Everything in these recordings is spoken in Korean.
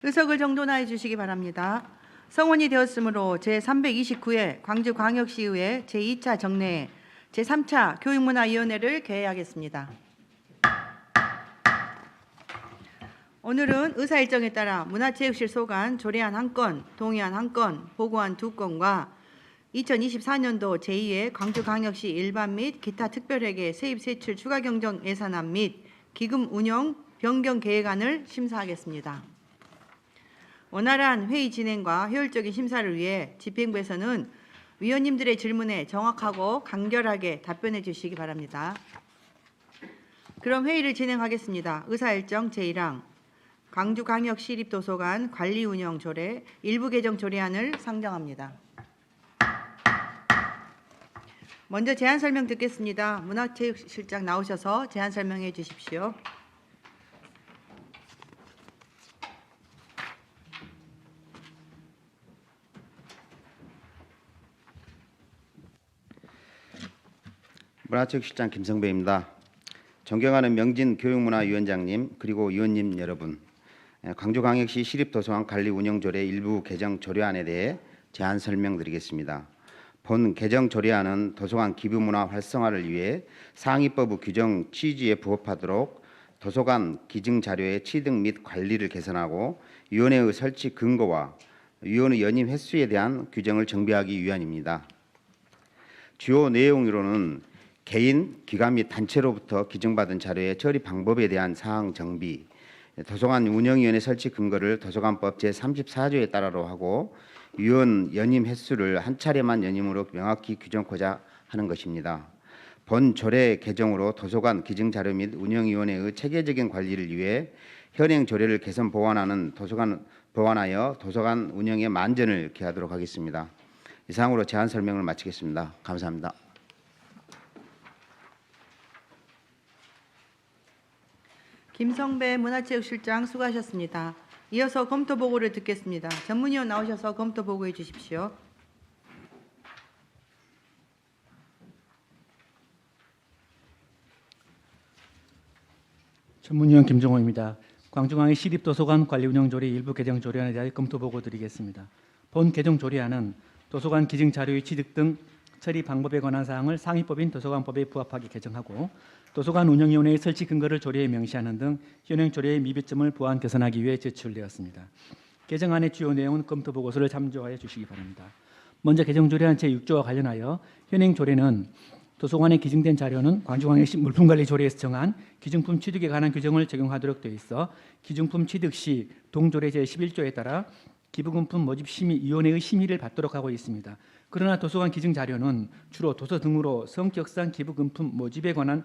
의석을 정돈하여 주시기 바랍니다. 성원이 되었으므로 제329회 광주광역시의회 제2차 정례 제3차 교육문화위원회를 개회하겠습니다. 오늘은 의사 일정에 따라 문화체육실 소관 조례안 1건, 동의안 1건, 보고안 2건과 2024년도 제2회 광주광역시 일반 및 기타 특별회계 세입세출 추가 경정 예산안 및 기금 운영 변경 계획안을 심사하겠습니다. 원활한 회의 진행과 효율적인 심사를 위해 집행부에서는 위원님들의 질문에 정확하고 간결하게 답변해 주시기 바랍니다. 그럼 회의를 진행하겠습니다. 의사일정 제1항 광주광역시립도서관 관리운영조례 일부 개정 조례안을 상정합니다. 먼저 제안 설명 듣겠습니다. 문화체육실장 나오셔서 제안 설명해 주십시오. 문화체육실장 김성배입니다. 존경하는 명진 교육문화위원장님 그리고 위원님 여러분, 광주광역시 시립도서관 관리운영조례 일부 개정 조례안에 대해 제안 설명드리겠습니다. 본 개정 조례안은 도서관 기부문화 활성화를 위해 상위법의 규정 취지에 부합하도록 도서관 기증자료의 취득 및 관리를 개선하고 위원회의 설치 근거와 위원회 연임 횟수에 대한 규정을 정비하기 위함입니다. 주요 내용으로는 개인, 기관 및 단체로부터 기증받은 자료의 처리 방법에 대한 사항 정비, 도서관 운영위원회 설치 근거를 도서관법 제34조에 따라로 하고 위원 연임 횟수를 한 차례만 연임으로 명확히 규정하고자 하는 것입니다. 본 조례 개정으로 도서관 기증자료 및 운영위원회의 체계적인 관리를 위해 현행 조례를 개선 보완하여 도서관 운영의 만전을 기하도록 하겠습니다. 이상으로 제안 설명을 마치겠습니다. 감사합니다. 김성배 문화체육실장 수고하셨습니다. 이어서 검토 보고를 듣겠습니다. 전문위원 나오셔서 검토 보고해 주십시오. 전문위원 김종호입니다. 광주광역 시립도서관 관리운영조례 일부 개정 조례안에 대하여 검토 보고 드리겠습니다. 본 개정 조례안은 도서관 기증 자료의 취득 등 처리 방법에 관한 사항을 상위법인 도서관법에 부합하게 개정하고 도서관 운영위원회의 설치 근거를 조례에 명시하는 등 현행 조례의 미비점을 보완 개선하기 위해 제출되었습니다. 개정안의 주요 내용은 검토 보고서를 참조하여 주시기 바랍니다. 먼저 개정 조례안 제6조와 관련하여 현행 조례는 도서관에 기증된 자료는 광주광역시 물품관리조례에서 정한 기증품 취득에 관한 규정을 적용하도록 되어 있어 기증품 취득 시 동조례 제11조에 따라 기부금품 모집심의위원회의 심의를 받도록 하고 있습니다. 그러나 도서관 기증 자료는 주로 도서 등으로 성격상 기부금품 모집에 관한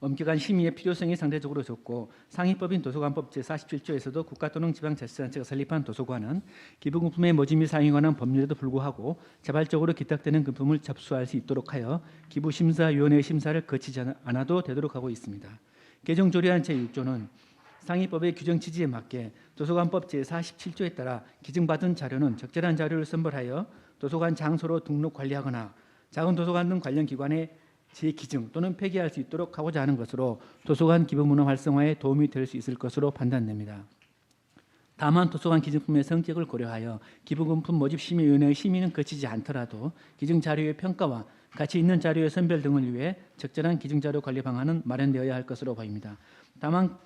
엄격한 심의의 필요성이 상대적으로 적고 상위법인 도서관법 제47조에서도 국가 또는 지방자치단체가 설립한 도서관은 기부금품의 모집 및 사용에 관한 법률에도 불구하고 자발적으로 기탁되는 금품을 접수할 수 있도록 하여 기부심사위원회의 심사를 거치지 않아도 되도록 하고 있습니다. 개정 조례안 제6조는 상위법의 규정 취지에 맞게 도서관법 제47조에 따라 기증받은 자료는 적절한 자료를 선별하여 도서관 장소로 등록 관리하거나 작은 도서관 등 관련 기관에 재기증 또는 폐기할 수 있도록 하고자 하는 것으로 도서관 기부문화 활성화에 도움이 될 수 있을 것으로 판단됩니다. 다만 도서관 기증품의 성격을 고려하여 기부금품 모집심의위원회의 심의는 거치지 않더라도 기증자료의 평가와 가치 있는 자료의 선별 등을 위해 적절한 기증자료 관리 방안은 마련되어야 할 것으로 보입니다. 다만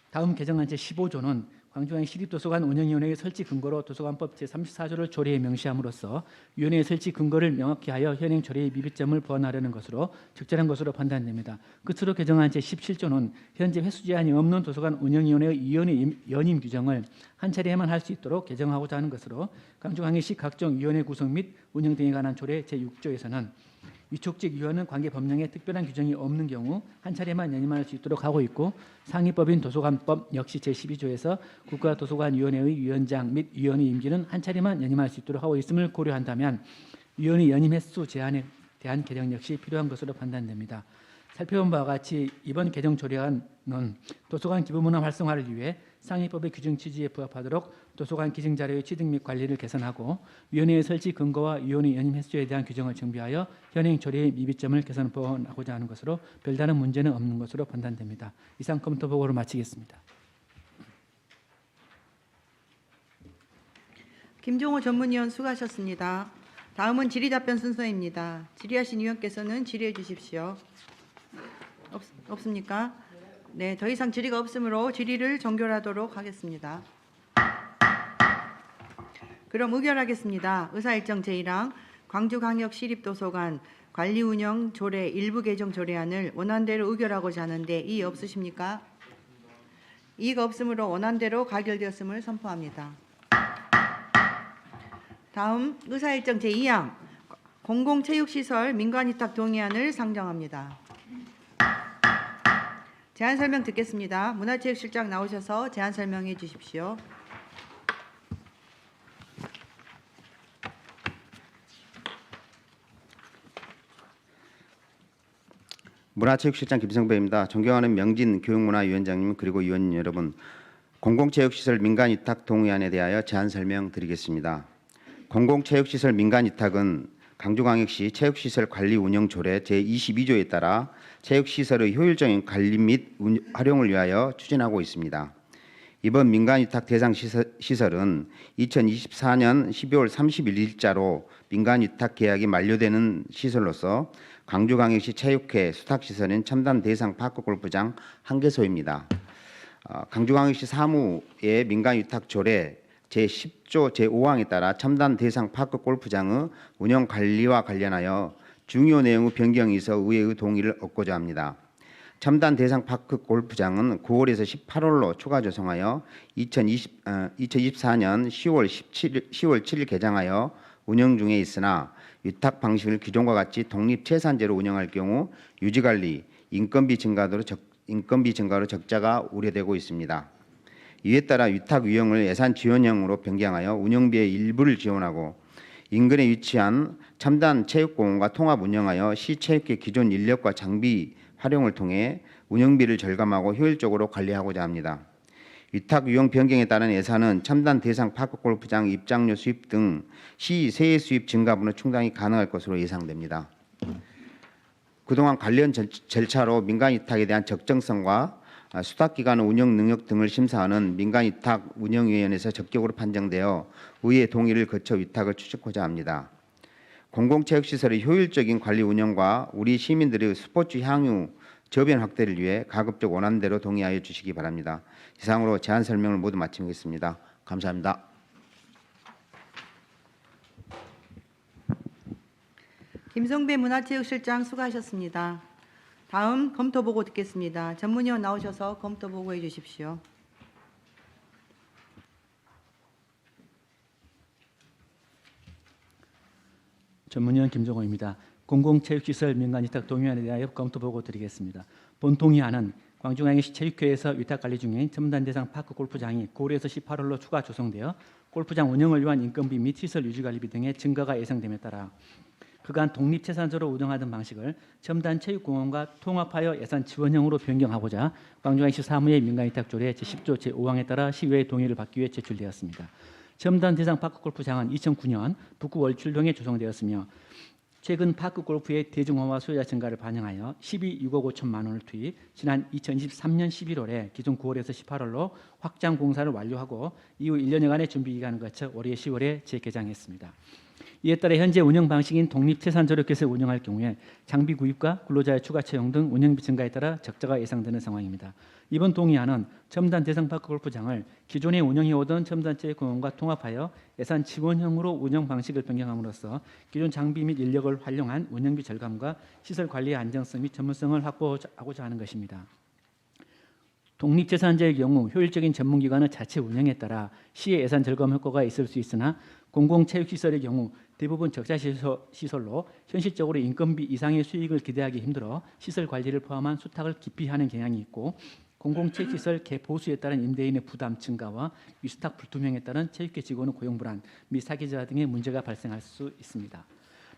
다음 개정안 제15조는 광주광역 시립도서관 운영위원회의 설치 근거로 도서관법 제34조를 조례에 명시함으로써 위원회의 설치 근거를 명확히 하여 현행 조례의 미비점을 보완하려는 것으로 적절한 것으로 판단됩니다. 끝으로 개정안 제17조는 현재 횟수 제한이 없는 도서관 운영위원회의 위원회 연임 규정을 한 차례에만 할 수 있도록 개정하고자 하는 것으로 광주광역시 각종 위원회 구성 및 운영 등에 관한 조례 제6조에서는 위촉직 위원은 관계 법령에 특별한 규정이 없는 경우 한 차례만 연임할 수 있도록 하고 있고 상위법인 도서관법 역시 제12조에서 국가도서관위원회의 위원장 및 위원의 임기는 한 차례만 연임할 수 있도록 하고 있음을 고려한다면 위원의 연임 횟수 제한에 대한 개정 역시 필요한 것으로 판단됩니다. 살펴본 바와 같이 이번 개정 조례안은 도서관 기부문화 활성화를 위해 상위법의 규정 취지에 부합하도록 도서관 기증자료의 취득 및 관리를 개선하고 위원회의 설치 근거와 위원회 연임 횟수에 대한 규정을 정비하여 현행 조례의 미비점을 개선 보완하고자 하는 것으로 별다른 문제는 없는 것으로 판단됩니다. 이상 검토 보고를 마치겠습니다. 김종호 전문위원 수고하셨습니다. 다음은 질의답변 순서입니다. 질의하신 위원께서는 질의해 주십시오. 없습니까? 네, 더 이상 질의가 없으므로 질의를 종결하도록 하겠습니다. 그럼 의결하겠습니다. 의사일정 제1항 광주광역시립도서관 관리운영 조례 일부 개정 조례안을 원안대로 의결하고자 하는데 이의 없으십니까? 이의가 없으므로 원안대로 가결되었음을 선포합니다. 다음 의사일정 제2항 공공체육시설 민간위탁 동의안을 상정합니다. 제안 설명 듣겠습니다. 문화체육실장 나오셔서 제안 설명해 주십시오. 문화체육실장 김성배입니다. 존경하는 명진 교육문화위원장님 그리고 위원 여러분, 공공체육시설 민간위탁 동의안에 대하여 제안 설명드리겠습니다. 공공체육시설 민간위탁은 광주광역시 체육시설 관리 운영 조례 제22조에 따라 체육시설의 효율적인 관리 및 활용을 위하여 추진하고 있습니다. 이번 민간위탁 대상 시설은 2024년 12월 31일자로 민간위탁 계약이 만료되는 시설로서 광주광역시 체육회 수탁시설인 첨단 대상 파크 골프장 1개소입니다. 광주광역시 사무의 민간위탁 조례 제10조 제5항에 따라 첨단 대상 파크 골프장의 운영 관리와 관련하여 중요 내용의 변경이 있어 의회의 동의를 얻고자 합니다. 첨단 대상 파크 골프장은 9월에서 18월로 추가 조성하여 2024년 10월 7일 개장하여 운영 중에 있으나 위탁 방식을 기존과 같이 독립체산제로 운영할 경우 유지관리, 인건비 증가로 적자가 우려되고 있습니다. 이에 따라 위탁 유형을 예산 지원형으로 변경하여 운영비의 일부를 지원하고 인근에 위치한 첨단 체육공원과 통합 운영하여 시체육회 기존 인력과 장비 활용을 통해 운영비를 절감하고 효율적으로 관리하고자 합니다. 위탁 유형 변경에 따른 예산은 첨단 대상 파크 골프장 입장료 수입 등 시 세액 수입 증가분의 충당이 가능할 것으로 예상됩니다. 그동안 관련 절차로 민간위탁에 대한 적정성과 수탁기관의 운영 능력 등을 심사하는 민간위탁 운영위원회에서 적격으로 판정되어 의회 동의를 거쳐 위탁을 추진하고자 합니다. 공공체육시설의 효율적인 관리 운영과 우리 시민들의 스포츠 향유 저변 확대를 위해 가급적 원안대로 동의하여 주시기 바랍니다. 이상으로 제안 설명을 모두 마치겠습니다. 감사합니다. 김성배 문화체육실장 수고하셨습니다. 다음 검토보고 듣겠습니다. 전문위원 나오셔서 검토보고해 주십시오. 전문위원 김종호입니다. 공공체육시설 민간위탁 동의안에 대하여 검토보고 드리겠습니다. 본 동의안은 광주광역시 체육회에서 위탁관리 중인 첨단 대상 파크 골프장이 9월에서 18월로 추가 조성되어 골프장 운영을 위한 인건비 및 시설 유지관리비 등의 증가가 예상됨에 따라 그간 독립체산소로 운영하던 방식을 첨단 체육공원과 통합하여 예산 지원형으로 변경하고자 광주광역시 사무의 민간위탁조례 제10조 제5항에 따라 시의회의 동의를 받기 위해 제출되었습니다. 첨단 대상 파크 골프장은 2009년 북구 월출동에 조성되었으며 최근 파크 골프의 대중화와 수요자 증가를 반영하여 12억 5천만 원을 투입, 지난 2023년 11월에 기존 9월에서 18월로 확장 공사를 완료하고 이후 1년여간의 준비 기간을 거쳐 올해 10월에 재개장했습니다. 이에 따라 현재 운영 방식인 독립체산조력회에서 운영할 경우에 장비 구입과 근로자의 추가 채용 등 운영비 증가에 따라 적자가 예상되는 상황입니다. 이번 동의안은 첨단 대상 파크 골프장을 기존에 운영해오던 첨단 체육공원과 통합하여 예산 지원형으로 운영 방식을 변경함으로써 기존 장비 및 인력을 활용한 운영비 절감과 시설 관리의 안정성 및 전문성을 확보하고자 하는 것입니다. 독립체산제의 경우 효율적인 전문기관의 자체 운영에 따라 시의 예산 절감 효과가 있을 수 있으나 공공체육시설의 경우 대부분 적자 시설로 현실적으로 인건비 이상의 수익을 기대하기 힘들어 시설 관리를 포함한 수탁을 기피하는 경향이 있고 공공체육시설 개보수에 따른 임대인의 부담 증가와 위수탁 불투명에 따른 체육회 직원의 고용 불안 및 사기자 등의 문제가 발생할 수 있습니다.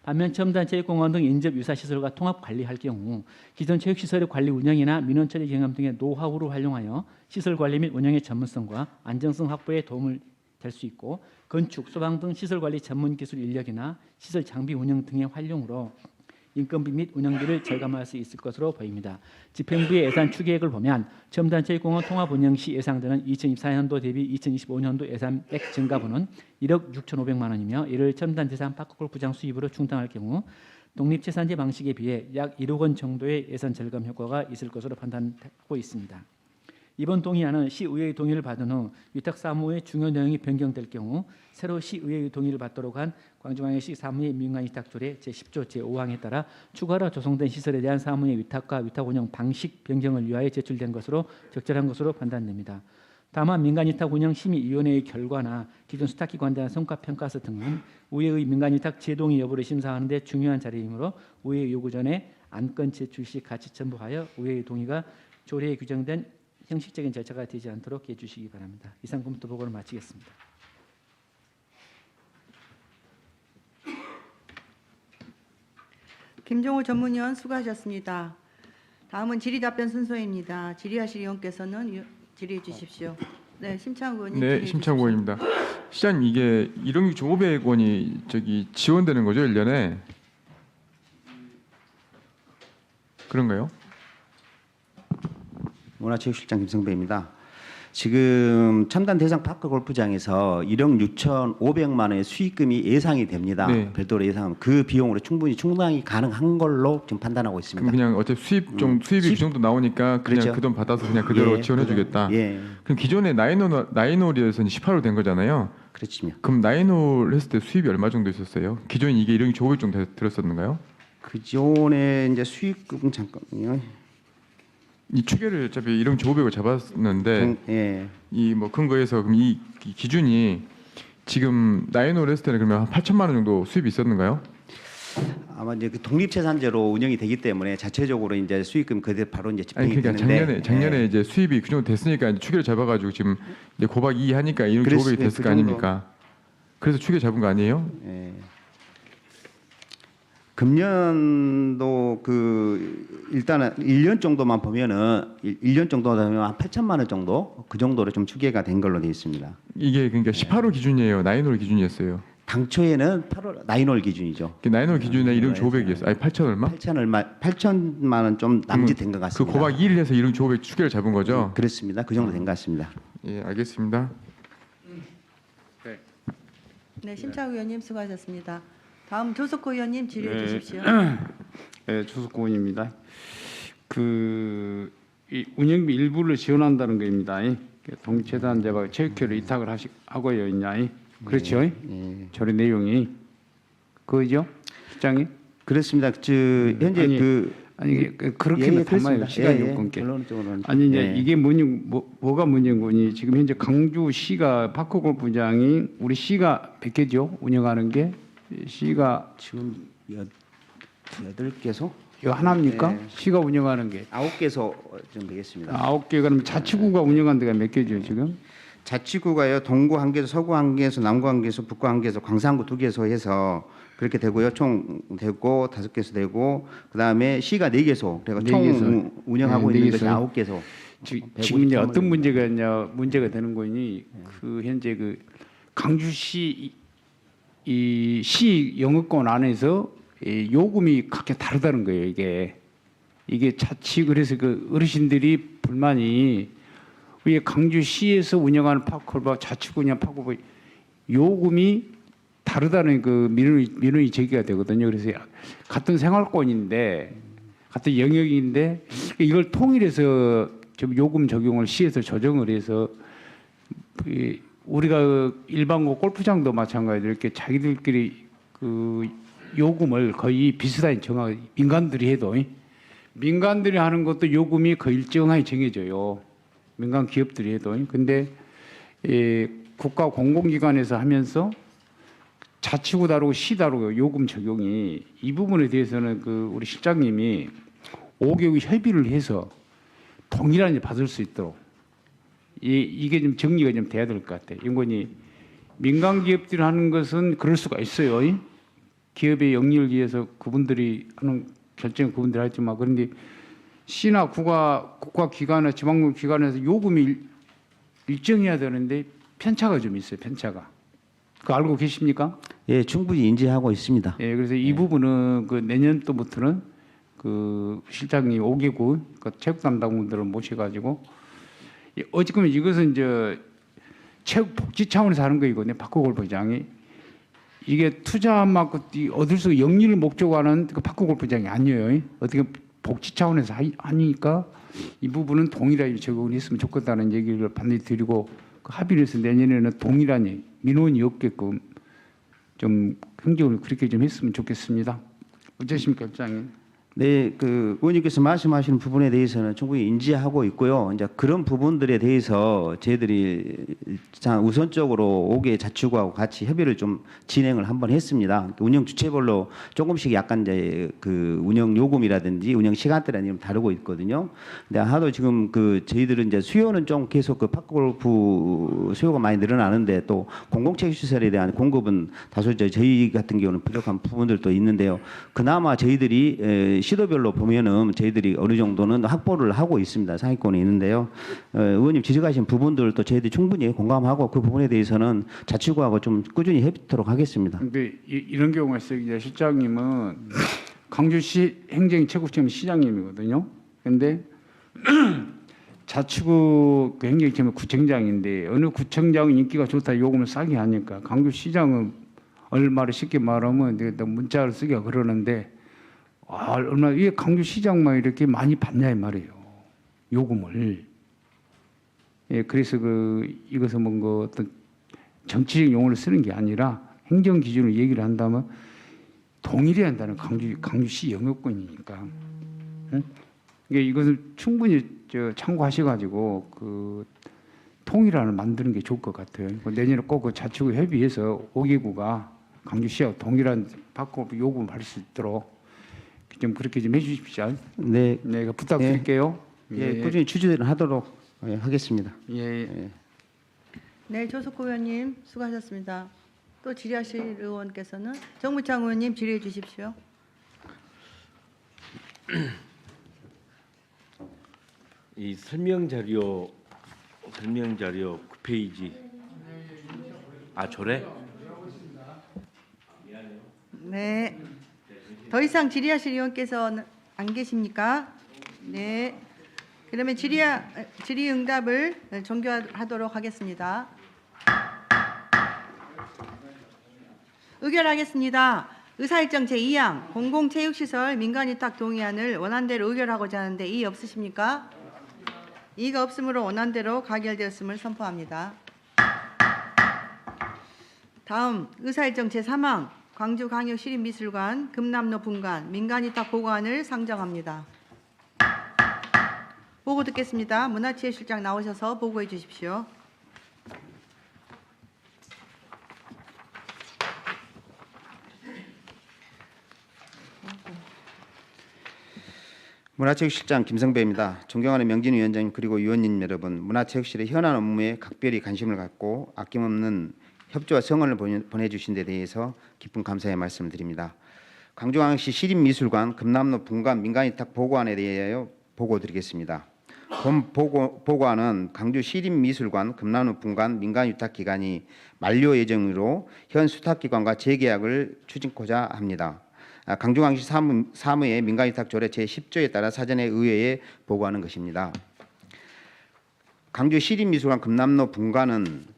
반면 첨단 체육공원 등 인접 유사 시설과 통합 관리할 경우 기존 체육시설의 관리 운영이나 민원 처리 경험 등의 노하우를 활용하여 시설 관리 및 운영의 전문성과 안정성 확보에 도움을 될 수 있고 건축, 소방 등 시설 관리 전문 기술 인력이나 시설 장비 운영 등의 활용으로 인건비 및 운영비를 절감할 수 있을 것으로 보입니다. 집행부의 예산 추계액을 보면 첨단체육공원 통합 운영 시 예상되는 2024년도 대비 2025년도 예산액 증가분은 1억 6,500만 원이며 이를 첨단재산 파크골프장 수입으로 충당할 경우 독립재산제 방식에 비해 약 1억 원 정도의 예산 절감 효과가 있을 것으로 판단하고 있습니다. 이번 동의안은 시의회의 동의를 받은 후 위탁 사무의 중요 내용이 변경될 경우 새로 시의회의 동의를 받도록 한 광주광역시 사무의 민간위탁조례 제10조 제5항에 따라 추가로 조성된 시설에 대한 사무의 위탁과 위탁 운영 방식 변경을 위하여 제출된 것으로 적절한 것으로 판단됩니다. 다만 민간위탁운영심의위원회의 결과나 기존 수탁기관에 대한 성과평가서 등은 의회의 민간위탁 제동의 여부를 심사하는 데 중요한 자리이므로 의회 요구 전에 안건 제출 시 같이 첨부하여 의회의 동의가 조례에 규정된 형식적인 절차가 되지 않도록 해주시기 바랍니다. 이상 검토 보고를 마치겠습니다. 김종호 전문위원 수고하셨습니다. 다음은 질의답변 순서입니다. 질의하실 의원께서는 질의해 주십시오. 네, 심창구 의원님. 네, 심창구 의원입니다. 시장님, 이게 1억 6,500원이 지원되는 거죠, 1년에? 그런가요? 문화체육실장 김성배입니다. 지금 첨단 대상 파크 골프장에서 1억 6,500만 원의 수익금이 예상이 됩니다. 네. 별도로 예상. 그 비용으로 충당이 가능한 걸로 지금 판단하고 있습니다. 그럼 그냥 어차피 수입이 그 정도 나오니까 그냥 그렇죠. 그 돈 받아서 그냥 그대로 예, 지원해주겠다. 예, 그럼 기존에 나인홀이어서 18홀 된 거잖아요. 그렇습니다. 그럼 나인홀 했을 때 수입이 얼마 정도 있었어요? 기존에 이게 1억 6,500 정도 들었었는가요? 그 전에 이제 수익금 잠깐만요. 이 추계를 어차피 1억 6,500을 잡았는데 예. 이 뭐 근거에서 그럼 이 기준이 지금 나인홀 했을 때는 그러면 한 8천만 원 정도 수입이 있었는가요? 아마 이제 그 독립재산제로 운영이 되기 때문에 자체적으로 이제 수익금 그대로 바로 이제 아니 집행이 그러니까 되는데 작년에 이제 수입이 그 정도 됐으니까 이제 추계를 잡아가지고 지금 이제 고박 2 하니까 1억 500이 됐을 그 거 아닙니까? 그래서 추계 잡은 거 아니에요? 예. 금년도 그 일단은 1년 정도만 보면은 1년 정도 되면 한 8천만 원 정도 그 정도로 좀 추계가 된 걸로 되어 있습니다. 이게 그러니까 18홀 기준이에요. 나인홀 기준이었어요. 당초에는 8월 나인홀 기준이죠. 나인홀 기준에 1억 500이었어요. 아니 8천 얼마? 8천만 원 좀 남짓된 것 그 같습니다. 고박 2를 해서 1억 500 추계를 잡은 거죠? 그렇습니다. 그 정도 된 것 같습니다. 예, 알겠습니다. 네, 심창구 의원님 수고하셨습니다. 다음 조석호 의원님 질의해 네. 주십시오. 네, 조석구원입니다. 이 운영비 일부를 지원한다는 겁니다. 동체단제가 체육회를 이탁을 하고요, 있냐? 그렇죠? 예. 조례 내용이 그죠, 실장님? 그렇습니다. 현재 그렇게는 예, 담아요. 그렇습니다. 시간 예, 예. 요건께. 결론적으로는 아니 이제 예. 이게 뭐가 문제인 거니? 지금 현재 강주시가 파크골프장이 우리 시가 몇 개죠? 운영하는 게 시가 지금 8개소? 이거 하나입니까? 네. 시가 운영하는 게 9개소 좀 되겠습니다. 9개. 그럼 자치구가 운영하는 데가 몇 개죠 지금? 자치구가요. 동구 1개소, 서구 1개소, 남구 1개소, 북구 1개소, 광산구 2개소 해서 그렇게 되고요. 총 되고 5개소 되고 그다음에 시가 4개소. 그리고 총 4개소. 운영하고 네, 있는 것이 4개소. 9개소. 지금 이제 어떤 문제가 되는 거니? 그 현재 그 강주시 이 시 영업권 안에서 이 요금이 각기 다르다는 거예요. 이게 자치 그래서 그 어르신들이 불만이 왜 강주시에서 운영하는 파크골프와 자치구 운영 파크골프 요금이 다르다는 그 민원이 제기가 되거든요. 그래서 같은 생활권인데 같은 영역인데 이걸 통일해서 좀 요금 적용을 시에서 조정을 해서 우리가 일반 골프장도 마찬가지로 이렇게 자기들끼리 그 요금을 거의 비슷하게 정하고 민간들이 해도 민간들이 하는 것도 요금이 거의 일정하게 정해져요. 민간 기업들이 해도. 근데 국가 공공기관에서 하면서 자치구 다르고 시 다르고 요금 적용이 이 부분에 대해서는 그 우리 실장님이 5개국 협의를 해서 동일하게 받을 수 있도록 이게 좀 정리가 좀 돼야 될 것 같아요. 인권이 민간 기업들이 하는 것은 그럴 수가 있어요. 기업의 영리를 위해서 그분들이 하는 결정은 그분들이 하지만 그런데 시나 국가 기관이나 지방군 기관에서 요금이 일정해야 되는데 편차가 좀 있어요. 편차가. 그거 알고 계십니까? 예, 충분히 인지하고 있습니다. 예, 그래서 이 부분은 그 내년도부터는 그 실장님 5개국 그 체육 담당분들을 모셔가지고 어쨌든 이것은 이제 체육 복지 차원에서 하는 거이거든요. 박호 골프장이 이게 투자만 얻을 수 영리를 목적으로 하는 그 박호 골프장이 아니에요. 어떻게 복지 차원에서 하니까 이 부분은 동일하게 적용을 했으면 좋겠다는 얘기를 반드시 드리고 그 합의를 해서 내년에는 동일한 민원이 없게끔 좀 행정을 그렇게 좀 했으면 좋겠습니다. 어쩌십니까, 실장님? 네, 그 의원님께서 말씀하시는 부분에 대해서는 충분히 인지하고 있고요. 이제 그런 부분들에 대해서 저희들이 우선적으로 5개 자치구하고 같이 협의를 좀 진행을 한번 했습니다. 운영 주체별로 조금씩 약간 이제 그 운영 요금이라든지 운영 시간대라든지 좀 다르고 있거든요. 근데 하도 지금 그 저희들은 이제 수요는 좀 계속 그 파크골프 수요가 많이 늘어나는데 또 공공체육 시설에 대한 공급은 다소 이제 저희 같은 경우는 부족한 부분들도 있는데요. 그나마 저희들이 시도별로 보면은 저희들이 어느 정도는 확보를 하고 있습니다. 상위권에 있는데요. 의원님 지적하신 부분들도 저희들이 충분히 공감하고 그 부분에 대해서는 자치구하고 좀 꾸준히 협의토록 하겠습니다. 근데 이런 경우가 있어요. 이제 실장님은 광주시 행정 최고점 시장님이거든요. 근데 자치구 그 행정팀은 구청장인데 어느 구청장은 인기가 좋다 요금을 싸게 하니까 광주시장은 얼마를 쉽게 말하면 내가 문자를 쓰기가 그러는데 얼마 이게 광주시장만 이렇게 많이 받냐 이 말이에요. 요금을. 예, 그래서 그 이것은 뭔가 어떤 정치적 용어를 쓰는 게 아니라 행정 기준을 얘기를 한다면 동일해야 한다는 광주시 영역권이니까. 응? 그러니까 이것을 충분히 참고하셔가지고 그 통일안을 만드는 게 좋을 것 같아요. 내년에 꼭 그 자치구 협의해서 5개구가 광주시와 동일한 받고 요금을 받을 수 있도록 좀 그렇게 좀 해주십시오. 네, 네, 부탁드릴게요. 예, 꾸준히 추진을 하도록 하겠습니다. 예. 네, 조석호 의원님 수고하셨습니다. 또 질의하실 의원께서는 정무창 의원님 질의해 주십시오. 이 설명 자료 9페이지. 아, 저래? 네. 더 이상 질의하실 의원께서는 안 계십니까? 네. 그러면 질의응답을 종결하도록 하겠습니다. 의결하겠습니다. 의사일정 제2항 공공체육시설 민간위탁 동의안을 원안대로 의결하고자 하는데 이의 없으십니까? 이의가 없으므로 원안대로 가결되었음을 선포합니다. 다음 의사일정 제3항 광주광역시립미술관 금남로 분관 민간위탁 보고안을 상정합니다. 보고 듣겠습니다. 문화체육실장 나오셔서 보고해 주십시오. 문화체육실장 김성배입니다. 존경하는 명진 위원장님 그리고 위원님 여러분, 문화체육실의 현안 업무에 각별히 관심을 갖고 아낌없는 협조와 성원을 보내주신 데 대해서 깊은 감사의 말씀을 드립니다. 광주광역시 시립미술관 금남로 분관 민간위탁 보고안에 대하여 보고드리겠습니다. 본 보고안은 광주 시립미술관 금남로 분관 민간위탁 기간이 만료 예정으로 현 수탁기관과 재계약을 추진코자 합니다. 광주광역시 사무의 민간위탁 조례 제10조에 따라 사전에 의회에 보고하는 것입니다. 광주 시립미술관 금남로 분관은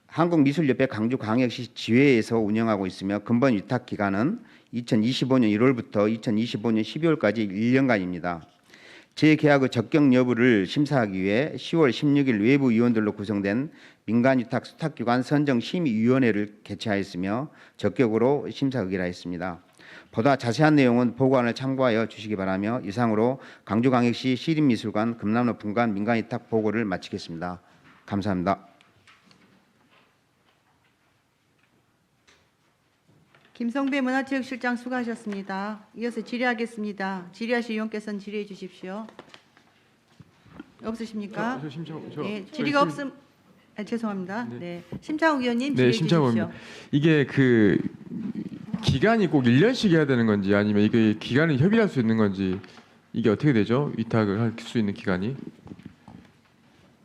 한국미술협회 광주광역시 지회에서 운영하고 있으며 근본 위탁 기간은 2025년 1월부터 2025년 12월까지 1년간입니다. 재계약의 적격 여부를 심사하기 위해 10월 16일 외부 위원들로 구성된 민간위탁 수탁기관 선정심의위원회를 개최하였으며 적격으로 심사 의결하였습니다. 보다 자세한 내용은 보고안을 참고하여 주시기 바라며 이상으로 광주광역시 시립미술관 금남로 분관 민간위탁 보고를 마치겠습니다. 감사합니다. 김성배 문화체육실장 수고하셨습니다. 이어서 질의하겠습니다. 질의하실 의원께서는 질의해 주십시오. 없으십니까? 네, 질의가 없음. 죄송합니다. 네, 심창욱 의원님 질의해 주십시오. 이게 그 기간이 꼭 1년씩 해야 되는 건지 아니면 이게 기간을 협의할 수 있는 건지 이게 어떻게 되죠? 위탁을 할 수 있는 기간이?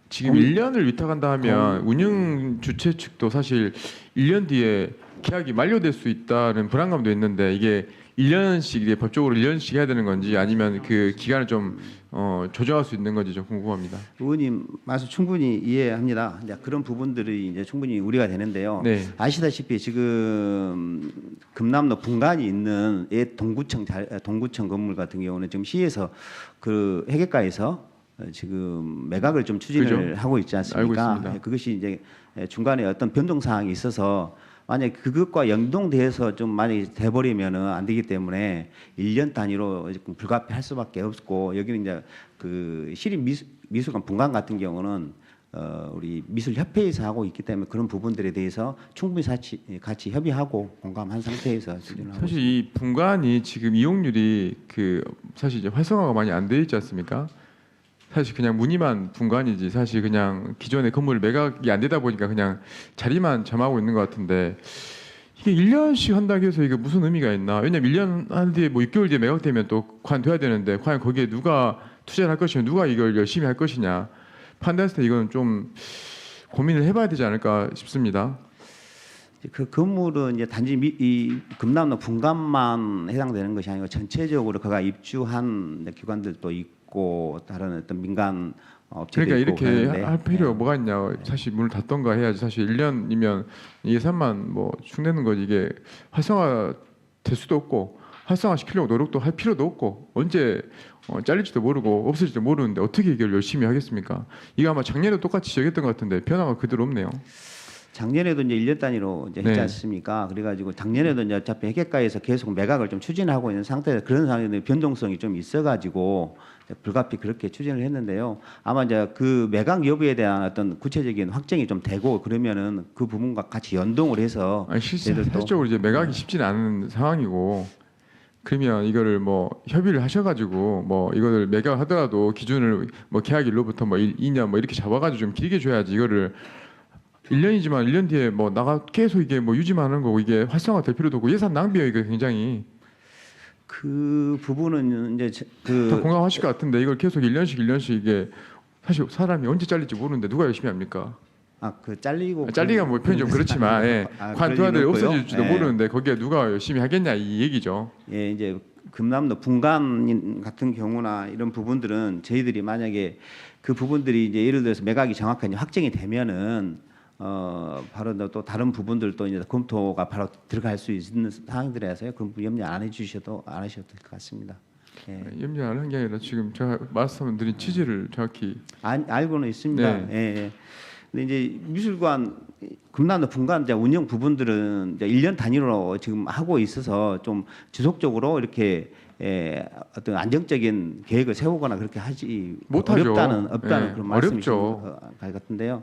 지금 1년을 위탁한다 하면 운영 주체 측도 사실 1년 뒤에 계약이 만료될 수 있다는 불안감도 있는데 이게 1년씩 이게 법적으로 1년씩 해야 되는 건지 아니면 그 기간을 좀 조정할 수 있는 건지 좀 궁금합니다. 의원님 말씀 충분히 이해합니다. 이제 그런 부분들이 이제 충분히 우려가 되는데요. 네. 아시다시피 지금 금남로 분간이 있는 옛 동구청 건물 같은 경우는 지금 시에서 그 회계과에서 지금 매각을 좀 추진을 그죠? 하고 있지 않습니까? 알고 있습니다. 그것이 이제 중간에 어떤 변동 사항이 있어서 만약 그것과 연동돼서 좀 많이 돼버리면은 안 되기 때문에 1년 단위로 불가피할 수밖에 없고 여기는 이제 그 시립 미술관 분관 같은 경우는 우리 미술협회에서 하고 있기 때문에 그런 부분들에 대해서 충분히 같이 협의하고 공감한 상태에서 진행을 하고 사실 이 분간이 지금 이용률이 그 사실 이제 활성화가 많이 안 돼 있지 않습니까? 사실 그냥 문의만 분간이지 사실 그냥 기존의 건물 매각이 안 되다 보니까 그냥 자리만 점하고 있는 것 같은데 이게 1년씩 한다고 해서 이게 무슨 의미가 있나? 왜냐면 1년 한 뒤에 뭐 6개월 뒤에 매각되면 또 관둬야 되는데 과연 거기에 누가 투자를 할 것이냐, 누가 이걸 열심히 할 것이냐 판단했을 때 이건 좀 고민을 해봐야 되지 않을까 싶습니다. 그 건물은 이제 단지 이 금남로 분관만 해당되는 것이 아니고 전체적으로 그가 입주한 기관들도 있고 다른 어떤 민간 업체도 그러니까 있고 이렇게 그러는데, 할 필요가 뭐가 있냐. 사실 문을 닫던가 해야지. 사실 1년이면 예산만 뭐 축내는 거지 이게 활성화 될 수도 없고 활성화 시키려고 노력도 할 필요도 없고 언제 잘릴지도 모르고 없을지도 모르는데 어떻게 이걸 열심히 하겠습니까? 이거 아마 작년에도 똑같이 시작했던 것 같은데 변화가 그대로 없네요. 작년에도 이제 1년 단위로 이제 했지 네. 않습니까? 그래가지고 작년에도 이제 어차피 회계과에서 계속 매각을 좀 추진하고 있는 상태에서 그런 상황에 변동성이 좀 있어가지고 불가피 그렇게 추진을 했는데요. 아마 이제 그 매각 여부에 대한 어떤 구체적인 확정이 좀 되고 그러면은 그 부분과 같이 연동을 해서 아니 실질적으로 이제 매각이 쉽지는 않은 상황이고 그러면 이거를 뭐 협의를 하셔가지고 뭐 이거를 매각하더라도 기준을 뭐 계약일로부터 뭐 2년 뭐 이렇게 잡아가지고 좀 길게 줘야지 이거를 1년이지만 1년 뒤에 뭐 나가 계속 이게 뭐 유지만 하는 거고 이게 활성화 될 필요도 없고 예산 낭비예요 이거 굉장히 그 부분은 이제 다 공감하실 것 같은데 이걸 계속 1년씩 이게 사실 사람이 언제 잘릴지 모르는데 누가 열심히 합니까? 그 잘리고 잘리가 뭐 표현이 좀 그렇지만 예. 관두하들 없어질지도 모르는데 거기에 누가 열심히 하겠냐 이 얘기죠. 예, 이제 금남로 분간 같은 경우나 이런 부분들은 저희들이 만약에 그 부분들이 이제 예를 들어서 매각이 정확하게 확정이 되면은 바로 또 다른 부분들도 이제 검토가 바로 들어갈 수 있는 사항들이라서요. 그런 부분 염려 안 하셔도 될 것 같습니다. 예. 염려 안 한 게 아니라 지금 제가 말씀드린 취지를 정확히 알고는 있습니다. 네. 예. 근데 이제 미술관 금남로 분관 이제 운영 부분들은 이제 1년 단위로 지금 하고 있어서 좀 지속적으로 이렇게 어떤 안정적인 계획을 세우거나 그렇게 하지 못하죠. 없다는 예, 그런 말씀이신 어렵죠. 것 같은데요.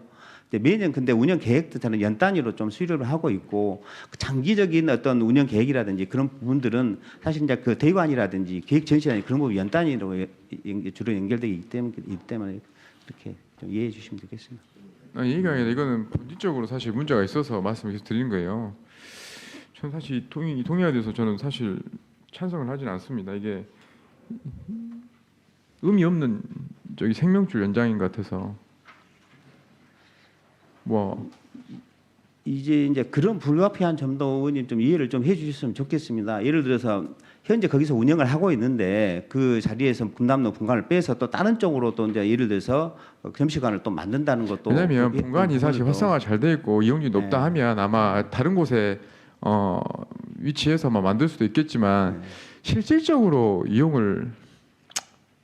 매년 근데 운영 계획부터는 연 단위로 좀 수립을 하고 있고 그 장기적인 어떤 운영 계획이라든지 그런 부분들은 사실 이제 그 대관이라든지 계획 전시라든지 그런 부분 연 단위로 주로 연결되기 때문에 이렇게 좀 이해해 주시면 되겠습니다. 아니 얘기가 아니라 이거는 본질적으로 사실 문제가 있어서 말씀을 계속 드린 거예요. 저는 사실 동의에 대해서 저는 사실 찬성을 하진 않습니다. 이게 의미 없는 저기 생명줄 연장인 것 같아서 뭐 이제 그런 불가피한 점도 의원님 좀 이해를 좀 해주셨으면 좋겠습니다. 예를 들어서 현재 거기서 운영을 하고 있는데 그 자리에서 금남로 분관을 빼서 또 다른 쪽으로 또 이제 예를 들어서 점시관을 또 만든다는 것도 왜냐하면 그 분관이 사실 부분도 활성화 잘 돼 있고 이용률이 높다 네. 하면 아마 다른 곳에 위치해서만 만들 수도 있겠지만 실질적으로 이용을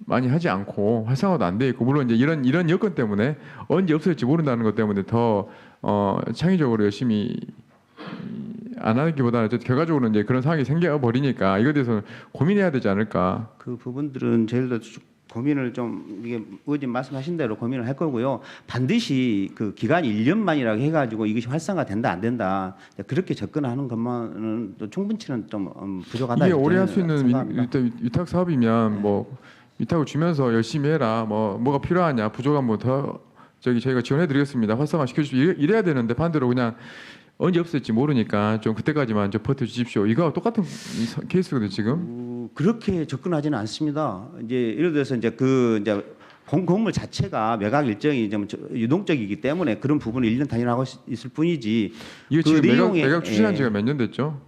많이 하지 않고 활성화도 안 돼 있고 물론 이제 이런 여건 때문에 언제 없어질지 모른다는 것 때문에 더 창의적으로 열심히 안 하기보다는 결과적으로 이제 그런 상황이 생겨 버리니까 이거에 대해서 고민해야 되지 않을까. 그 부분들은 저희도 고민을 좀 이게 의원님 말씀하신 대로 고민을 할 거고요. 반드시 그 기간이 1년만이라고 해가지고 이것이 활성화된다 안 된다 그렇게 접근하는 것만은 또 충분치는 좀 부족하다. 이게 오래 할 수 저는 있는 생각합니다. 위탁 사업이면 뭐 위탁을 주면서 열심히 해라. 뭐가 필요하냐 부족한 뭐 더 저희가 지원해드리겠습니다. 활성화 시켜주시고 이래야 되는데 반대로 그냥 언제 없을지 모르니까 좀 그때까지만 좀 버텨주십시오. 이거와 똑같은 케이스거든요 지금. 그렇게 접근하지는 않습니다. 이제 예를 들어서 이제 본 건물 자체가 매각 일정이 좀 유동적이기 때문에 그런 부분을 1년 단위로 하고 있을 뿐이지. 이게 그 지금 내용에- 매각 추진한 예. 지가 몇 년 됐죠?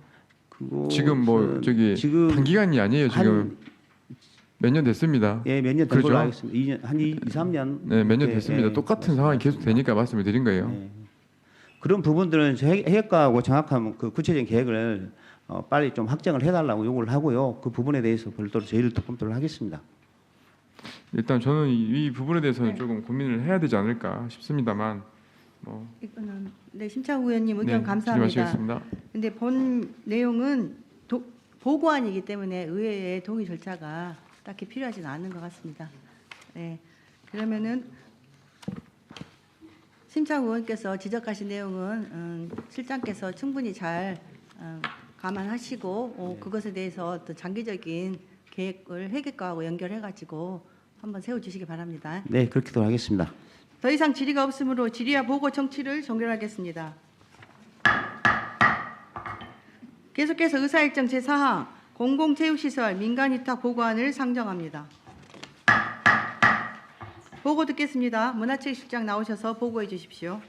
그거 지금 뭐 저기 지금 단기간이 아니에요. 지금 한 몇 년 됐습니다. 예, 몇 년 된 그렇죠? 걸로 알고 있습니다. 2년, 한 2, 3년. 네, 몇 년 예, 됐습니다. 예. 똑같은 상황이 계속 되니까 말씀을 드린 거예요. 예. 그런 부분들은 해액과하고 정확한 그 구체적인 계획을 빨리 좀 확정을 해달라고 요구를 하고요. 그 부분에 대해서 별도로 저희를 또 검토를 하겠습니다. 일단 저는 이 부분에 대해서는 조금 고민을 해야 되지 않을까 싶습니다만 뭐 이거는 네, 심창우 의원님 의견 네, 감사합니다. 질문하시겠습니다. 근데 본 내용은 보고안이기 때문에 의회의 동의 절차가 딱히 필요하지는 않은 것 같습니다. 네, 그러면은 심창우 의원께서 지적하신 내용은 실장께서 충분히 잘 감안하시고 그것에 대해서 또 장기적인 계획을 회계과하고 연결해가지고 한번 세워주시기 바랍니다. 네, 그렇게도 하겠습니다. 더 이상 질의가 없으므로 질의와 보고 청취를 종결하겠습니다. 계속해서 의사일정 제4항 공공체육시설 민간위탁 보고안을 상정합니다. 보고 듣겠습니다. 문화체육실장 나오셔서 보고해 주십시오.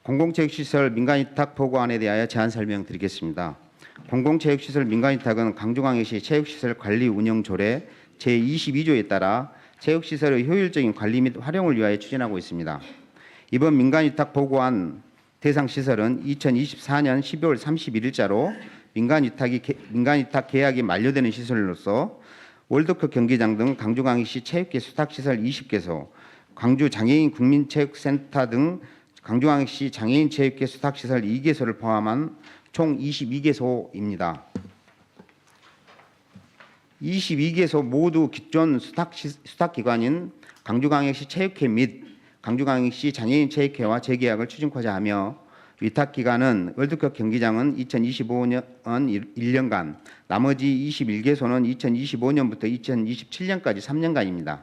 공공체육시설 민간위탁 보고안에 대하여 제안 설명드리겠습니다. 공공체육시설 민간위탁은 강주광역시 체육시설 관리 운영 조례 제22조에 따라 체육시설의 효율적인 관리 및 활용을 위하여 추진하고 있습니다. 이번 민간위탁 보고안 대상 시설은 2024년 12월 31일자로 민간위탁 계약이 만료되는 시설로서 월드컵 경기장 등 강주광역시 체육계 수탁시설 20개소, 광주 장애인 국민체육센터 등 강주광역시 장애인 체육계 수탁시설 2개소를 포함한 총 22개소입니다. 22개소 모두 기존 수탁기관인 강주광역시 체육회 및 강주광역시 장애인 체육회와 재계약을 추진코자 하며 위탁기간은 월드컵 경기장은 2025년 1년간, 나머지 21개소는 2025년부터 2027년까지 3년간입니다.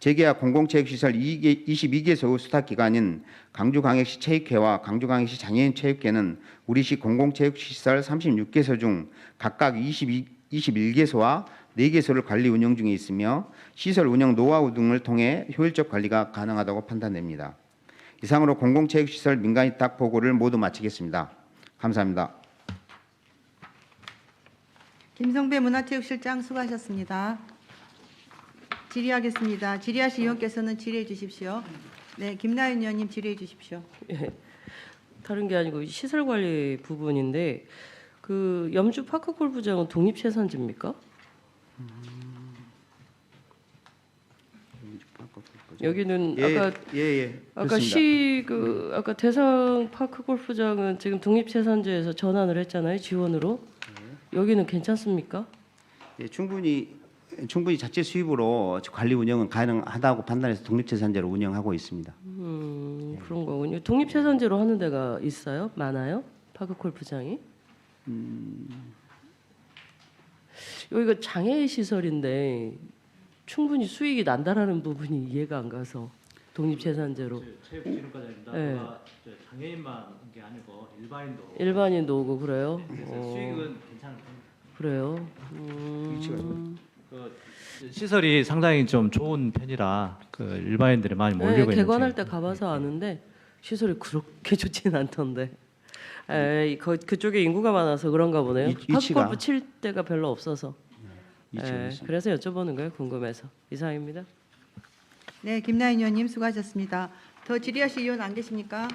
재계약 공공체육시설 22개소 수탁기관인 강주광역시 체육회와 강주광역시 장애인 체육회는 우리시 공공체육시설 36개소 중 각각 21개소와 4개소를 관리 운영 중에 있으며 시설 운영 노하우 등을 통해 효율적 관리가 가능하다고 판단됩니다. 이상으로 공공체육시설 민간위탁 보고를 모두 마치겠습니다. 감사합니다. 김성배 문화체육실장 수고하셨습니다. 질의하겠습니다. 질의하실 의원께서는 질의해 주십시오. 네, 김나연 의원님 질의해 주십시오. 예, 다른 게 아니고 시설 관리 부분인데 그 염주 파크 골프장은 독립재산지입니까? 여기는 아까 아까 대상 파크 골프장은 지금 독립재산지에서 전환을 했잖아요, 지원으로. 여기는 괜찮습니까? 예, 충분히 자체 수입으로 관리 운영은 가능하다고 판단해서 독립재산제로 운영하고 있습니다. 그런 거군요. 독립재산제로 하는 데가 있어요? 많아요? 파크 골프장이? 여기가 장애 시설인데 충분히 수익이 난다라는 부분이 이해가 안 가서 독립재산제로. 체육진흥과장입니다. 네. 장애인만 온 게 아니고 일반인도 일반인도 오고 그래요? 수익은 괜찮은 편입니다. 그래요. 그 시설이 상당히 좀 좋은 편이라 그 일반인들이 많이 몰리고 있는 개관할 중이에요. 때 가봐서 아는데 시설이 그렇게 좋진 않던데. 그쪽에 인구가 많아서 그런가 보네요. 위치가- 파크골프 칠 데가 별로 없어서. 위치가 있습니다. 그래서 여쭤보는 거예요. 궁금해서. 이상입니다. 네, 김나연 의원님 수고하셨습니다. 더 질의하실 의원 안 계십니까?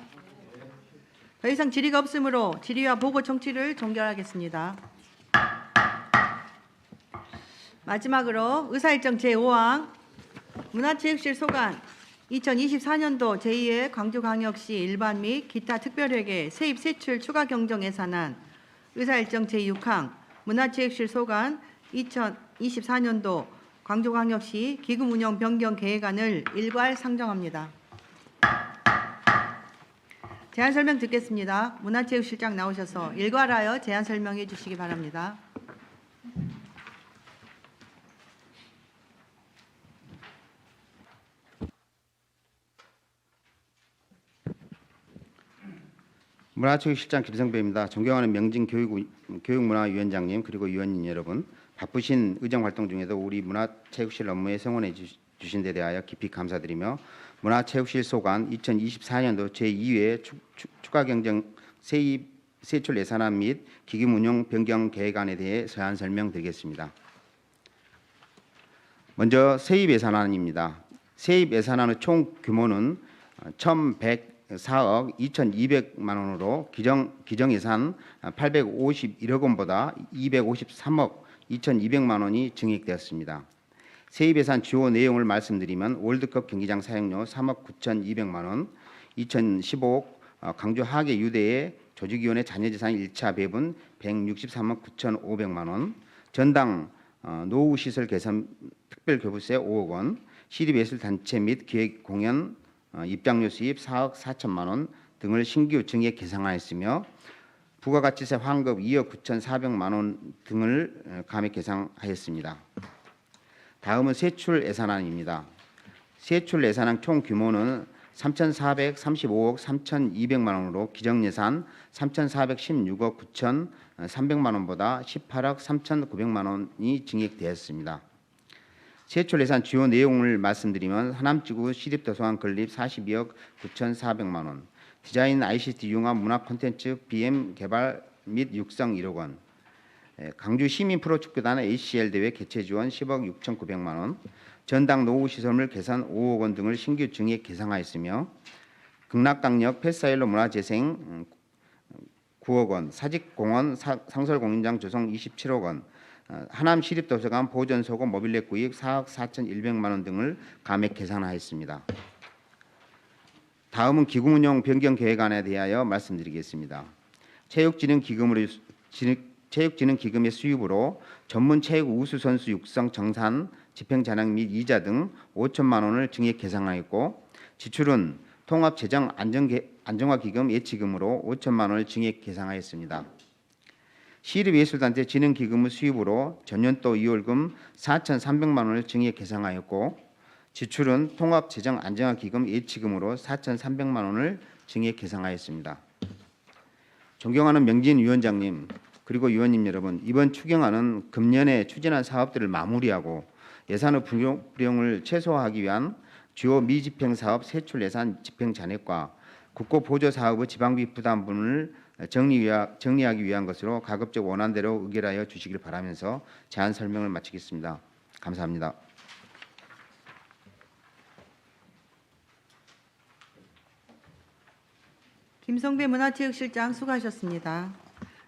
더 이상 질의가 없으므로 질의와 보고 청취를 종결하겠습니다. 마지막으로 의사일정 제5항 문화체육실 소관 2024년도 제2회 광주광역시 일반 및 기타 특별회계 세입 세출 추가 경정 예산안 의사일정 제6항 문화체육실 소관 2024년도 광주광역시 기금 운영 변경 계획안을 일괄 상정합니다. 제안 설명 듣겠습니다. 문화체육실장 나오셔서 일괄하여 제안 설명해 주시기 바랍니다. 문화체육실장 김성배입니다. 존경하는 명진 교육문화위원장님 그리고 위원님 여러분, 바쁘신 의정 활동 중에도 우리 문화체육실 업무에 성원해 주신 데 대하여 깊이 감사드리며 문화체육실 소관 2024년도 제2회 추가 경정 세출 예산안 및 기금 운용 변경 계획안에 대해 사안 설명드리겠습니다. 먼저 세입 예산안입니다. 세입 예산안의 총 규모는 1,104억 2,200만 원으로 기정 예산 851억 원보다 253억 2,200만 원이 증액되었습니다. 세입 예산 주요 내용을 말씀드리면 월드컵 경기장 사용료 3억 9,200만 원, 2015 강주 하계 유대의 조직위원회 자녀재산 1차 배분 163억 9,500만 원, 전당 노후시설 개선 특별교부세 5억 원, 시립예술단체 및 기획공연 입장료 수입 4억 4천만 원 등을 신규 증액 계상하였으며 부가가치세 환급 2억 9,400만 원 등을 감액 계상하였습니다. 다음은 세출 예산안입니다. 세출 예산안 총 규모는 3,435억 3,200만 원으로 기정 예산 3,416억 9,300만 원보다 18억 3,900만 원이 증액되었습니다. 세출 예산 주요 내용을 말씀드리면 하남지구 시립도서관 건립 42억 9,400만 원, 디자인 ICT 융합 문화 콘텐츠 BM 개발 및 육성 1억 원, 강주 시민 프로축구단 ACL 대회 개최 지원 10억 6,900만 원, 전당 노후 시설물 개선 5억 원 등을 신규 증액 계상하였으며 극락강역 패사일로 문화재생 9억 원, 사직공원 상설공연장 조성 27억 원, 하남시립도서관 보존소고 모빌렛 구입 4억 4,100만 원 등을 감액 계산하였습니다. 다음은 기금운용 변경 계획안에 대하여 말씀드리겠습니다. 체육진흥기금의 수입으로 전문 체육 우수 선수 육성 정산, 집행잔액 및 이자 등 5천만 원을 증액 계상하였고 지출은 통합재정안정화기금 예치금으로 5천만 원을 증액 계상하였습니다. 시립예술단체 진흥기금의 수입으로 전년도 2월금 4,300만 원을 증액 계상하였고 지출은 통합재정안정화기금 예치금으로 4,300만 원을 증액 계상하였습니다. 존경하는 명진 위원장님 그리고 위원님 여러분, 이번 추경안은 금년에 추진한 사업들을 마무리하고 예산의 불용을 최소화하기 위한 주요 미집행 사업 세출 예산 집행 잔액과 국고 보조 사업의 지방비 부담분을 정리하기 위한 것으로 가급적 원안대로 의결하여 주시길 바라면서 제안 설명을 마치겠습니다. 감사합니다. 김성배 문화체육실장 수고하셨습니다.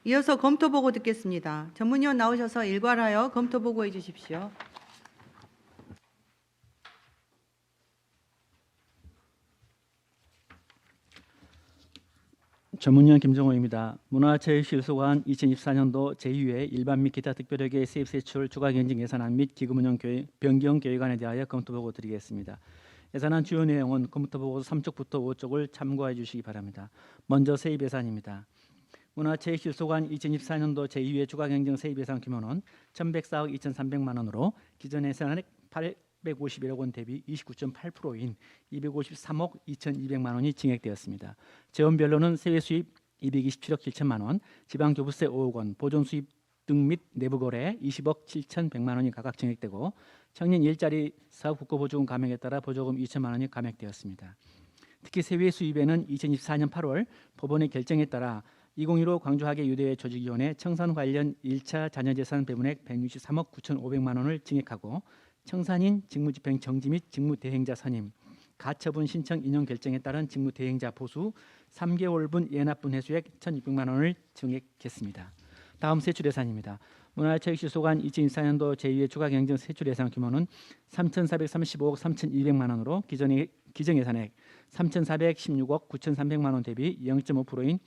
이어서 검토보고 듣겠습니다. 전문위원 나오셔서 일괄하여 검토보고해 주십시오. 전문위원 김정호입니다. 문화체육실 소관 2024년도 제2회 일반 및 기타 특별회계 세입세출 추가 경정 예산안 및 기금운용 변경 계획안에 대하여 검토보고 드리겠습니다. 예산안 주요 내용은 검토보고서 3쪽부터 5쪽을 참고해 주시기 바랍니다. 먼저 세입 예산입니다. 문화체육실 소관 2024년도 제2회 추가 경정 세입 예산 규모는 1,104억 2,300만 원으로 기존 예산액 851억 원 대비 29.8%인 253억 2,200만 원이 증액되었습니다. 재원별로는 세외 수입 227억 7천만 원, 지방교부세 5억 원, 보존 수입 등 및 내부 거래 20억 7,100만 원이 각각 증액되고 청년 일자리 사업 국고보조금 감액에 따라 보조금 2천만 원이 감액되었습니다. 특히 세외 수입에는 2024년 8월 법원의 결정에 따라 2015 광주하계 유대회 조직위원회 청산 관련 1차 자녀재산 배분액 163억 9,500만 원을 증액하고 청산인 직무집행 정지 및 직무대행자 선임, 가처분 신청 인용 결정에 따른 직무대행자 보수 3개월분 예납분 회수액 1,600만 원을 증액했습니다. 다음 세출 예산입니다. 문화체육실 소관 2024년도 제2회 추가 경정 세출 예산 규모는 3,435억 3,200만 원으로 기정 예산액 3,416억 9,300만 원 대비 0.5%인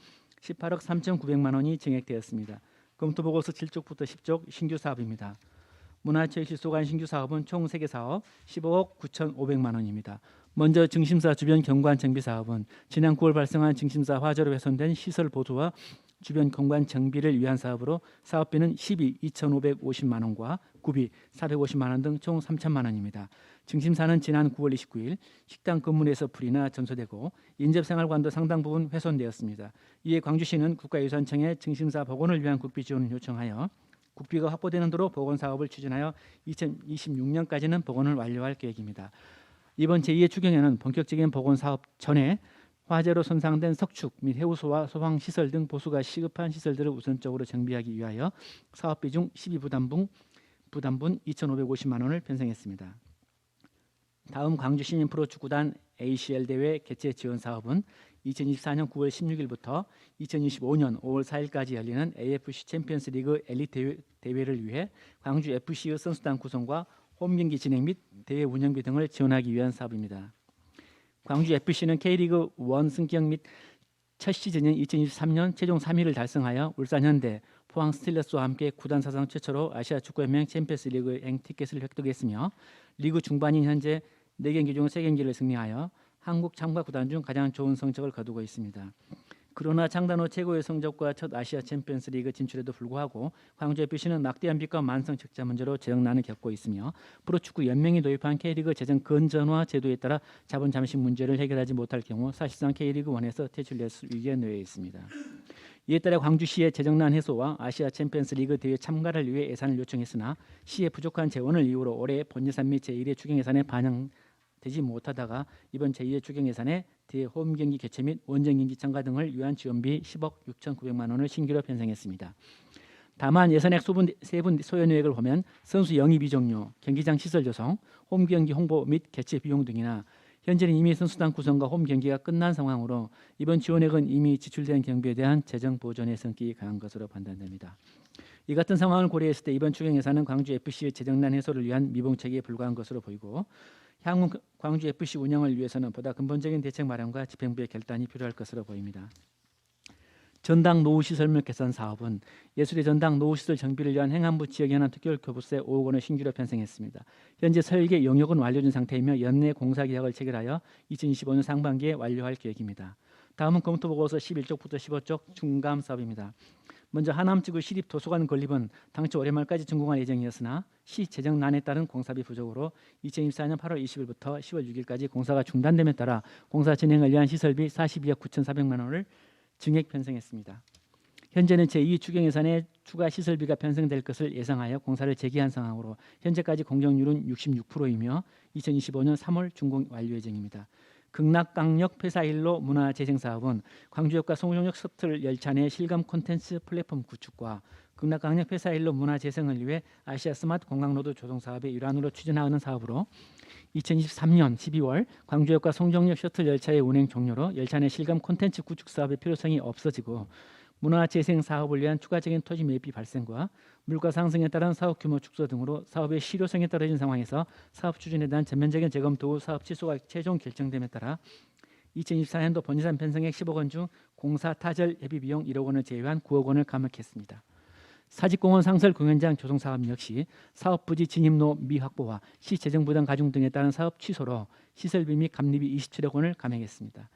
18억 3,900만 원이 증액되었습니다. 검토보고서 7쪽부터 10쪽 신규 사업입니다. 문화체육실 소관 신규 사업은 총 3개 사업 15억 9,500만 원입니다. 먼저 증심사 주변 경관 정비 사업은 지난 9월 발생한 증심사 화재로 훼손된 시설 보수와 주변 공간 정비를 위한 사업으로 사업비는 12 2,550만 원과 구비 450만 원 등 총 3천만 원입니다. 증심사는 지난 9월 29일 식당 건물에서 불이나 전소되고 인접생활관도 상당 부분 훼손되었습니다. 이에 광주시는 국가유산청에 증심사 복원을 위한 국비 지원을 요청하여 국비가 확보되는 도로 복원 사업을 추진하여 2026년까지는 복원을 완료할 계획입니다. 이번 제2의 추경에는 본격적인 복원 사업 전에 화재로 손상된 석축 및 해우소와 소방 시설 등 보수가 시급한 시설들을 우선적으로 정비하기 위하여 사업비 중 12부담분 2,550만 원을 편성했습니다. 다음 광주시민 프로축구단 ACL 대회 개최 지원 사업은 2024년 9월 16일부터 2025년 5월 4일까지 열리는 AFC 챔피언스 리그 엘리트 대회를 위해 광주 FC의 선수단 구성과 홈 경기 진행 및 대회 운영비 등을 지원하기 위한 사업입니다. 광주 FC는 K리그 1 승격 및 첫 시즌인 2023년 최종 3위를 달성하여 울산 현대, 포항 스틸러스와 함께 구단 사상 최초로 아시아 축구연맹 챔피언스 리그 행 티켓을 획득했으며 리그 중반인 현재 4경기 중 3경기를 승리하여 한국 참가 구단 중 가장 좋은 성적을 거두고 있습니다. 그러나 창단 후 최고의 성적과 첫 아시아 챔피언스 리그 진출에도 불구하고 광주 FC는 막대한 빚과 만성 적자 문제로 재정난을 겪고 있으며 프로축구 연맹이 도입한 K리그 재정 건전화 제도에 따라 자본 잠식 문제를 해결하지 못할 경우 사실상 K리그 1에서 퇴출될 위기에 놓여 있습니다. 이에 따라 광주시의 재정난 해소와 아시아 챔피언스 리그 대회 참가를 위해 예산을 요청했으나 시의 부족한 재원을 이유로 올해 본예산 및 제1회 추경 예산에 반영되지 못하다가 이번 제2회 추경 예산에 대회 홈 경기 개최 및 원정 경기 참가 등을 위한 지원비 10억 6,900만 원을 신규로 편성했습니다. 다만 예산액 세분 소요내역을 보면 선수 영입 이적료, 경기장 시설 조성, 홈 경기 홍보 및 개최 비용 등이나 현재는 이미 선수단 구성과 홈 경기가 끝난 상황으로 이번 지원액은 이미 지출된 경비에 대한 재정 보전의 성격이 강한 것으로 판단됩니다. 이 같은 상황을 고려했을 때 이번 추경 예산은 광주 FC의 재정난 해소를 위한 미봉책에 불과한 것으로 보이고 향후 광주 FC 운영을 위해서는 보다 근본적인 대책 마련과 집행부의 결단이 필요할 것으로 보입니다. 전당 노후시설물 개선 사업은 예술의 전당 노후시설 정비를 위한 행안부 지역에 관한 특별 교부세 5억 원을 신규로 편성했습니다. 현재 설계 용역은 완료된 상태이며 연내 공사 계약을 체결하여 2025년 상반기에 완료할 계획입니다. 다음은 검토보고서 11쪽부터 15쪽 중감 사업입니다. 먼저 하남지구 시립도서관 건립은 당초 올해 말까지 준공할 예정이었으나 시 재정난에 따른 공사비 부족으로 2024년 8월 20일부터 10월 6일까지 공사가 중단됨에 따라 공사 진행을 위한 시설비 42억 9,400만 원을 증액 편성했습니다. 현재는 제2 추경 예산에 추가 시설비가 편성될 것을 예상하여 공사를 재개한 상황으로 현재까지 공정률은 66%이며 2025년 3월 준공 완료 예정입니다. 극락강역 폐사일로 문화재생사업은 광주역과 송정역 셔틀 열차 내 실감 콘텐츠 플랫폼 구축과 극락강역 폐사일로 문화재생을 위해 아시아 스마트 공항로드 조성 사업의 일환으로 추진하는 사업으로 2023년 12월 광주역과 송정역 셔틀 열차의 운행 종료로 열차 내 실감 콘텐츠 구축 사업의 필요성이 없어지고 문화재생 사업을 위한 추가적인 토지 매입비 발생과 물가 상승에 따른 사업 규모 축소 등으로 사업의 실효성이 떨어진 상황에서 사업 추진에 대한 전면적인 재검토 후 사업 취소가 최종 결정됨에 따라 2024년도 본예산 편성액 10억 원 중 공사 타절 예비 비용 1억 원을 제외한 9억 원을 감액했습니다. 사직공원 상설 공연장 조성 사업 역시 사업 부지 진입로 미확보와 시 재정 부담 가중 등에 따른 사업 취소로 시설비 및 감리비 27억 원을 감액했습니다.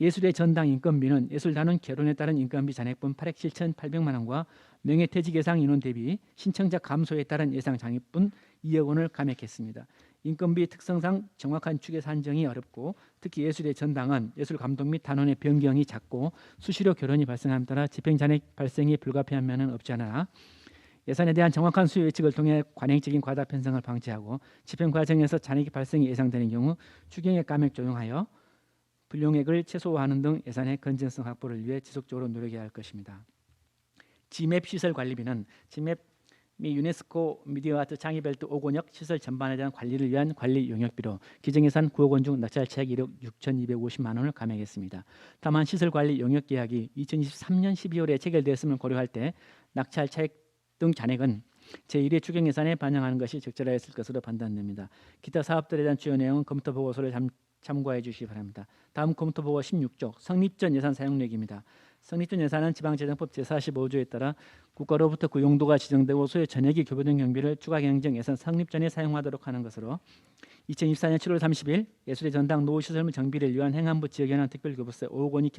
예술의 전당 인건비는 예술단원 결혼에 따른 인건비 잔액분 8억 7,800만 원과 명예퇴직 예상 인원 대비 신청자 감소에 따른 예상 장액분 2억 원을 감액했습니다. 인건비 특성상 정확한 추계 산정이 어렵고 특히 예술의 전당은 예술 감독 및 단원의 변경이 잦고 수시로 결혼이 발생함에 따라 집행 잔액 발생이 불가피한 면은 없지 않아 예산에 대한 정확한 수요 예측을 통해 관행적인 과다 편성을 방지하고 집행 과정에서 잔액 발생이 예상되는 경우 추경액 감액 조정하여 불용액을 최소화하는 등 예산의 건전성 확보를 위해 지속적으로 노력해야 할 것입니다. 지맵 시설 관리비는 지맵 및 유네스코 미디어아트 장이벨트 5권역 시설 전반에 대한 관리를 위한 관리 용역비로 기정예산 9억 원 중 낙찰 차액 1억 6,250만 원을 감액했습니다. 다만 시설 관리 용역 계약이 2023년 12월에 체결되었음을 고려할 때 낙찰 차액 등 잔액은 제1회 추경 예산에 반영하는 것이 적절하였을 것으로 판단됩니다. 기타 사업들에 대한 주요 내용은 검토 보고서를 참고해 주시기 바랍니다. 다음 검토 보고 16쪽 성립전 예산 사용력입니다. 성립전 예산은 지방재정법 제45조에 따라 국가로부터 그 용도가 지정되고 소요 전액이 교부된 경비를 추가 경정 예산 성립전에 사용하도록 하는 것으로 2024년 7월 30일 예술의 전당 노후시설물 정비를 위한 행안부 지역에 관한 특별교부세 5억 원이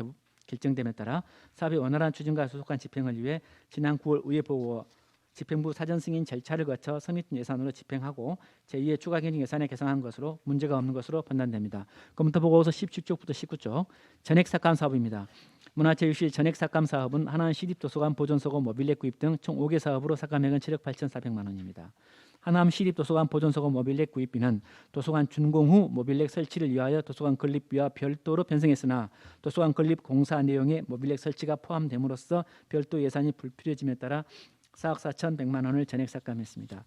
결정됨에 따라 사업의 원활한 추진과 소속한 집행을 위해 지난 9월 의회 보고 집행부 사전 승인 절차를 거쳐 성립된 예산으로 집행하고 제2의 추가 경정 예산에 개정한 것으로 문제가 없는 것으로 판단됩니다. 검토 보고서 17쪽부터 19쪽 전액 삭감 사업입니다. 문화체육실 전액 삭감 사업은 하나는 시립도서관 보존소고 모빌렛 구입 등 총 5개 사업으로 삭감액은 7억 8,400만 원입니다. 하남 시립도서관 보존소고 모빌렛 구입비는 도서관 준공 후 모빌렛 설치를 위하여 도서관 건립비와 별도로 편성했으나 도서관 건립 공사 내용에 모빌렛 설치가 포함됨으로써 별도 예산이 불필요해짐에 따라 4억 4,100만 원을 전액 삭감했습니다.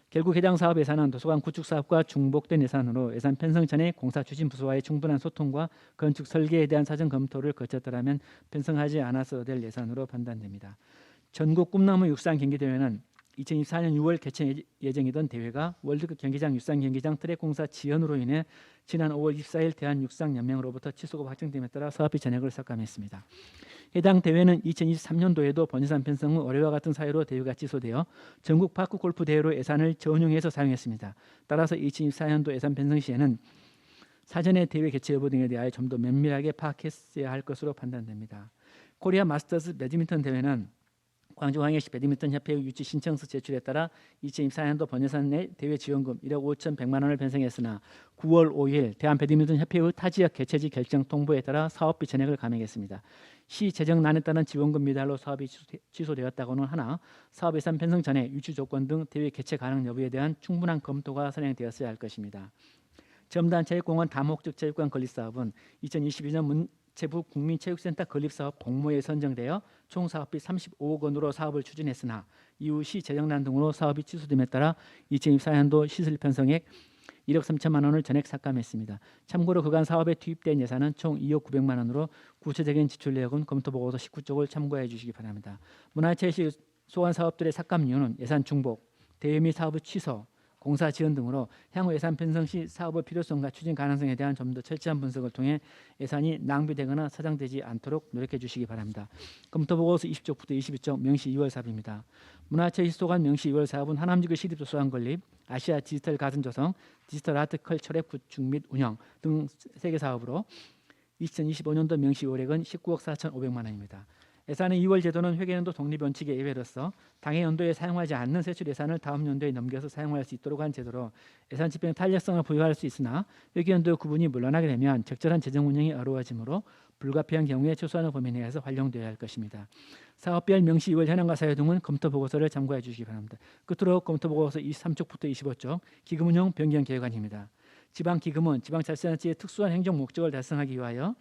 결국 해당 사업 예산은 도서관 구축 사업과 중복된 예산으로 예산 편성 전에 공사 추진 부서와의 충분한 소통과 건축 설계에 대한 사전 검토를 거쳤더라면 편성하지 않아서 될 예산으로 판단됩니다. 전국 꿈나무 육상 경기대회는 2024년 6월 개최 예정이던 대회가 월드컵 경기장 육상 경기장 트랙 공사 지연으로 인해 지난 5월 24일 대한육상연맹으로부터 취소가 확정됨에 따라 사업비 전액을 삭감했습니다. 해당 대회는 2023년도에도 본예산 편성 후 올해와 같은 사유로 대회가 취소되어 전국 파크 골프 대회로 예산을 전용해서 사용했습니다. 따라서 2024년도 예산 편성 시에는 사전에 대회 개최 여부 등에 대하여 좀 더 면밀하게 파악했어야 할 것으로 판단됩니다. 코리아 마스터스 배드민턴 대회는 광주광역시 배드민턴 협회의 유치 신청서 제출에 따라 2024년도 본예산 내 대회 지원금 1억 5,100만 원을 편성했으나 9월 5일 대한배드민턴 협회의 타지역 개최지 결정 통보에 따라 사업비 전액을 감액했습니다. 시 재정난에 따른 지원금 미달로 사업이 취소되었다고는 하나 사업 예산 편성 전에 유치 조건 등 대회 개최 가능 여부에 대한 충분한 검토가 선행되었어야 할 것입니다. 점단체육공원 다목적 체육관 건립 사업은 2022년 문체부 국민체육센터 건립 사업 공모에 선정되어 총 사업비 35억 원으로 사업을 추진했으나 이후 시 재정난 등으로 사업이 취소됨에 따라 2024년도 시설 편성액 1억 3천만 원을 전액 삭감했습니다. 참고로 그간 사업에 투입된 예산은 총 2억 900만 원으로 구체적인 지출 내역은 검토 보고서 19쪽을 참고해 주시기 바랍니다. 문화체육실 소관 사업들의 삭감 이유는 예산 중복, 대회 및 사업의 취소, 공사 지연 등으로 향후 예산 편성 시 사업의 필요성과 추진 가능성에 대한 좀 더 철저한 분석을 통해 예산이 낭비되거나 사장되지 않도록 노력해 주시기 바랍니다. 검토 보고서 20쪽부터 22쪽 명시 2월 사업입니다. 문화체육실 소관 명시 2월 사업은 하남지구 시립도서관 건립, 아시아 디지털 가든 조성, 디지털 아트 컬처랩 구축 및 운영 등 3개 사업으로 2025년도 명시 월액은 19억 4,500만 원입니다. 예산의 2월 제도는 회계연도 독립원칙의 예외로서 당해 연도에 사용하지 않는 세출 예산을 다음 연도에 넘겨서 사용할 수 있도록 한 제도로 예산 집행 탄력성을 부여할 수 있으나 회계연도 구분이 물러나게 되면 적절한 재정 운영이 어려워지므로 불가피한 경우에 최소한의 범위 내에서 활용되어야 할 것입니다. 사업별 명시 2월 현황과 사유 등은 검토 보고서를 참고해 주시기 바랍니다. 끝으로 검토 보고서 23쪽부터 25쪽 기금 운용 변경 계획안입니다. 지방기금은 지방자치단체의 특수한 행정 목적을 달성하기 위하여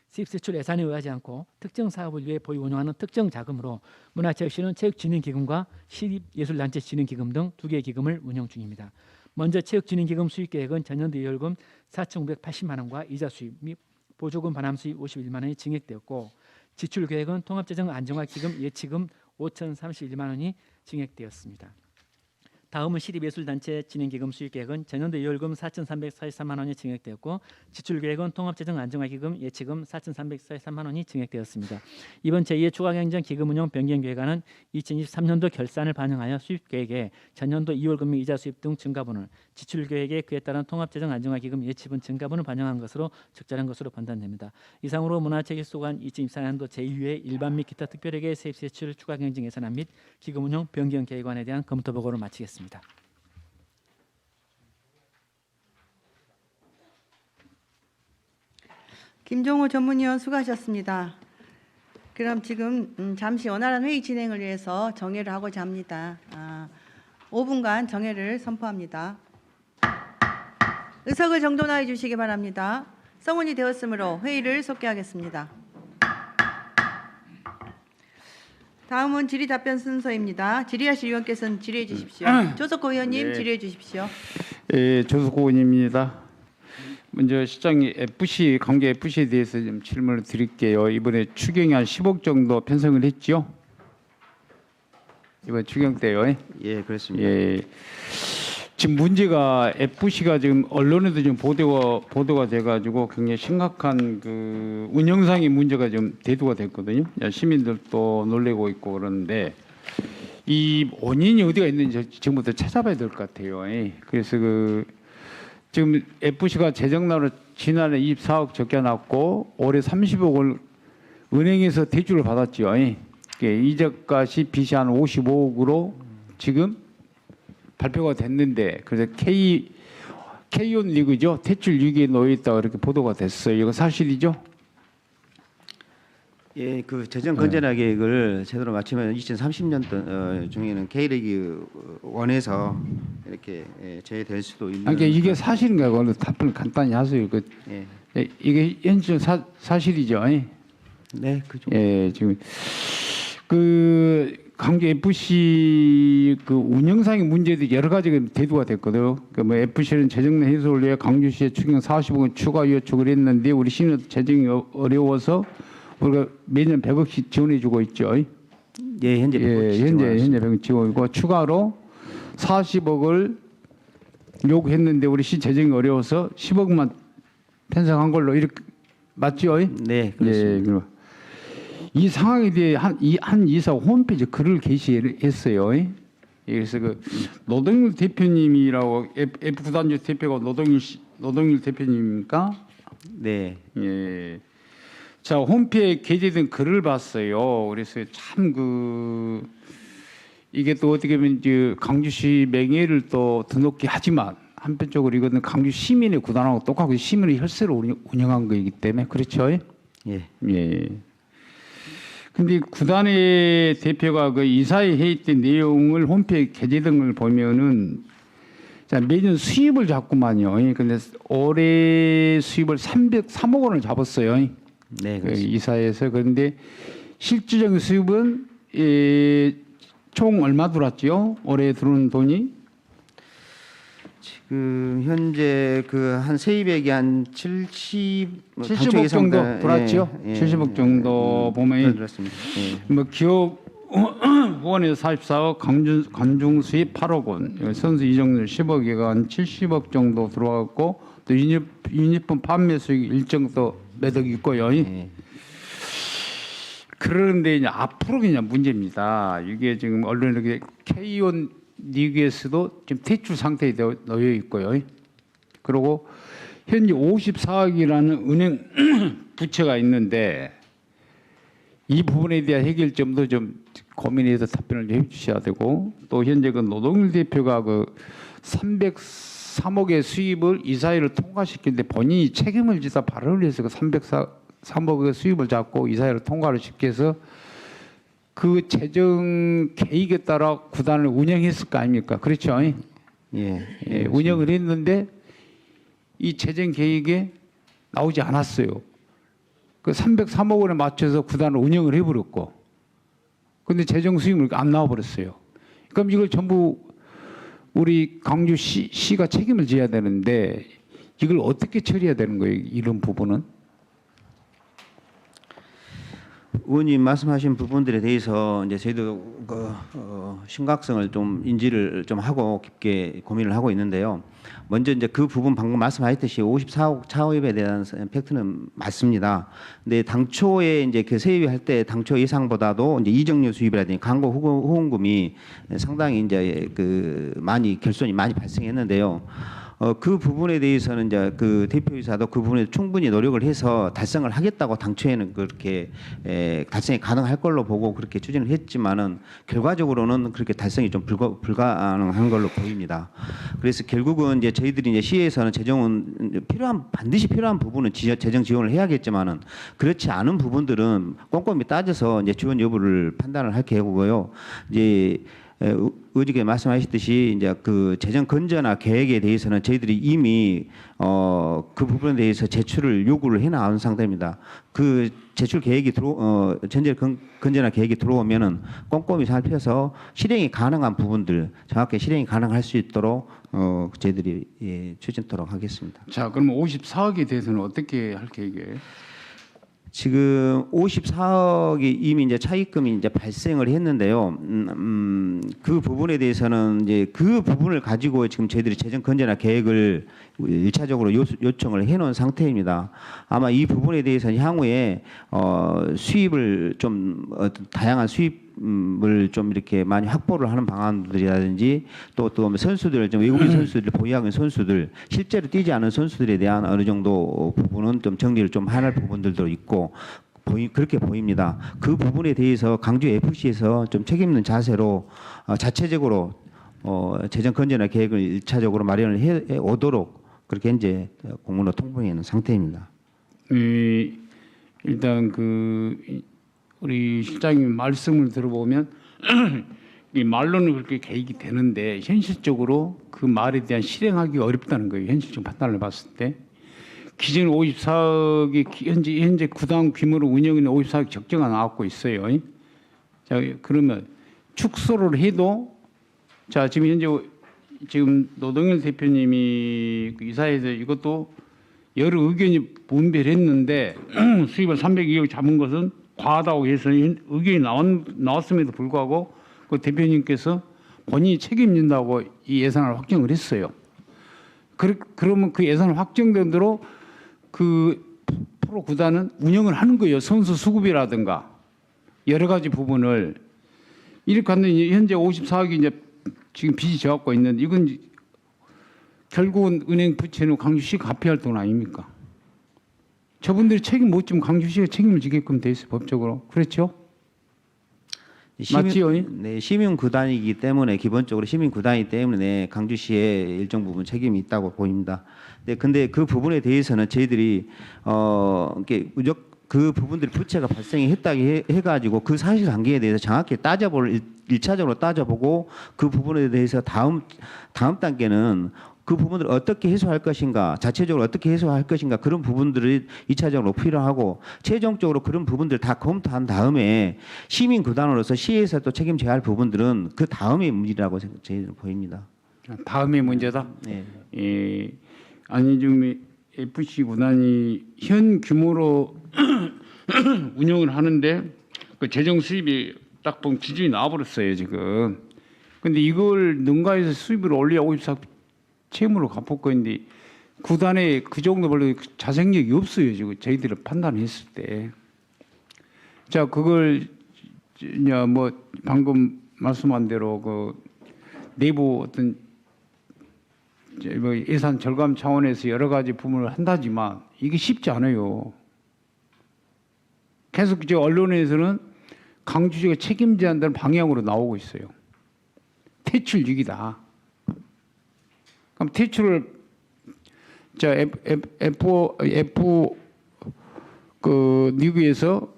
수입세출 예산에 의하지 않고 특정 사업을 위해 보유 운영하는 특정 자금으로 문화체육실은 체육진흥기금과 시립예술단체진흥기금 등 2개의 기금을 운영 중입니다. 먼저 체육진흥기금 수익계획은 전년도 예율금 4,980만 원과 이자 수입 및 보조금 반환 수입 51만 원이 증액되었고 지출계획은 통합재정안정화기금 예치금 5,031만 원이 증액되었습니다. 다음은 시립예술단체 진행기금 수익계획은 전년도 예율금 4,343만 원이 증액되었고 지출계획은 통합재정안정화기금 예치금 4,343만 원이 증액되었습니다. 이번 제2의 추가경정 기금운용 변경계획안은 2023년도 결산을 반영하여 수입계획에 전년도 2월금리 이자 수입 등 증가분을 지출계획에 그에 따른 통합재정안정화기금 예치분 증가분을 반영한 것으로 적절한 것으로 판단됩니다. 이상으로 문화체육소관 2024년도 제2회 일반 및 기타 특별회계 세입세출 추가경정 예산안 및 기금운용 변경계획안에 대한 검토 보고를 마치겠습니다. 김종호 전문위원 수고하셨습니다. 그럼 지금 잠시 원활한 회의 진행을 위해서 정회를 하고자 합니다. 5분간 정회를 선포합니다. 의석을 정돈하여 주시기 바랍니다. 성원이 되었으므로 회의를 속개하겠습니다. 다음은 질의 답변 순서입니다. 질의하실 의원께서는 질의해 주십시오. 조석호 의원님 네. 질의해 주십시오. 예, 조석호 의원입니다. 먼저 시장이 FC 관계 FC에 대해서 좀 질문을 드릴게요. 이번에 추경이 한 10억 정도 편성을 했지요? 이번 추경 때요. 예, 그렇습니다. 예. 지금 문제가 FC가 지금 언론에도 지금 보도가 돼가지고 굉장히 심각한 그 운영상의 문제가 좀 대두가 됐거든요. 시민들도 놀래고 있고 그러는데 이 원인이 어디가 있는지 지금부터 찾아봐야 될 것 같아요. 그래서 그 지금 FC가 재정난으로 지난해 24억 적게놨고 올해 30억을 은행에서 대출을 받았죠. 이자값이 빚이 한 55억으로 지금 발표가 됐는데 그래서 K1 리그죠. 대출 위기에 놓여 있다 그렇게 보도가 됐어요. 이거 사실이죠? 예, 그 재정 건전화 계획을 제대로 마치면 2030년도 중에는 K리그 1에서 이렇게 제외될 수도 있는. 그러니까 이게 사실인가요? 그걸 답변을 간단히 하세요. 예, 이게 현재 사실이죠. 네, 그 정도. 예, 지금 그 강주 FC 그 운영상의 문제들이 여러 가지가 대두가 됐거든요. 그뭐 FC는 재정 내 해소를 위해 강주시에 추경 40억 원 추가 요청을 했는데 우리 시는 재정이 어려워서 우리가 매년 100억씩 지원해주고 있죠. 예, 현재 현재 100억 지원이고 추가로 40억을 요구했는데 우리 시 재정이 어려워서 10억만 편성한 걸로 이렇게 맞죠? 네, 그렇습니다. 예, 이 상황에 대해 한 이사 홈페이지 글을 게시했어요. 그래서 그 노동일 대표님이라고 F 구단주 대표가 노동일 대표님입니까? 네. 예. 자 홈페이지에 게재된 글을 봤어요. 그래서 참 이게 또 어떻게 보면 이제 강주시 명예를 또 드높게 하지만 한편적으로 이거는 강주 시민의 구단하고 똑같고 시민의 혈세로 운영한 거이기 때문에 그렇죠. 예. 예. 근데 구단의 대표가 그 이사회 회의 때 내용을 홈페이지 게재된 걸 보면은 자 매년 수입을 잡구만요. 근데 올해 수입을 303억 원을 잡았어요. 네, 그 그렇습니다. 이사회에서. 그런데 실질적인 수입은 총 얼마 들어왔죠? 올해 들어온 돈이? 지금 현재 그 한 세입액이 한 70억 정도 들어왔죠? 70억 정도 보면 그렇습니다. 뭐 기업 후원에서 44억, 관중 수입 8억 원, 선수 이정률 10억이가 한 70억 정도 들어왔고 또 유니폼 판매 수익 일정 또 몇 억 있고요. 예. 그런데 이제 앞으로 그냥 문제입니다. 이게 지금 언론에 이렇게 K1 리그에서도 지금 퇴출 상태에 놓여 있고요. 그리고 현재 54억이라는 은행 부채가 있는데 이 부분에 대한 해결점도 좀 고민해서 답변을 해 주셔야 되고 또 현재 그 노동일 대표가 그 303억의 수입을 이사회를 통과시키는데 본인이 책임을 지다 발언을 해서 그 303억의 수입을 잡고 이사회를 통과를 시켜서 그 재정 계획에 따라 구단을 운영했을 거 아닙니까? 그렇죠? 예. 운영을 했는데 이 재정 계획에 나오지 않았어요. 그 303억 원에 맞춰서 구단을 운영을 해버렸고, 근데 재정 수입을 안 나와버렸어요. 그럼 이걸 전부 우리 강주시가 책임을 져야 되는데 이걸 어떻게 처리해야 되는 거예요? 이런 부분은? 의원님 말씀하신 부분들에 대해서 이제 저희도 심각성을 좀 인지를 좀 하고 깊게 고민을 하고 있는데요. 먼저 이제 그 부분 방금 말씀하셨듯이 54억 차입에 대한 팩트는 맞습니다. 근데 당초에 이제 그 세입할 때 당초 예상보다도 이제 이적료 수입이라든지 광고 후원금이 상당히 이제 그 결손이 많이 발생했는데요. 그 부분에 대해서는 이제 그 대표이사도 그 부분에 충분히 노력을 해서 달성을 하겠다고 당초에는 그렇게 달성이 가능할 걸로 보고 그렇게 추진을 했지만은 결과적으로는 그렇게 달성이 좀 불가능한 걸로 보입니다. 그래서 결국은 이제 저희들이 이제 시에서는 재정은 반드시 필요한 부분은 재정 지원을 해야겠지만은 그렇지 않은 부분들은 꼼꼼히 따져서 이제 지원 여부를 판단을 할 계획이고요. 이제 의원님께 말씀하셨듯이 이제 그 재정 건전화 계획에 대해서는 저희들이 이미 그 부분에 대해서 제출을 요구를 해 나온 상태입니다. 그 제출 계획이 전제 건전화 계획이 들어오면은 꼼꼼히 살펴서 실행이 가능한 부분들 정확히 실행이 가능할 수 있도록 저희들이 추진토록 하겠습니다. 자, 그럼 54억에 대해서는 어떻게 할 계획이에요? 지금 54억이 이미 이제 차입금이 이제 발생을 했는데요. 그 부분에 대해서는 이제 그 부분을 가지고 지금 저희들이 재정 건전화 계획을 1차적으로 요청을 해놓은 상태입니다. 아마 이 부분에 대해서는 향후에 수입을 좀 다양한 수입을 좀 이렇게 많이 확보를 하는 방안들이라든지 또 선수들 좀 외국인 선수들 보유하는 선수들 실제로 뛰지 않은 선수들에 대한 어느 정도 부분은 좀 정리를 좀 해낼 부분들도 있고 그렇게 보입니다. 그 부분에 대해서 광주 FC에서 좀 책임 있는 자세로 자체적으로 재정 건전화 계획을 일차적으로 마련을 해 오도록 그렇게 이제 공문으로 통보해 있는 상태입니다. 일단 우리 실장님 말씀을 들어보면 이 말로는 그렇게 계획이 되는데 현실적으로 그 말에 대한 실행하기 어렵다는 거예요. 현실적 판단을 봤을 때 기존 54억이 현재 구당 규모로 운영에 있는 54억 적정가 나왔고 있어요. 자 그러면 축소를 해도 자 지금 현재 노동일 대표님이 이사회에서 이것도 여러 의견이 분별했는데 수입을 302억 잡은 것은 과하다고 해서 의견이 나왔음에도 불구하고 그 대표님께서 본인이 책임진다고 이 예산을 확정을 했어요. 그러면 그 예산을 확정된 대로 그 프로 구단은 운영을 하는 거예요. 선수 수급이라든가 여러 가지 부분을 이렇게 하는 현재 54억이 이제 지금 빚이 져갖고 있는데 이건 결국은 은행 부채는 광주시가 갚아야 할 돈 아닙니까? 저분들이 책임 못 지면 광주시가 책임을 지게끔 돼 있어요. 법적으로. 그렇죠? 맞지요? 네, 시민 구단이기 때문에 기본적으로 시민 구단이기 때문에 강주시에 일정 부분 책임이 있다고 보입니다. 네, 근데 그 부분에 대해서는 저희들이 이렇게 그 부분들이 부채가 발생했다고 해가지고 그 사실관계에 대해서 정확히 일차적으로 따져보고 그 부분에 대해서 다음 단계는 그 부분들을 어떻게 해소할 것인가, 자체적으로 어떻게 해소할 것인가 그런 부분들을 2차적으로 필요하고 최종적으로 그런 부분들 다 검토한 다음에 시민 구단으로서 시에서 또 책임져야 할 부분들은 그 다음의 문제라고 저희는 보입니다. 다음의 문제다. 네. 아니 지금 FC 구단이 현 규모로 운영을 하는데 그 재정 수입이 딱 보면 기준이 나와버렸어요 지금. 근데 이걸 능가해서 수입을 올려야 54 채무로 갚을 건데 구단에 그 정도 별로 자생력이 없어요 지금 저희들이 판단했을 때. 자 그걸 뭐 방금 말씀한 대로 그 내부 어떤 뭐 예산 절감 차원에서 여러 가지 부분을 한다지만 이게 쉽지 않아요. 계속 이제 언론에서는 강주시가 책임져야 한다는 방향으로 나오고 있어요. 퇴출 위기다. 그럼 퇴출을 F 그 리그에서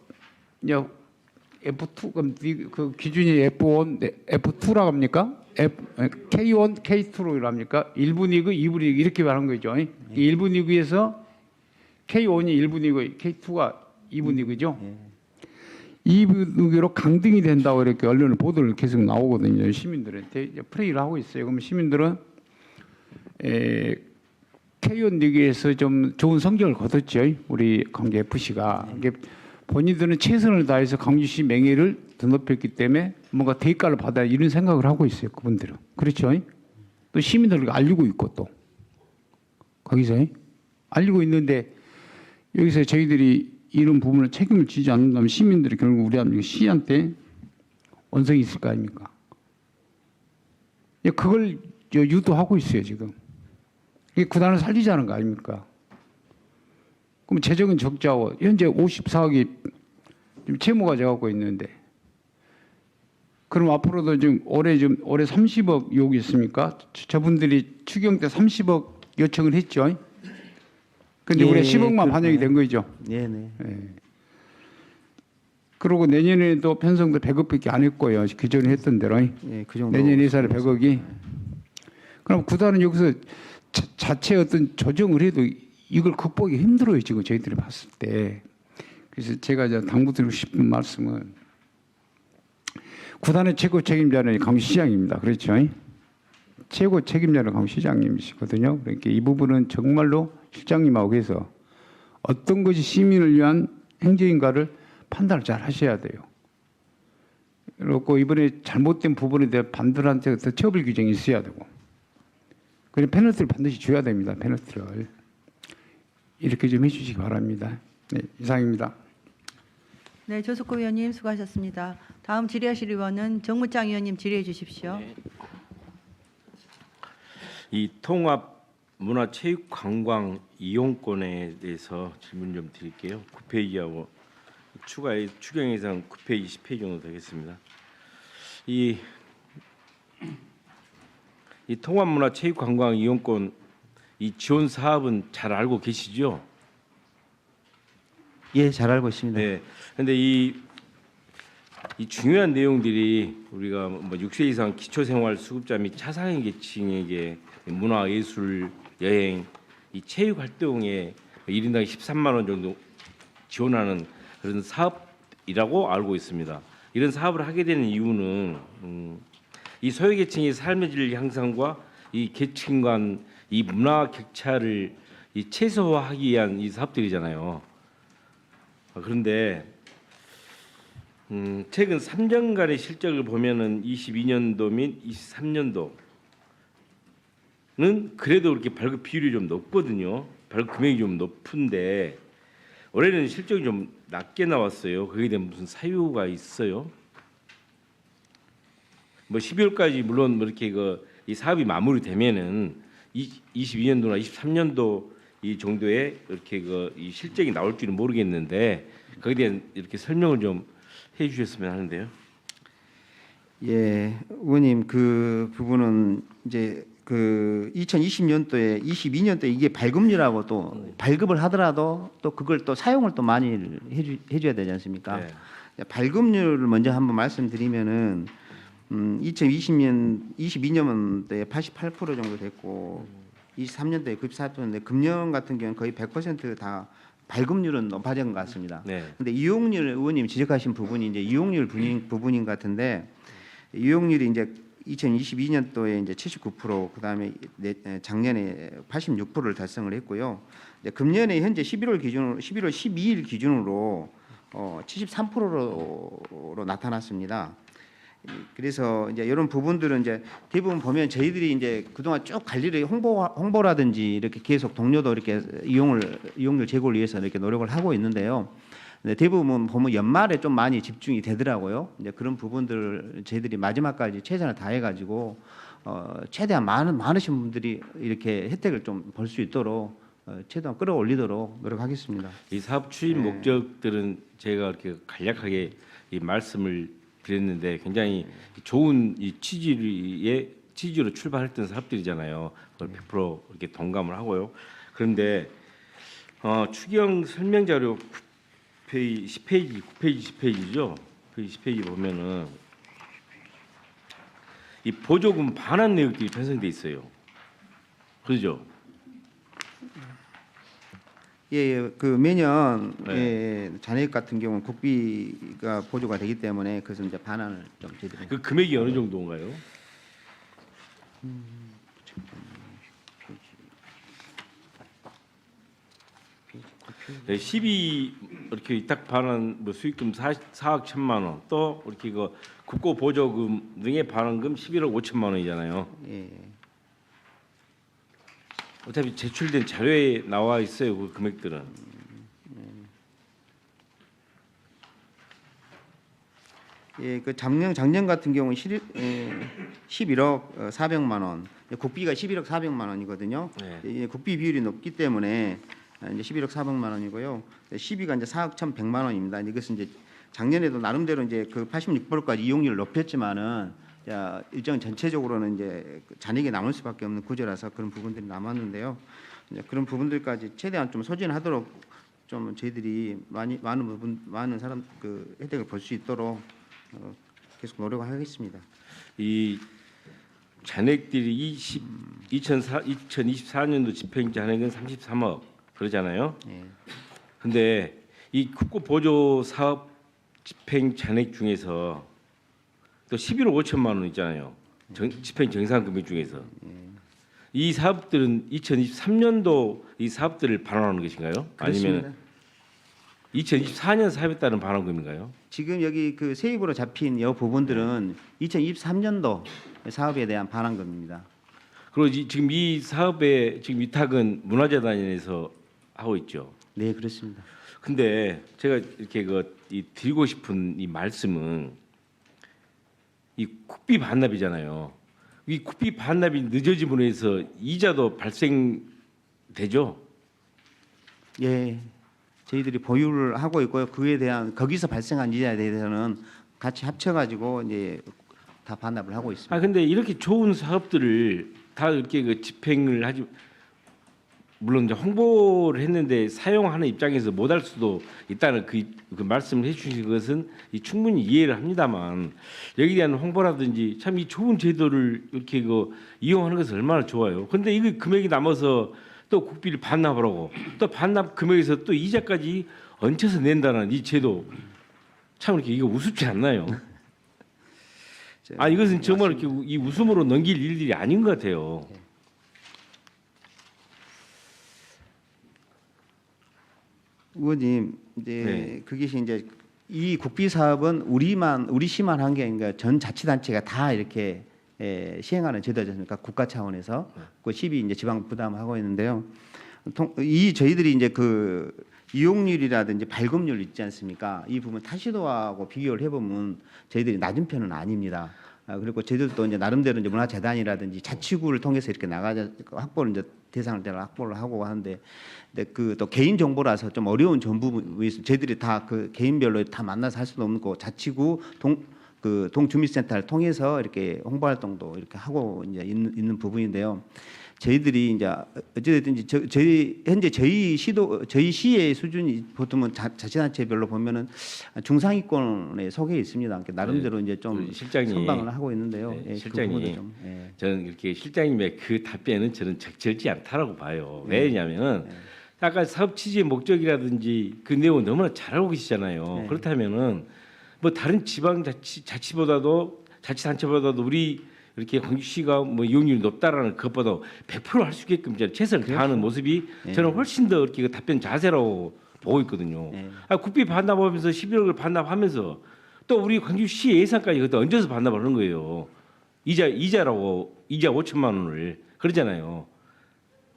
F2 그럼 그 기준이 F1, F2라고 합니까? K1, K2로 합니까? 1부 리그, 2부 리그 이렇게 말한 거죠. 1부 리그에서 K1이 1부 리그, K2가 2부 리그죠. 2부 리그로 강등이 된다고 이렇게 언론 보도를 계속 나오거든요. 시민들한테 프레이를 하고 있어요. 그러면 시민들은 K1 리그에서 좀 좋은 성적을 거뒀죠. 우리 광주 FC가. 본인들은 최선을 다해서 강주시 명예를 드높였기 때문에 뭔가 대가를 받아야 이런 생각을 하고 있어요. 그분들은. 그렇죠. 또 시민들을 알리고 있고 또 거기서 알리고 있는데 여기서 저희들이 이런 부분을 책임을 지지 않는다면 시민들이 결국 우리 시한테 원성이 있을 거 아닙니까? 그걸 유도하고 있어요 지금. 이게 구단을 살리자는 거 아닙니까? 그럼 재정은 적자고 현재 54억이 채무가 돼갖고 있는데 그럼 앞으로도 지금 올해 30억 요구 있습니까? 저분들이 추경 때 30억 요청을 했죠. 근데 우리가 10억만 반영이 된 거죠. 네네. 그리고 내년에도 편성도 100억밖에 안 했고요. 기존에 했던 대로. 그 정도. 내년 예산에 100억이. 그럼 구단은 여기서 자체 어떤 조정을 해도 이걸 극복하기 힘들어요. 지금 저희들이 봤을 때. 그래서 제가 당부드리고 싶은 말씀은 구단의 최고 책임자는 강시장입니다. 그렇죠? 최고 책임자는 강시장님이시거든요. 그러니까 이 부분은 정말로 실장님하고 해서 어떤 것이 시민을 위한 행정인가를 판단을 잘 하셔야 돼요. 그리고 이번에 잘못된 부분에 대해 반들한테 처벌 규정이 있어야 되고 그래서 페널티를 반드시 줘야 됩니다. 페널티를. 이렇게 좀 해주시기 바랍니다. 네, 이상입니다. 네, 조석호 의원님 수고하셨습니다. 다음 질의하실 의원은 정무장 의원님 질의해 주십시오. 네. 이 통합 문화체육관광 이용권에 대해서 질문 좀 드릴게요. 국회의하고 추가해 추경 예산 9페이지 10페이지 정도 되겠습니다. 이 통합문화체육관광 이용권 이 지원 사업은 잘 알고 계시죠? 예, 잘 알고 있습니다. 네. 근데 이 중요한 내용들이 우리가 뭐 6세 이상 기초생활 수급자 및 차상위 계층에게 문화, 예술, 여행, 이 체육 활동에 1인당 13만 원 정도 지원하는 그런 사업이라고 알고 있습니다. 이런 사업을 하게 되는 이유는 이 소외계층의 삶의 질 향상과 이 계층 간 이 문화 격차를 이 최소화하기 위한 이 사업들이잖아요. 그런데 최근 3년간의 실적을 보면은 22년도 및 23년도는 그래도 이렇게 발급 비율이 좀 높거든요. 발급 금액이 좀 높은데 올해는 실적이 좀 낮게 나왔어요. 거기에 대한 무슨 사유가 있어요? 뭐 12월까지 물론 뭐 이렇게 이 사업이 마무리되면은 22년도나 23년도 이 정도의 이렇게 이 실적이 나올지는 모르겠는데 거기에 대한 이렇게 설명을 좀 해주셨으면 하는데요. 예, 의원님 그 부분은 이제 그 2020년도에 22년도에 이게 발급률하고 또 발급을 하더라도 또 그걸 또 사용을 또 많이 해줘야 되지 않습니까? 네. 발급률을 먼저 한번 말씀드리면은 22년도에 88% 정도 됐고 23년도에 94%인데 금년 같은 경우는 거의 100%다 발급률은 높아진 것 같습니다. 네. 근데 이용률 의원님 지적하신 부분이 이제 이용률 부분인 것 같은데 이용률이 이제 2022년도에 이제 79% 그다음에 작년에 86%를 달성을 했고요. 이제 금년에 현재 11월 12일 기준으로 73%로 나타났습니다. 그래서 이제 이런 부분들은 이제 대부분 보면 저희들이 이제 그동안 쭉 관리를 홍보라든지 이렇게 계속 동료도 이렇게 이용률 제고를 위해서 이렇게 노력을 하고 있는데요. 근데 대부분 보면 연말에 좀 많이 집중이 되더라고요. 이제 그런 부분들을 저희들이 마지막까지 최선을 다해가지고 최대한 많으신 분들이 이렇게 혜택을 좀 볼 수 있도록 최대한 끌어올리도록 노력하겠습니다. 이 사업 추진 네. 목적들은 제가 이렇게 간략하게 이 말씀을 드렸는데 굉장히 좋은 이 취지로 출발했던 사업들이잖아요. 그걸 100% 이렇게 동감을 하고요. 그런데 추경 설명 자료 9페이지 10페이지죠. 10페이지 보면은 이 보조금 반환 내역들이 편성돼 있어요. 그렇죠? 예, 그 매년 네. 예, 잔액 같은 경우는 국비가 보조가 되기 때문에 그래서 이제 반환을 좀 저희들이 그 금액이 어느 정도인가요? 네, 12 이렇게 딱 반환 뭐 수익금 4억 1천만 원, 또 이렇게 국고 보조금 등의 반환금 11억 5천만 원이잖아요. 예. 어차피 제출된 자료에 나와 있어요. 그 금액들은. 예, 그 작년 같은 경우는 11억 400만 원, 국비가 11억 400만 원이거든요. 네. 예, 국비 비율이 높기 때문에 이제 11억 400만 원이고요. 12가 이제 4억 1,100만 원입니다. 이것은 이제 작년에도 나름대로 이제 그 86%까지 이용률을 높였지만은 일정 전체적으로는 이제 잔액이 남을 수밖에 없는 구조라서 그런 부분들이 남았는데요. 이제 그런 부분들까지 최대한 좀 소진하도록 좀 저희들이 많은 사람 그 혜택을 볼 수 있도록 계속 노력하겠습니다. 이 잔액들이 2024년도 집행 잔액은 33억 그러잖아요. 예. 근데 이 국고 보조 사업 집행 잔액 중에서 또 11억 5천만 원 있잖아요. 집행 정상 금액 중에서 이 사업들은 2023년도 이 사업들을 반환하는 것인가요? 아니면 2024년 사업에 따른 반환금인가요? 지금 여기 그 세입으로 잡힌 이 부분들은 2023년도 사업에 대한 반환금입니다. 그리고 지금 이 사업의 지금 위탁은 문화재단에서 하고 있죠. 네, 그렇습니다. 근데 제가 이렇게 이 드리고 싶은 이 말씀은 이 국비 반납이잖아요. 이 국비 반납이 늦어짐으로 해서 이자도 발생되죠. 예, 저희들이 보유를 하고 있고요. 그에 대한 거기서 발생한 이자에 대해서는 같이 합쳐가지고 이제 다 반납을 하고 있습니다. 아 근데 이렇게 좋은 사업들을 다 이렇게 그 집행을 하지 물론 이제 홍보를 했는데 사용하는 입장에서 못할 수도 있다는 그 말씀을 해주신 것은 충분히 이해를 합니다만 여기에 대한 홍보라든지 참 이 좋은 제도를 이렇게 이용하는 것은 얼마나 좋아요. 근데 이거 금액이 남아서 또 국비를 반납하라고 또 반납 금액에서 또 이자까지 얹혀서 낸다는 이 제도 참 이렇게 이거 우습지 않나요? 아 이것은 정말 이렇게 이 웃음으로 넘길 일들이 아닌 것 같아요. 의원님 이제 네. 그것이 이제 이 국비 사업은 우리 시만 한 게 아니라 전 자치단체가 다 이렇게 시행하는 제도지 않습니까? 국가 차원에서 그 10이 이제 지방 부담하고 있는데요. 이 저희들이 이제 그 이용률이라든지 발급률 있지 않습니까? 이 부분 타시도하고 비교를 해보면 저희들이 낮은 편은 아닙니다. 그리고 저희들도 이제 나름대로 이제 문화재단이라든지 자치구를 통해서 이렇게 나가자 확보를 이제 대상을 따라 확보를 하고 하는데, 근데 그 또 개인 정보라서 좀 어려운 부분이 있습니다. 저희들이 다 그 개인별로 다 만나서 할 수도 없는 거 자치구 동주민센터를 통해서 이렇게 홍보 활동도 이렇게 하고 이제 있는 부분인데요. 저희들이 이제 어찌됐든지 저희 현재 저희 시의 수준이 보통은 자치단체별로 보면은 중상위권에 속해 있습니다. 그러니까 나름대로 이제 좀 우리 실장님, 선방을 하고 있는데요. 네, 예, 실장님, 그 부분도 좀, 예. 저는 이렇게 실장님의 그 답변은 저는 적절치 않다라고 봐요. 왜냐하면 아까 사업 취지의 목적이라든지 그 내용을 너무나 잘 알고 계시잖아요. 네. 그렇다면은 뭐 다른 지방 자치단체보다도 우리 이렇게 광주시가 뭐 이용률이 높다라는 것보다 100% 할 수 있게끔 최선을 다하는 모습이 네. 저는 훨씬 더 이렇게 그 답변 자세라고 보고 있거든요. 네. 국비 반납하면서 11억을 반납하면서 또 우리 광주시 예산까지 그때 얹어서 반납하는 거예요. 이자라고 이자 5천만 원을 그러잖아요.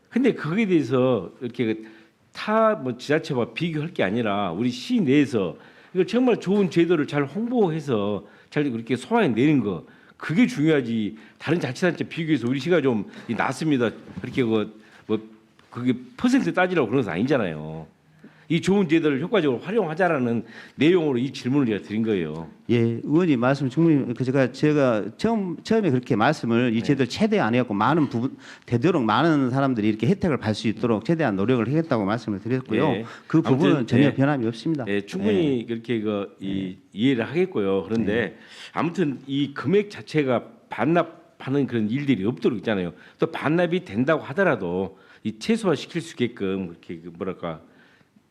근데 거기에 대해서 이렇게 타 뭐 지자체와 비교할 게 아니라 우리 시 내에서 이걸 정말 좋은 제도를 잘 홍보해서 잘 그렇게 소화해 내는 거 그게 중요하지. 다른 자치단체 비교해서 우리 시가 좀 낫습니다. 그렇게 뭐 그게 퍼센트 따지라고 그런 거 아니잖아요. 이 좋은 제도를 효과적으로 활용하자라는 내용으로 이 질문을 제가 드린 거예요. 예, 의원님 말씀 충분히 제가 처음에 그렇게 말씀을 이 제도 최대 안 해갖고 많은 부분 되도록 많은 사람들이 이렇게 혜택을 받을 수 있도록 최대한 노력을 하겠다고 말씀을 드렸고요. 예. 그 부분은 아무튼, 전혀 예. 변함이 없습니다. 네, 충분히 그렇게 이해를 하겠고요. 그런데 아무튼 이 금액 자체가 반납하는 그런 일들이 없도록 있잖아요. 또 반납이 된다고 하더라도 이 최소화 시킬 수 있게끔 그렇게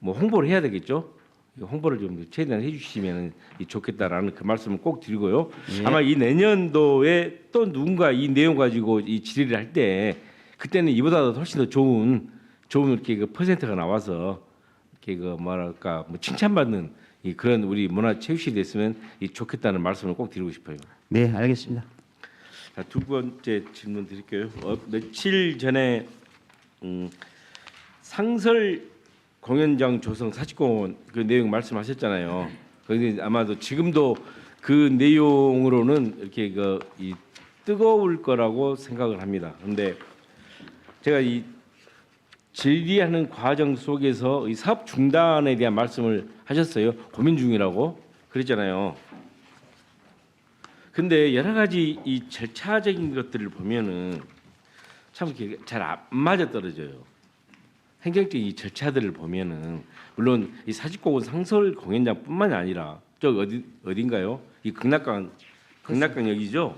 뭐 홍보를 해야 되겠죠. 홍보를 좀 최대한 해주시면 좋겠다라는 그 말씀을 꼭 드리고요. 예. 아마 이 내년도에 또 누군가 이 내용 가지고 이 질의를 할 때 그때는 이보다 훨씬 더 좋은 이렇게 그 퍼센트가 나와서 이렇게 뭐 칭찬받는 그런 우리 문화체육실이 됐으면 좋겠다는 말씀을 꼭 드리고 싶어요. 네, 알겠습니다. 자, 두 번째 질문 드릴게요. 며칠 전에 상설 공연장 조성 사직공원 그 내용 말씀하셨잖아요. 거기 아마도 지금도 그 내용으로는 이렇게 이 뜨거울 거라고 생각을 합니다. 그런데 제가 이 질의하는 과정 속에서 이 사업 중단에 대한 말씀을 하셨어요. 고민 중이라고 그랬잖아요. 근데 여러 가지 이 절차적인 것들을 보면은 참 잘 안 맞아 떨어져요. 행정적인 이 절차들을 보면은 물론 이 사직공원 상설 공연장뿐만이 아니라 저 어딘가요? 이 극락강역이죠.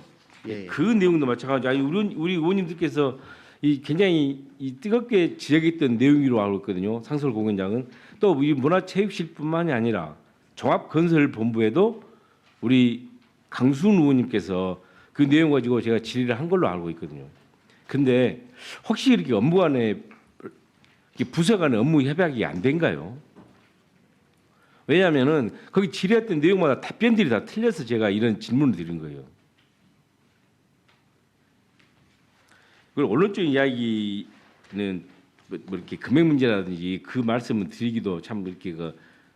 예. 그 내용도 마찬가지. 아니 우리 의원님들께서 이 굉장히 이 뜨겁게 지적했던 내용으로 알고 있거든요. 상설 공연장은 또 우리 문화체육실뿐만이 아니라 종합건설본부에도 우리 강순 의원님께서 그 내용 가지고 제가 질의를 한 걸로 알고 있거든요. 근데 혹시 이렇게 업무 간에 부서 간의 업무 협약이 안 된가요? 왜냐하면은 거기 질의했던 내용마다 답변들이 다 틀려서 제가 이런 질문을 드린 거예요. 그리고 언론적인 이야기는 뭐 이렇게 금액 문제라든지 그 말씀을 드리기도 참 이렇게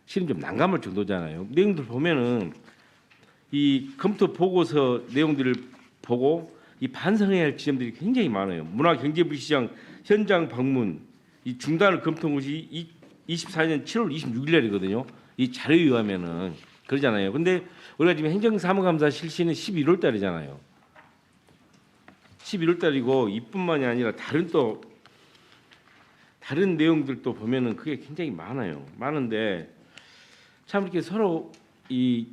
실은 좀 난감할 정도잖아요. 내용들 보면은 이 검토 보고서 내용들을 보고 이 반성해야 할 지점들이 굉장히 많아요. 문화경제부시장 현장 방문 이 중단을 검토한 것이 2024년 7월 26일 날이거든요. 이 자료에 의하면은 그러잖아요. 근데 우리가 지금 행정사무감사 실시는 11월 달이잖아요. 11월 달이고 이뿐만이 아니라 다른 내용들도 보면은 그게 굉장히 많아요. 많은데 참 이렇게 서로 이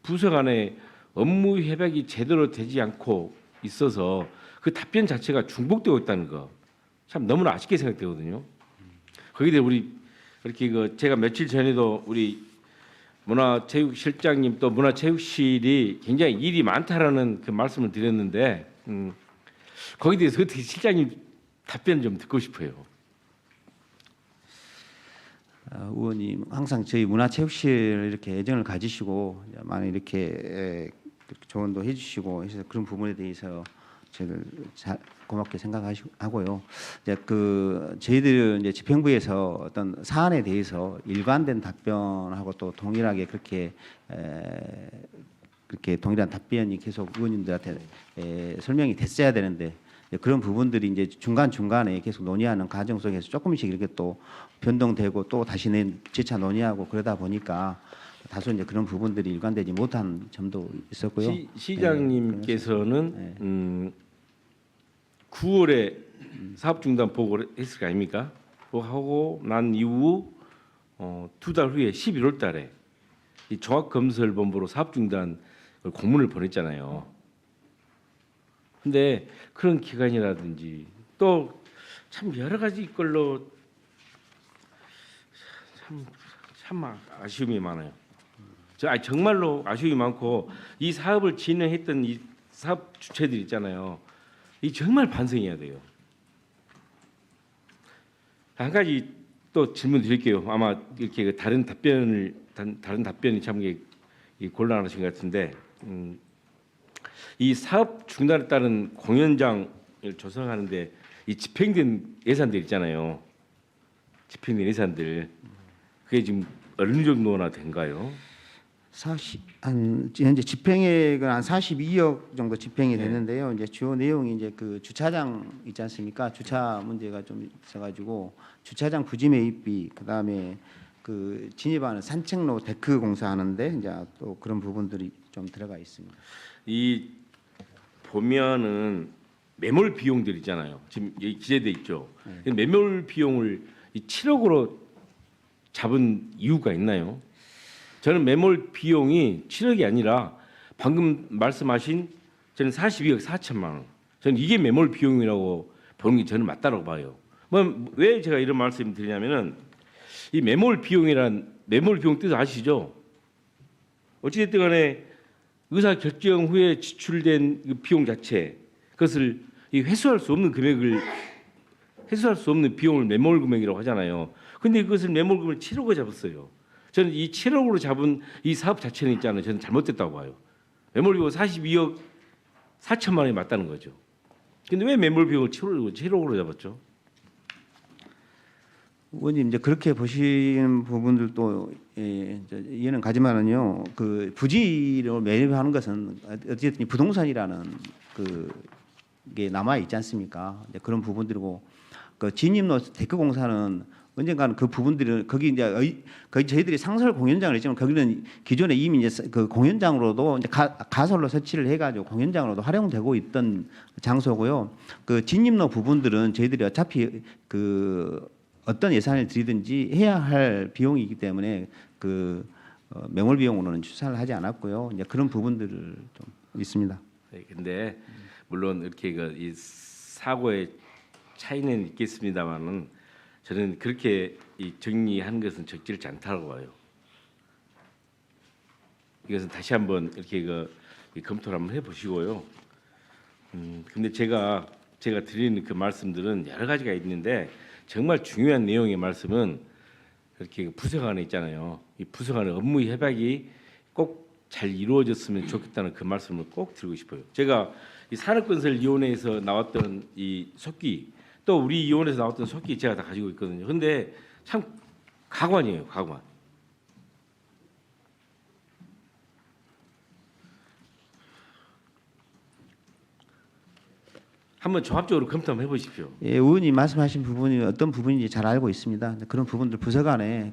부서 간에 업무 협약이 제대로 되지 않고 있어서 그 답변 자체가 중복되고 있다는 거 참 너무나 아쉽게 생각되거든요. 거기에 대해 우리 이렇게 제가 며칠 전에도 우리 문화체육실장님 또 문화체육실이 굉장히 일이 많다라는 그 말씀을 드렸는데 거기에 대해서 어떻게 실장님 답변 좀 듣고 싶어요. 의원님 항상 저희 문화체육실 이렇게 애정을 가지시고 많이 이렇게 조언도 해주시고 해서 그런 부분에 대해서 저를 고맙게 생각하고요. 이제 저희들 이제 집행부에서 어떤 사안에 대해서 일관된 답변하고 또 동일하게 그렇게 동일한 답변이 계속 의원님들한테 설명이 됐어야 되는데 그런 부분들이 이제 중간 중간에 계속 논의하는 과정 속에서 조금씩 이렇게 또 변동되고 또 다시 재차 논의하고 그러다 보니까 다소 이제 그런 부분들이 일관되지 못한 점도 있었고요. 시장님께서는 9월에 사업 중단 보고를 했을 거 아닙니까? 보고하고 난 이후 2달 후에 11월 달에 이 종합검설본부로 사업 중단 공문을 보냈잖아요. 근데 그런 기간이라든지 또 참 여러 가지 걸로 참 아쉬움이 많아요. 정말로 아쉬움이 많고 이 사업을 진행했던 이 사업 주체들 있잖아요. 이 정말 반성해야 돼요. 한 가지 또 질문 드릴게요. 아마 이렇게 다른 답변이 참 곤란하신 것 같은데 이 사업 중단에 따른 공연장을 조성하는데 이 집행된 예산들 있잖아요. 집행된 예산들 그게 지금 어느 정도나 된가요? 현재 집행액은 한 42억 정도 집행이 됐는데요. 이제 주요 내용이 이제 그 주차장 있지 않습니까? 주차 문제가 좀 있어가지고 주차장 부지 매입비, 그다음에 그 진입하는 산책로 데크 공사하는데 이제 또 그런 부분들이 좀 들어가 있습니다. 이 보면은 매몰 비용들 있잖아요. 지금 여기 기재돼 있죠. 매몰 비용을 이 7억으로 잡은 이유가 있나요? 저는 매몰 비용이 7억이 아니라 방금 말씀하신 저는 42억 4천만 원. 저는 이게 매몰 비용이라고 보는 게 저는 맞다고 봐요. 왜 제가 이런 말씀을 드리냐면은 이 매몰 비용이란 매몰 비용 뜻 아시죠? 어찌됐든 간에 의사 결정 후에 지출된 그 비용 자체 그것을 이 회수할 수 없는 금액을 회수할 수 없는 비용을 매몰 금액이라고 하잖아요. 근데 그것을 매몰 금액을 7억을 잡았어요. 저는 이 7억으로 잡은 이 사업 자체는 있잖아요. 저는 잘못됐다고 봐요. 매몰 비용 42억 4천만 원이 맞다는 거죠. 근데 왜 매몰 비용을 7억으로 잡았죠? 의원님 이제 그렇게 보시는 부분들도 이해는 가지만은요. 그 부지를 매입하는 것은 어쨌든 부동산이라는 그게 남아 있지 않습니까? 이제 그런 부분들이고 그 진입로 데크 공사는 언젠가는 그 부분들은 거기 이제 거기 저희들이 상설 공연장을 했지만 거기는 기존에 이미 이제 그 공연장으로도 이제 가설로 설치를 해가지고 공연장으로도 활용되고 있던 장소고요. 그 진입로 부분들은 저희들이 어차피 그 어떤 예산을 들이든지 해야 할 비용이기 때문에 매몰 비용으로는 추산을 하지 않았고요. 이제 그런 부분들을 좀 있습니다. 네, 근데 물론 이렇게 이 사고의 차이는 있겠습니다만은 저는 그렇게 이 정리하는 것은 적절치 않다고 봐요. 이것은 다시 한번 이렇게 검토를 한번 해보시고요. 근데 제가 드리는 그 말씀들은 여러 가지가 있는데 정말 중요한 내용의 말씀은 이렇게 부서 간에 있잖아요. 이 부서 간의 업무 협약이 꼭 잘 이루어졌으면 좋겠다는 그 말씀을 꼭 드리고 싶어요. 제가 이 산업건설위원회에서 나왔던 이 속기 또 우리 위원회에서 나왔던 속기 제가 다 가지고 있거든요. 근데 참 가관이에요, 가관. 한번 종합적으로 검토 한번 해보십시오. 예, 의원님 말씀하신 부분이 어떤 부분인지 잘 알고 있습니다. 그런 부분들 부서 간에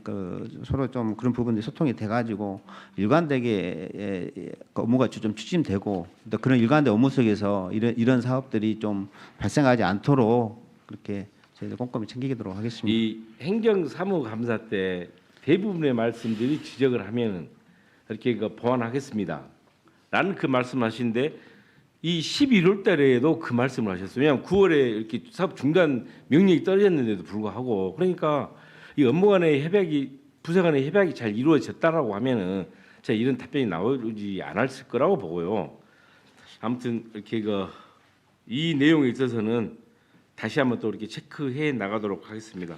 서로 좀 그런 부분들이 소통이 돼가지고 일관되게 업무가 좀 추진되고 또 그런 일관된 업무 속에서 이런 사업들이 좀 발생하지 않도록 그렇게 저희들 꼼꼼히 챙기도록 하겠습니다. 이 행정사무감사 때 대부분의 말씀들이 지적을 하면은 이렇게 보완하겠습니다. 라는 그 말씀하시는데 이 11월 달에도 그 말씀을 하셨어요. 왜냐하면 9월에 이렇게 사업 중단 명령이 떨어졌는데도 불구하고 그러니까 이 업무 간의 협약이 부서 간의 협약이 잘 이루어졌다라고 하면은 제가 이런 답변이 나오지 않았을 거라고 보고요. 아무튼 이렇게 이 내용에 있어서는 다시 한번 또 이렇게 체크해 나가도록 하겠습니다.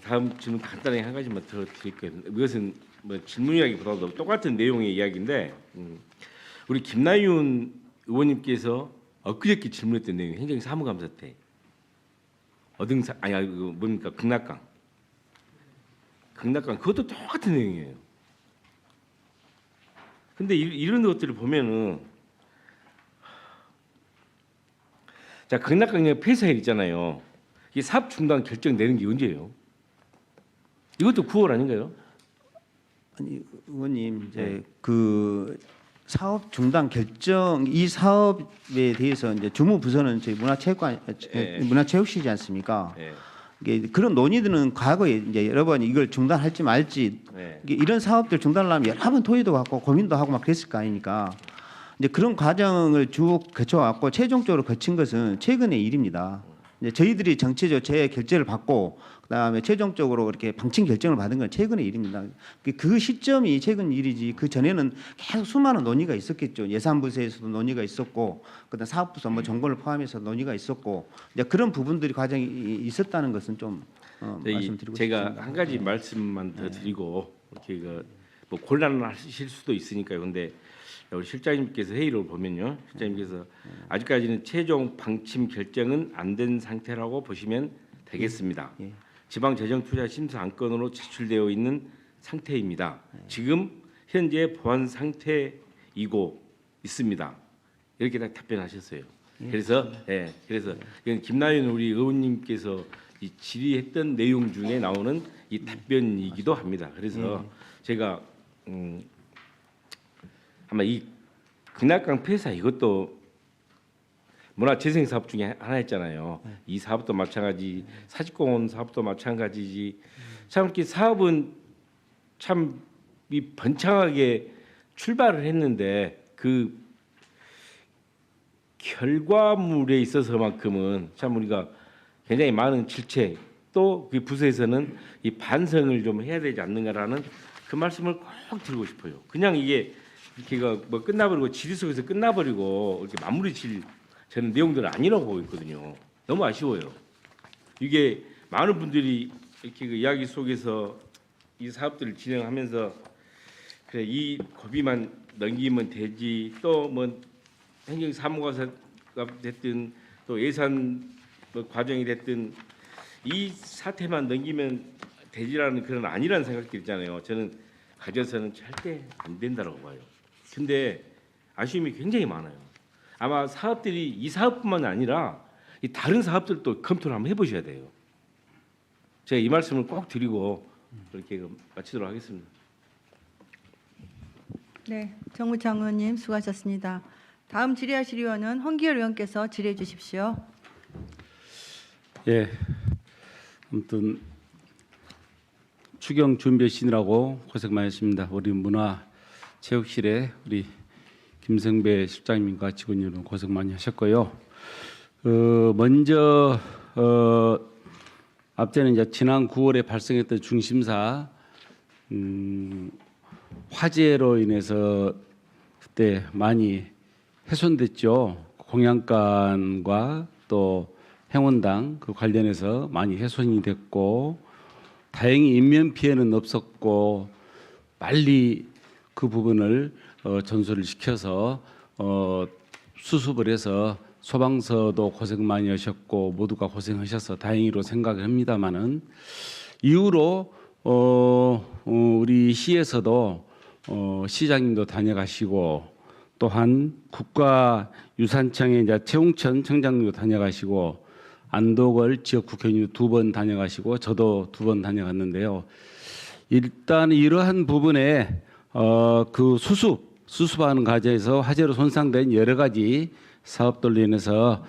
다음 질문 간단하게 한 가지만 더 드릴게요. 이것은 뭐 질문이라기보다도 똑같은 내용의 이야기인데 우리 김나윤 의원님께서 엊그저께 질문했던 내용이 행정사무감사 때 어등사 아니 뭡니까 극락강 그것도 똑같은 내용이에요. 근데 이런 것들을 보면은 자 극락강역 폐쇄일 있잖아요. 이 사업 중단 결정 내는 게 언제예요? 이것도 9월 아닌가요? 아니 의원님 이제 그 사업 중단 결정 이 사업에 대해서 이제 주무 부서는 저희 문화체육관 문화체육시지 않습니까? 이게 그런 논의들은 과거에 이제 여러 번 이걸 중단할지 말지 이게 이런 사업들 중단하려면 여러 번 토의도 하고 고민도 하고 막 그랬을 거 아닙니까? 이제 그런 과정을 쭉 거쳐왔고 최종적으로 거친 것은 최근의 일입니다. 이제 저희들이 정치적 제 결재를 받고 그다음에 최종적으로 이렇게 방침 결정을 받은 건 최근의 일입니다. 그 시점이 최근 일이지 그 전에는 계속 수많은 논의가 있었겠죠. 예산부서에서도 논의가 있었고 그다음 사업부서 뭐 정보를 포함해서 논의가 있었고 이제 그런 부분들이 과정이 있었다는 것은 좀 말씀드리고 제가 싶습니다. 한 가지 말씀만 더 드리고 이렇게 뭐 곤란하실 수도 있으니까요. 근데 우리 실장님께서 회의를 보면요, 실장님께서 아직까지는 최종 방침 결정은 안 된 상태라고 보시면 되겠습니다. 지방재정투자심사 안건으로 제출되어 있는 상태입니다. 지금 현재 보완 상태이고 있습니다. 이렇게 다 답변하셨어요. 그래서 그래서 이건 김나연 우리 의원님께서 이 질의했던 내용 중에 나오는 이 답변이기도 합니다. 그래서 제가 아마 이 극락강 폐사 이것도 문화재생 사업 중에 하나였잖아요. 이 사업도 마찬가지, 사직공원 사업도 마찬가지지. 참 이렇게 사업은 참 이 번창하게 출발을 했는데 그 결과물에 있어서만큼은 참 우리가 굉장히 많은 질책 또 그 부서에서는 이 반성을 좀 해야 되지 않는가라는 그 말씀을 꼭 드리고 싶어요. 그냥 이게 이렇게 뭐 끝나버리고 질의 속에서 끝나버리고 이렇게 마무리 질 저는 내용들은 아니라고 보고 있거든요. 너무 아쉬워요. 이게 많은 분들이 이렇게 그 이야기 속에서 이 사업들을 진행하면서 그래 이 고비만 넘기면 되지 또 뭐 행정사무과가 됐든 또 예산 뭐 과정이 됐든 이 사태만 넘기면 되지라는 그런 아니라는 생각들 있잖아요. 저는 가져서는 절대 안 된다고 봐요. 근데 아쉬움이 굉장히 많아요. 아마 사업들이 이 사업뿐만 아니라 이 다른 사업들도 검토를 한번 해보셔야 돼요. 제가 이 말씀을 꼭 드리고 이렇게 마치도록 하겠습니다. 네, 정무장 의원님 수고하셨습니다. 다음 질의하실 의원은 황기열 의원께서 질의해 주십시오. 예, 아무튼 추경 준비하시느라고 고생 많으셨습니다. 우리 문화체육실에 우리 김성배 실장님과 직원 여러분 고생 많이 하셨고요. 먼저 앞전에 이제 지난 9월에 발생했던 중심사 화재로 인해서 그때 많이 훼손됐죠. 공양간과 또 행원당 그 관련해서 많이 훼손이 됐고 다행히 인명 피해는 없었고 빨리 그 부분을 전수를 시켜서 수습을 해서 소방서도 고생 많이 하셨고 모두가 고생하셔서 다행히로 생각을 합니다마는 이후로 우리 시에서도 시장님도 다녀가시고 또한 국가유산청에 이제 최웅천 청장도 다녀가시고 안도걸 지역 국회의원도 2번 다녀가시고 저도 2번 다녀갔는데요. 일단 이러한 부분에 그 수습하는 과정에서 화재로 손상된 여러 가지 사업들로 인해서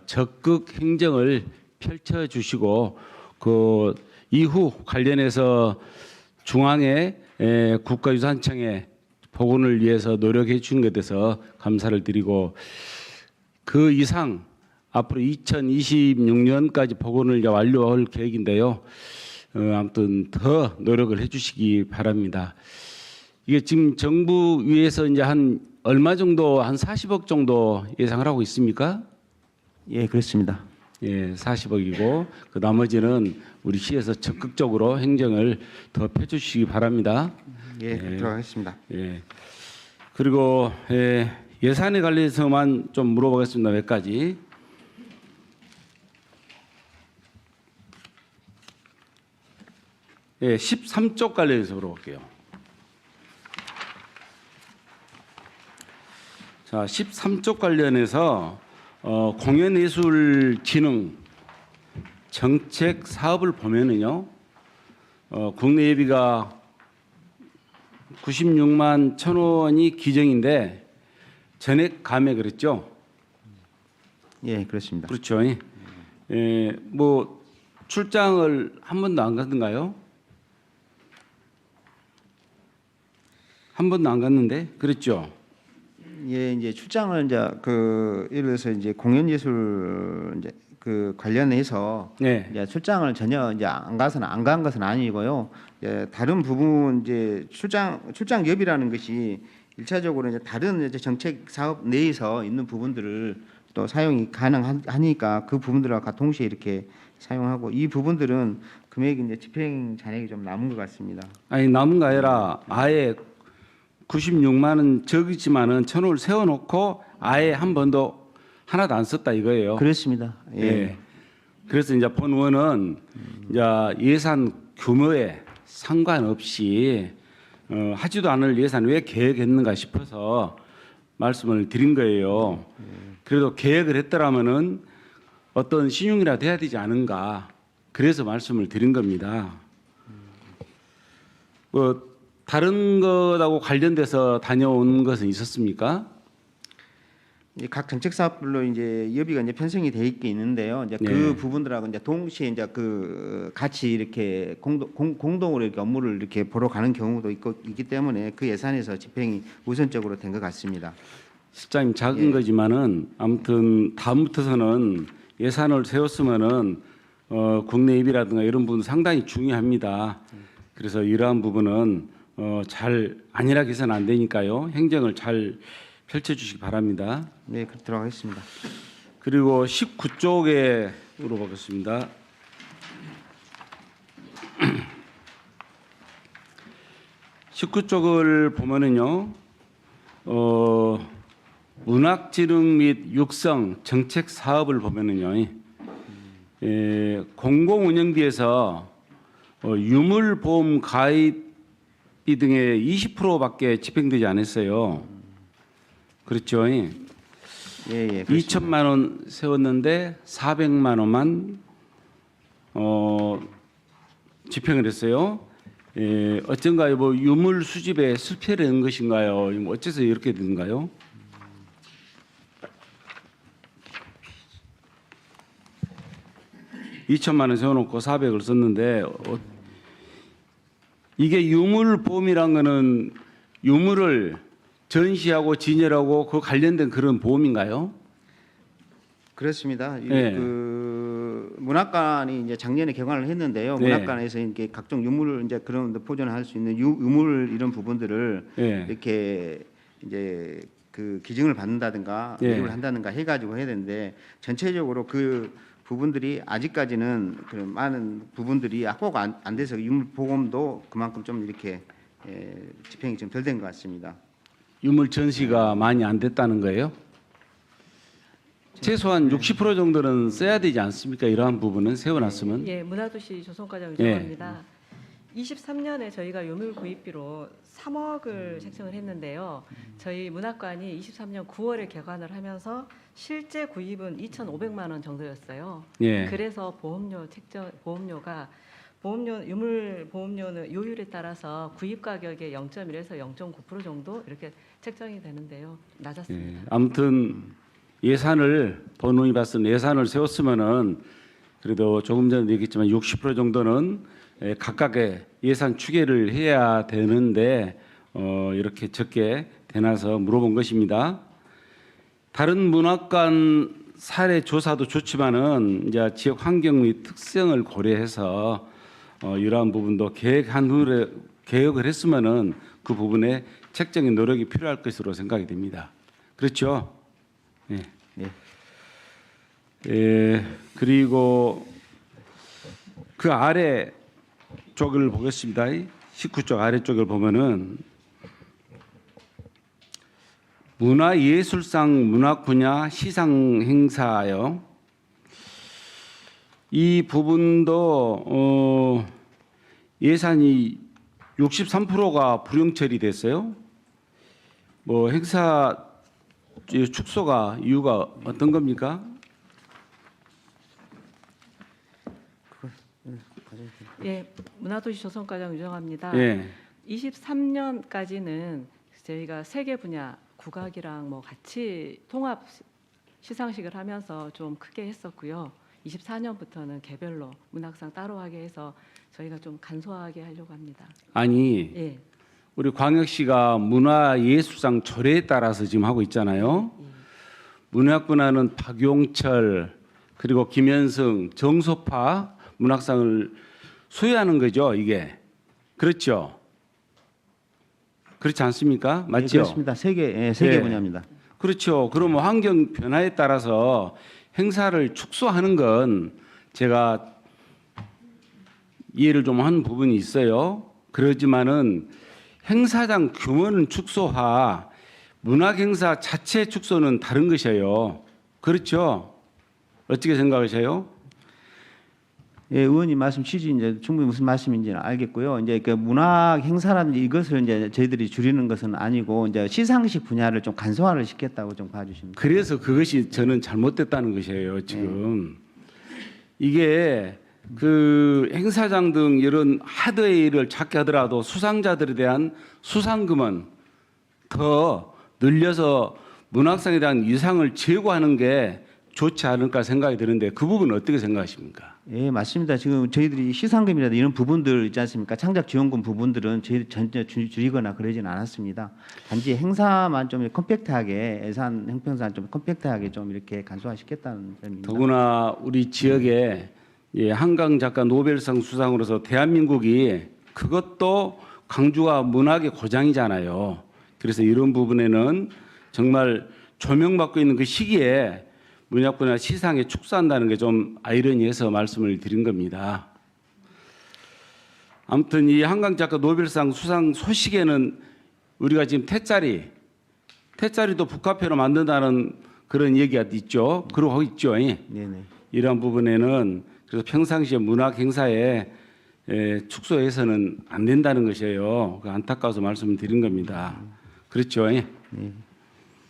적극 행정을 펼쳐 주시고 그 이후 관련해서 중앙의 국가유산청에 복원을 위해서 노력해 주는 것에 대해서 감사를 드리고 그 이상 앞으로 2026년까지 복원을 이제 완료할 계획인데요. 아무튼 더 노력을 해주시기 바랍니다. 이게 지금 정부 위에서 이제 한 얼마 정도 한 40억 정도 예상을 하고 있습니까? 예, 그렇습니다. 예, 40억이고 그 나머지는 우리 시에서 적극적으로 행정을 더 펼쳐주시기 바랍니다. 예, 들어가겠습니다. 예. 그리고 예산에 관련해서만 좀 물어보겠습니다. 몇 가지. 예, 13쪽 관련해서 물어볼게요. 자, 13쪽 관련해서 공연예술진흥 정책 사업을 보면은요, 국내 예비가 96만 1,000원이 기정인데 전액 감액 그랬죠? 예, 그렇습니다. 그렇죠. 예, 뭐 출장을 한 번도 안 갔는가요? 한 번도 안 갔는데 그랬죠. 예, 이제 출장을 이제 그 예를 들어서 이제 공연 예술 이제 그 관련해서 네. 이제 출장을 전혀 이제 안 간 것은 아니고요. 이제 다른 부분 이제 출장협이라는 것이 일차적으로 이제 다른 이제 정책 사업 내에서 있는 부분들을 또 사용이 가능하니까 그 부분들과 동시에 이렇게 사용하고 이 부분들은 금액이 이제 집행 잔액이 좀 남은 것 같습니다. 아니 남은 거 아니라 아예 96만 원 적이지만은 1,000원을 세워놓고 아예 한 번도 하나도 안 썼다 이거예요. 그렇습니다. 예. 예. 그래서 이제 본 의원은 이제 예산 규모에 상관없이 하지도 않을 예산 왜 계획했는가 싶어서 말씀을 드린 거예요. 그래도 계획을 했더라면은 어떤 신용이라도 해야 되지 않은가. 그래서 말씀을 드린 겁니다. 뭐 다른 것하고 관련돼서 다녀온 것은 있었습니까? 각 정책 사업별로 이제 예비가 이제 편성이 돼 있게 있는데요. 이제 그 네. 부분들하고 이제 동시에 이제 그 같이 이렇게 공동으로 이렇게 업무를 이렇게 보러 가는 경우도 있기 때문에 그 예산에서 집행이 우선적으로 된 것 같습니다. 실장님 작은 거지만은 아무튼 다음부터서는 예산을 세웠으면은 국내 예비라든가 이런 부분 상당히 중요합니다. 그래서 이러한 부분은 잘 안일하게 해서는 안 되니까요. 행정을 잘 펼쳐주시기 바랍니다. 네, 들어가겠습니다. 그리고 19쪽에 물어보겠습니다. (19쪽을) 보면은요, 문학진흥 및 육성 정책 사업을 보면은요, 공공운영비에서 유물보험 가입비 등의 20%밖에 집행되지 않았어요. 그렇죠. 예, 예. 2천만 원 세웠는데 400만 원만 집행을 했어요. 어쩐가요? 뭐 유물 수집에 실패를 한 것인가요? 어째서 이렇게 된가요? (2천만 원) 세워놓고 400을 썼는데 이게 유물보험이란 거는 유물을 전시하고 진열하고 그 관련된 그런 보험인가요? 그렇습니다. 네. 그 문학관이 이제 작년에 개관을 했는데요. 네. 문학관에서 이렇게 각종 유물을 이제 그런 보존을 할 수 있는 유물 이런 부분들을 네. 이렇게 이제 그 기증을 받는다든가 네. 이용을 한다든가 해가지고 해야 되는데 전체적으로 그 부분들이 아직까지는 그런 많은 부분들이 확보가 안 돼서 유물 보험도 그만큼 좀 이렇게 집행이 좀 덜 된 것 같습니다. 유물 전시가 많이 안 됐다는 거예요? 최소한 60% 정도는 써야 되지 않습니까? 이러한 부분은 세워놨으면. 예, 문화도시 조성과장 예. 요청합니다. 23년에 저희가 유물 구입비로 3억을 책정을 했는데요. 저희 문학관이 23년 9월에 개관을 하면서 실제 구입은 2,500만 원 정도였어요. 예. 그래서 보험료가 유물 보험료는 요율에 따라서 구입 가격의 0.1에서 0.9% 정도 이렇게 책정이 되는데요. 낮았습니다. 예. 아무튼 예산을 본원이 봤을 예산을 세웠으면은 그래도 조금 전에 얘기했지만 60% 정도는 각각의 예산 추계를 해야 되는데 이렇게 적게 되나서 물어본 것입니다. 다른 문학관 사례 조사도 좋지만은 이제 지역 환경 및 특성을 고려해서 이러한 부분도 계획을 했으면은 그 부분에 책정의 노력이 필요할 것으로 생각이 됩니다. 그렇죠? 예. 예. 예. 그리고 그 아래 쪽을 보겠습니다. 19쪽 아래쪽을 보면은 문화예술상 문학 분야 시상 행사요. 이 부분도 예산이 63%가 불용 처리됐어요. 뭐 행사 축소가 이유가 어떤 겁니까? 예, 문화도시 조성과장 유정합니다. 예. 23년까지는 저희가 세 개 분야 국악이랑 뭐 같이 통합 시상식을 하면서 좀 크게 했었고요. 24년부터는 개별로 문학상 따로 하게 해서 저희가 좀 간소하게 하려고 합니다. 아니 예. 우리 광역시가 문화예술상 조례에 따라서 지금 하고 있잖아요. 문학분야는 박용철 그리고 김현승, 정소파 문학상을 수여하는 거죠. 이게 그렇죠? 그렇지 않습니까? 맞죠? 예, 그렇습니다. 세 개 분야입니다. 그렇죠. 그러면 환경 변화에 따라서 행사를 축소하는 건 제가 이해를 좀 한 부분이 있어요. 그러지만은 행사장 규모는 축소하, 문학 행사 자체 축소는 다른 것이에요. 그렇죠? 어떻게 생각하세요? 예, 의원님 말씀 취지 이제 충분히 무슨 말씀인지는 알겠고요. 이제 그 문학 행사라든지 이것을 이제 저희들이 줄이는 것은 아니고 이제 시상식 분야를 좀 간소화를 시켰다고 좀 봐주시면. 그래서 그것이 저는 잘못됐다는 것이에요. 지금 이게 그 행사장 등 이런 하드웨어를 찾게 하더라도 수상자들에 대한 수상금은 더 늘려서 문학상에 대한 위상을 제고하는 게 좋지 않을까 생각이 드는데 그 부분은 어떻게 생각하십니까? 예, 맞습니다. 지금 저희들이 시상금이라든지 이런 부분들 있지 않습니까? 창작 지원금 부분들은 저희 전혀 줄이거나 그러지는 않았습니다. 단지 행사만 좀 컴팩트하게 예산 형평상 좀 컴팩트하게 좀 이렇게 간소화시켰다는 점입니다. 더구나 우리 지역에 한강 작가 노벨상 수상으로서 대한민국이 그것도 광주가 문학의 고장이잖아요. 그래서 이런 부분에는 정말 조명받고 있는 그 시기에 문학 분야 시상에 축소한다는 게 좀 아이러니해서 말씀을 드린 겁니다. 아무튼 이 한강 작가 노벨상 수상 소식에는 우리가 지금 태짜리도 북카페로 만든다는 그런 얘기가 있죠. 그러고 있죠. 네네. 이러한 부분에는 그래서 평상시에 문학 행사에 축소해서는 안 된다는 것이에요. 그 안타까워서 말씀을 드린 겁니다. 그렇죠.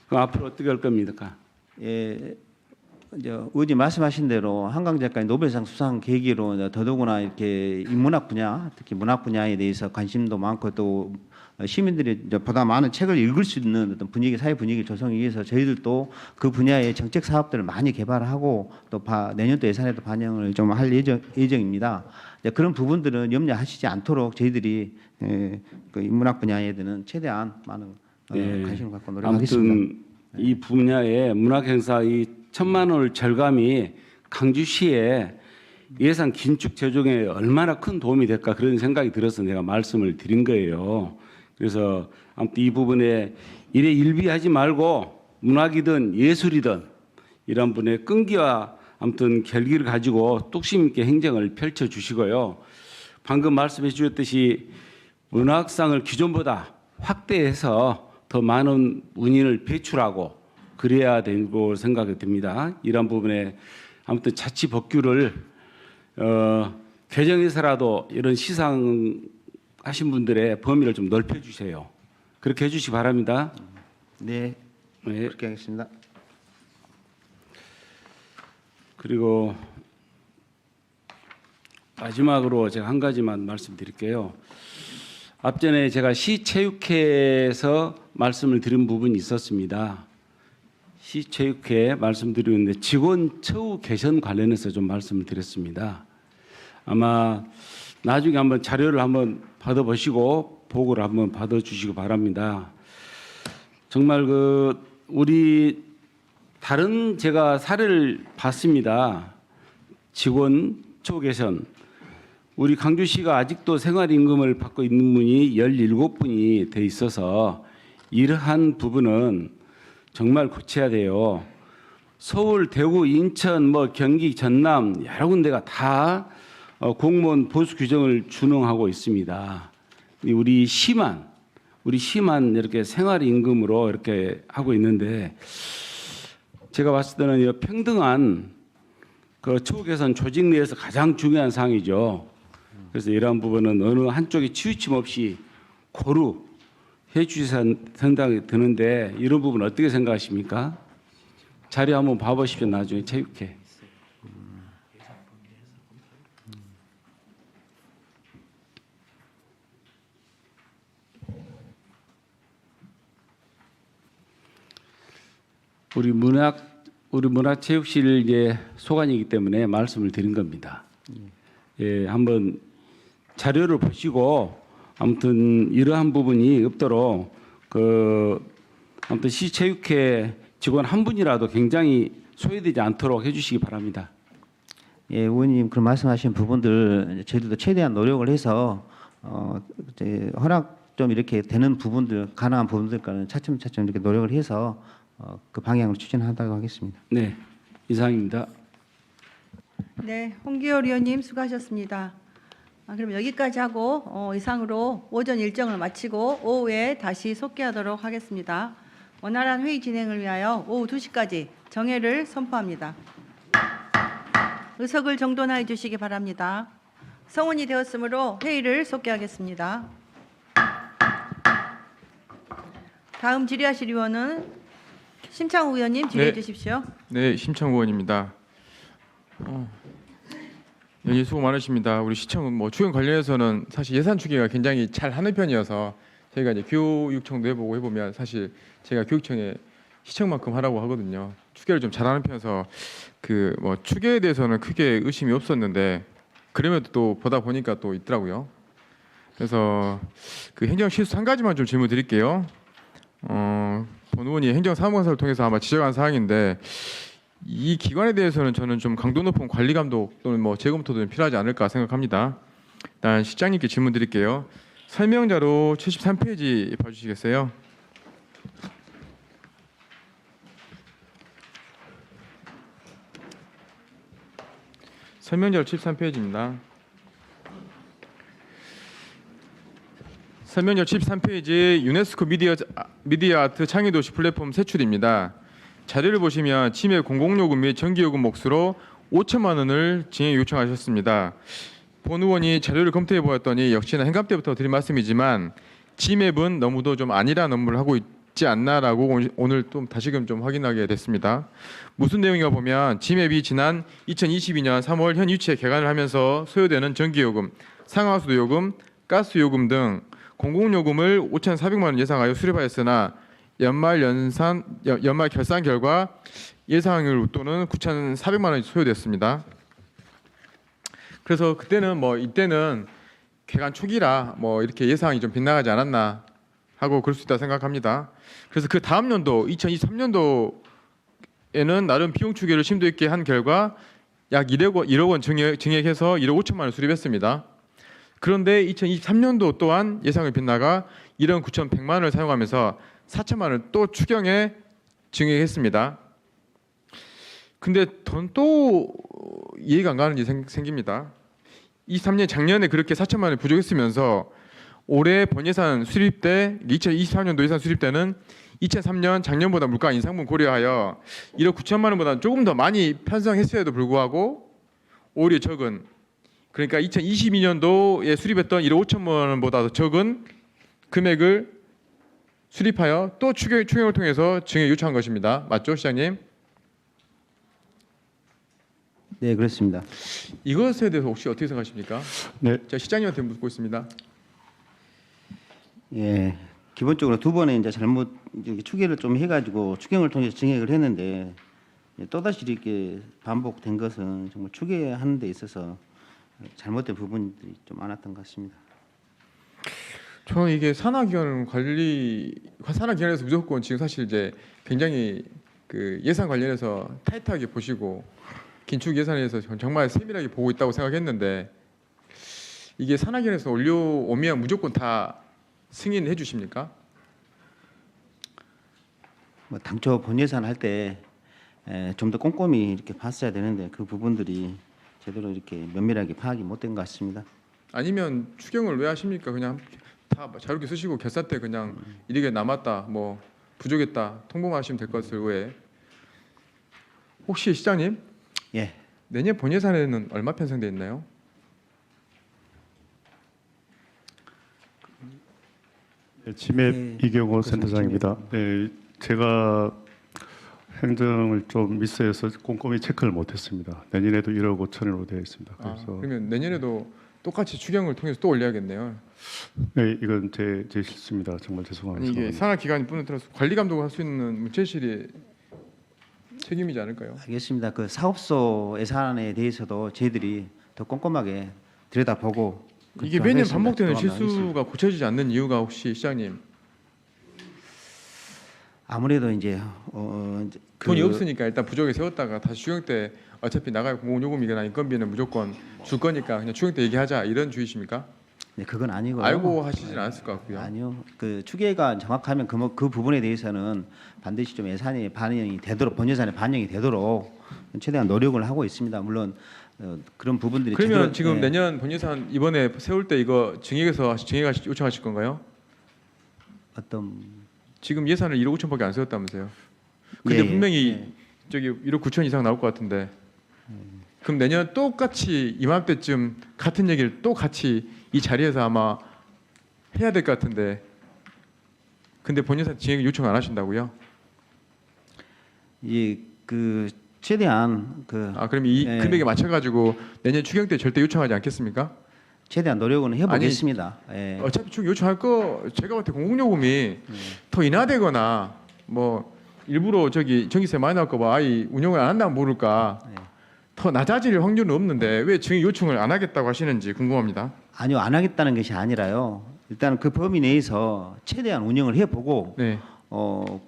그럼 앞으로 어떻게 할 겁니까? 예, 이제 의원님 말씀하신 대로 한강 작가의 노벨상 수상 계기로 이제 더더구나 이렇게 인문학 분야, 특히 문학 분야에 대해서 관심도 많고 또 시민들이 이제 보다 많은 책을 읽을 수 있는 어떤 분위기, 사회 분위기 조성을 위해서 저희들도 그 분야의 정책 사업들을 많이 개발하고 또 내년도 예산에도 반영을 좀 할 예정입니다. 그런 부분들은 염려하시지 않도록 저희들이 그 인문학 분야에 대한 최대한 많은 관심을 갖고 노력하겠습니다. 아무튼 이 분야의 문학 행사 이 1,000만 원 절감이 강주시에 예산 긴축 재정에 얼마나 큰 도움이 될까 그런 생각이 들어서 내가 말씀을 드린 거예요. 그래서 아무튼 이 부분에 일에 일비하지 말고 문학이든 예술이든 이런 분의 끈기와 아무튼 결기를 가지고 뚝심 있게 행정을 펼쳐 주시고요. 방금 말씀해 주셨듯이 문학상을 기존보다 확대해서 더 많은 운인을 배출하고 그래야 되고 생각이 듭니다. 이런 부분에 아무튼 자치 법규를 개정해서라도 이런 시상하신 분들의 범위를 좀 넓혀주세요. 그렇게 해주시기 바랍니다. 네, 네. 그렇게 하겠습니다. 그리고 마지막으로 제가 한 가지만 말씀드릴게요. 앞전에 제가 시체육회에서 말씀을 드린 부분이 있었습니다. 시체육회 말씀드리는데 직원 처우 개선 관련해서 좀 말씀을 드렸습니다. 아마 나중에 한번 자료를 한번 받아보시고 보고를 한번 받아주시기 바랍니다. 정말 우리 다른 제가 사례를 봤습니다. 직원 처우 개선. 우리 광주시가 아직도 생활임금을 받고 있는 분이 17분이 돼 있어서 이러한 부분은 정말 고쳐야 돼요. 서울, 대구, 인천, 경기, 전남 여러 군데가 다 공무원 보수 규정을 준용하고 있습니다. 우리 시만 이렇게 생활임금으로 이렇게 하고 있는데 제가 봤을 때는 이 평등한 처우 개선 조직 내에서 가장 중요한 사항이죠. 그래서 이러한 부분은 어느 한쪽에 치우침 없이 고루 해주셔야 생각이 드는데 이런 부분 어떻게 생각하십니까? 자료 한번 봐보십시오. 나중에 체육회. 우리 문화체육실 이제 소관이기 때문에 말씀을 드린 겁니다. 예, 한번 자료를 보시고 아무튼 이러한 부분이 없도록 아무튼 시체육회 직원 한 분이라도 굉장히 소외되지 않도록 해주시기 바랍니다. 예, 의원님 그런 말씀하신 부분들 저희들도 최대한 노력을 해서 이제 허락 좀 이렇게 되는 부분들 가능한 부분들까지는 차츰차츰 이렇게 노력을 해서 그 방향으로 추진하도록 하겠습니다. 네, 이상입니다. 네, 홍기열 의원님 수고하셨습니다. 그럼 여기까지 하고 이상으로 오전 일정을 마치고 오후에 다시 속개하도록 하겠습니다. 원활한 회의 진행을 위하여 오후 2시까지 정회를 선포합니다. 의석을 정돈하여 주시기 바랍니다. 성원이 되었으므로 회의를 속개하겠습니다. 다음 질의하실 의원은 심창우 의원님 질의해 주십시오. 네, 심창우 의원입니다. 예, 수고 많으십니다. 우리 시청은 추경 관련해서는 사실 예산 추계가 굉장히 잘 하는 편이어서 저희가 이제 교육청도 해보고 해보면 사실 제가 교육청에 시청만큼 하라고 하거든요. 추계를 좀 잘하는 편이어서 추계에 대해서는 크게 의심이 없었는데 그럼에도 또 보다 보니까 또 있더라고요. 그래서 행정 실수 한 가지만 좀 질문 드릴게요. 본 의원이 행정사무관사를 통해서 아마 지적한 사항인데 이 기관에 대해서는 저는 좀 강도 높은 관리 감독 또는 재검토도 좀 필요하지 않을까 생각합니다. 일단 실장님께 질문 드릴게요. 설명자로 73페이지 봐주시겠어요? 설명자로 73페이지입니다. 설명자 73페이지 유네스코 미디어 아트 창의도시 플랫폼 세출입니다. 자료를 보시면 지맵 공공요금 및 전기요금 몫으로 5천만 원을 증액 요청하셨습니다. 본 의원이 자료를 검토해 보았더니 역시나 행감 때부터 드린 말씀이지만 지맵은 너무도 좀 아니라는 업무를 하고 있지 않나라고 오늘 또 다시금 좀 확인하게 됐습니다. 무슨 내용인가 보면 지맵이 지난 2022년 3월 현 위치에 개관을 하면서 소요되는 전기요금, 상하수도 요금, 가스요금 등 공공요금을 5,400만 원 예상하여 수립하였으나 연말 결산 결과 예상률 또는 9,400만 원이 소요됐습니다. 그래서 그때는 이때는 개관 초기라 이렇게 예상이 좀 빗나가지 않았나 하고 그럴 수 있다 생각합니다. 그래서 그 다음 연도 2023년도에는 나름 비용 추계를 심도 있게 한 결과 약 1억 원 증액해서 1억 5천만 원 수립했습니다. 그런데 2023년도 또한 예상을 빗나가 1억 9,100만 원을 사용하면서 4천만 원을 또 추경에 증액했습니다. 근데 돈 또 이해가 안 가는 일이 생깁니다. 23년 작년에 그렇게 4천만 원이 부족했으면서 올해 본예산 수립 때 2024년도 예산 수립 때는 2003년 작년보다 물가 인상분 고려하여 1억 9천만 원보다 조금 더 많이 편성했어야도 불구하고 오히려 적은 그러니까 2022년도에 수립했던 1억 5천만 원보다 더 적은 금액을 수립하여 또 추경을 통해서 증액 요청한 것입니다. 맞죠, 시장님? 네, 그렇습니다. 이것에 대해서 혹시 어떻게 생각하십니까? 네, 제가 시장님한테 묻고 있습니다. 예, 기본적으로 두 번에 이제 잘못 이렇게 추계를 좀 해가지고 추경을 통해서 증액을 했는데 또다시 이렇게 반복된 것은 정말 추계하는 데 있어서 잘못된 부분들이 좀 많았던 것 같습니다. 저는 이게 산하기관에서 무조건 지금 사실 이제 굉장히 그 예산 관련해서 타이트하게 보시고 긴축 예산에서 정말 세밀하게 보고 있다고 생각했는데 이게 산하기관에서 올려오면 무조건 다 승인해 주십니까? 뭐 당초 본 예산 할 때 좀 더 꼼꼼히 이렇게 봤어야 되는데 그 부분들이 제대로 이렇게 면밀하게 파악이 못된 것 같습니다. 아니면 추경을 왜 하십니까? 그냥 다 자유롭게 쓰시고 결산 때 그냥 이렇게 남았다, 뭐 부족했다 통보만 하시면 될 것을 왜? 혹시 시장님 예, 내년 본 예산에는 얼마 편성돼 있나요? 네, 지맵 네, 이경호 그렇습니다. 센터장입니다. 네, 제가 행정을 좀 미스해서 꼼꼼히 체크를 못했습니다. 내년에도 1억 5천으로 되어 있습니다. 그래서 그러면 내년에도 똑같이 추경을 통해서 또 올려야겠네요. 네, 이건 제 실수입니다. 정말 죄송합니다. 아니 이게 산하기관뿐만 아니라 관리 감독을 할 수 있는 문체실이 책임이지 않을까요? 알겠습니다. 그 사업소 예산에 대해서도 저희들이 더 꼼꼼하게 들여다보고 이게 그렇게 매년 하겠습니다. 반복되는 또한 하겠습니다. 실수가 고쳐지지 않는 이유가 혹시 시장님 아무래도 이제 이제 돈이 없으니까 일단 부족에 세웠다가 다시 추경 때 어차피 나갈 공공요금이거나 인건비는 무조건 줄 거니까 그냥 추경 때 얘기하자 이런 주의십니까? 네, 그건 아니고요. 알고 하시진 않았을 것 같고요. 아니요. 그 추계가 정확하면 그 부분에 대해서는 반드시 좀 예산에 반영이 되도록 본 예산에 반영이 되도록 최대한 노력을 하고 있습니다. 물론 그런 부분들이 그러면 제대로, 지금 예, 내년 본예산 이번에 세울 때 이거 증액 요청하실 건가요? 어떤 지금 예산을 1억 5천밖에 안 세웠다면서요? 근데 예, 분명히 예. 저기 1억 9천 이상 나올 것 같은데 그럼 내년 똑같이 이맘때쯤 같은 얘기를 또 같이 이 자리에서 아마 해야 될 것 같은데 근데 본예산 증액 요청 안 하신다고요? 그 최대한 그럼 이 예. 금액에 맞춰가지고 내년 추경 때 절대 요청하지 않겠습니까? 최대한 노력은 해보겠습니다. 예. 어차피 추경 요청할 거 제가 볼 때 공공요금이 더 인하되거나 뭐 일부러 저기 전기세 많이 나올까 봐 아예 운영을 안 한다면 모를까 더 낮아질 확률은 없는데 왜 증액 요청을 안 하겠다고 하시는지 궁금합니다. 아니요, 안 하겠다는 것이 아니라요. 일단 그 범위 내에서 최대한 운영을 해보고 네.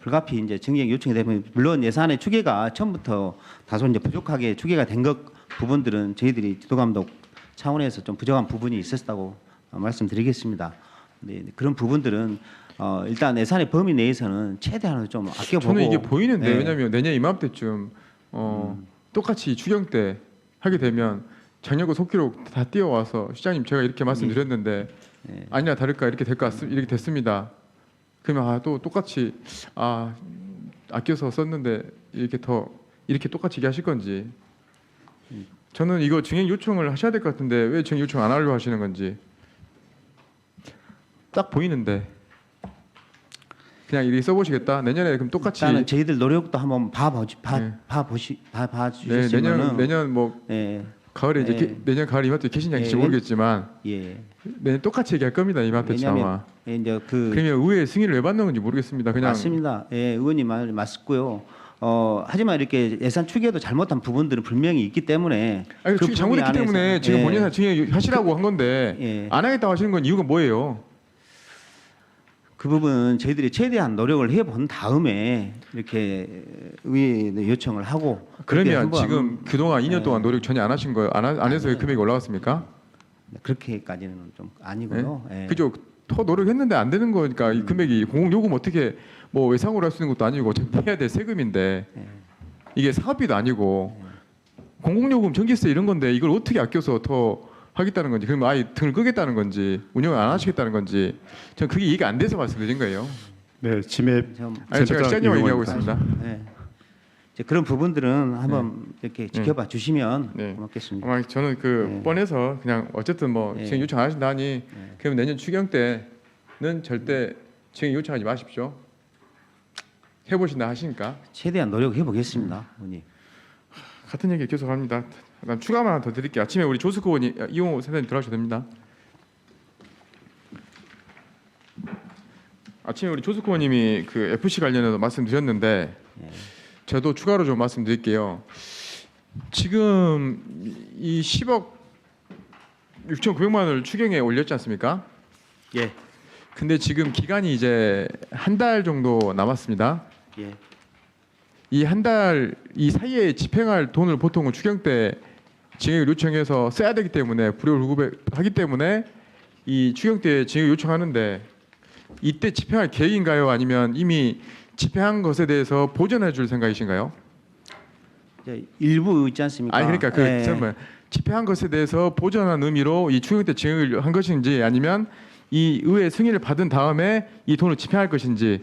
불가피 이제 증액 요청이 되면 물론 예산의 추계가 처음부터 다소 이제 부족하게 추계가 된 것 부분들은 저희들이 지도감독 차원에서 좀 부족한 부분이 있었다고 말씀드리겠습니다. 네, 그런 부분들은 일단 예산의 범위 내에서는 최대한 좀 아껴보고. 저는 이게 보이는데 네. 왜냐하면 내년 이맘때쯤 똑같이 추경 때 하게 되면 작년과 속기록 다 띄어와서 시장님 제가 이렇게 말씀드렸는데 네. 아니나 다를까 이렇게 이렇게 됐습니다. 그러면 또 똑같이 아껴서 썼는데 이렇게 똑같이 얘기하실 건지 저는 이거 증액 요청을 하셔야 될 것 같은데 왜 증액 요청 안 하려고 하시는 건지 딱 보이는데 그냥 이렇게 써보시겠다. 내년에 그럼 똑같이 일단은 저희들 노력도 한번 네. 봐주시면은 내년 뭐 예, 가을에 이제 예. 내년 가을 이맘때 계신지 아닌지 예. 모르겠지만 예. 내년 똑같이 얘기할 겁니다. 이맘때쯤 아마. 왜냐하면 이제 그러면 의회 승인을 왜 받는 건지 모르겠습니다. 그냥 맞습니다. 예, 의원님 말 맞고요. 하지만 이렇게 예산 추계도 잘못한 부분들은 분명히 있기 때문에 아니, 그 추계 잘못했기 부분 때문에 안에서, 지금 예, 본예산 증액 하시라고 한 건데 예. 안 하겠다고 하시는 건 이유가 뭐예요? 그 부분은 저희들이 최대한 노력을 해본 다음에 이렇게 의회 요청을 하고 그렇게 그러면 한번 지금 그동안 2년 동안 노력 전혀 안 하신 거예요? 안 해서 아니요. 금액이 올라갔습니까? 그렇게까지는 좀 아니고요. 예. 그죠? 더 노력했는데 안 되는 거니까 이 금액이 공공요금 어떻게 뭐 외상으로 할 수 있는 것도 아니고 어차피 해야 될 세금인데 예. 이게 사업비도 아니고 공공요금 전기세 이런 건데 이걸 어떻게 아껴서 더 하겠다는 건지 그러면 아예 등을 끄겠다는 건지 운영을 안 하시겠다는 건지 전 그게 이해가 안 돼서 말씀드린 거예요. 네, 지맵 좀 아니 제가 센터장 시장님하고 얘기하고 이용호입니다. 있습니다. 예. 이제 그런 부분들은 한번 이렇게 지켜봐 주시면 네. 고맙겠습니다. 아마 저는 그 네. 뻔해서 그냥 어쨌든 뭐 네. 증인 요청 안 하신다니 그럼 내년 추경 때는 절대 증인 요청하지 마십시오. 해보신다 하시니까 최대한 노력해 보겠습니다, 의원님. 같은 얘기 계속 합니다. 그다음 추가만 하나 더 드릴게요. 아침에 우리 조스코 의원이 이용호 센터님 들어가셔도 됩니다. 아침에 우리 조스코 의원님이 그 FC 관련해서 말씀드렸는데 저도 추가로 좀 말씀드릴게요. 지금 이 10억 6,900만 원을 추경에 올렸지 않습니까? 예, 근데 지금 기간이 이제 한 달 정도 남았습니다. 예. 이 한 달 이 사이에 집행할 돈을 보통은 추경 때 징액을 요청해서 써야 되기 때문에 불효불급하기 때문에 이 추경 때 징액 요청하는데 이때 집행할 계획인가요? 아니면 이미 집행한 것에 대해서 보전해 줄 생각이신가요? 이제 일부 있지 않습니까? 아니 그러니까 그 예. 저는 집행한 것에 대해서 보전한 의미로 이 추경 때 징액을 한 것인지 아니면 이 의회 승인을 받은 다음에 이 돈을 집행할 것인지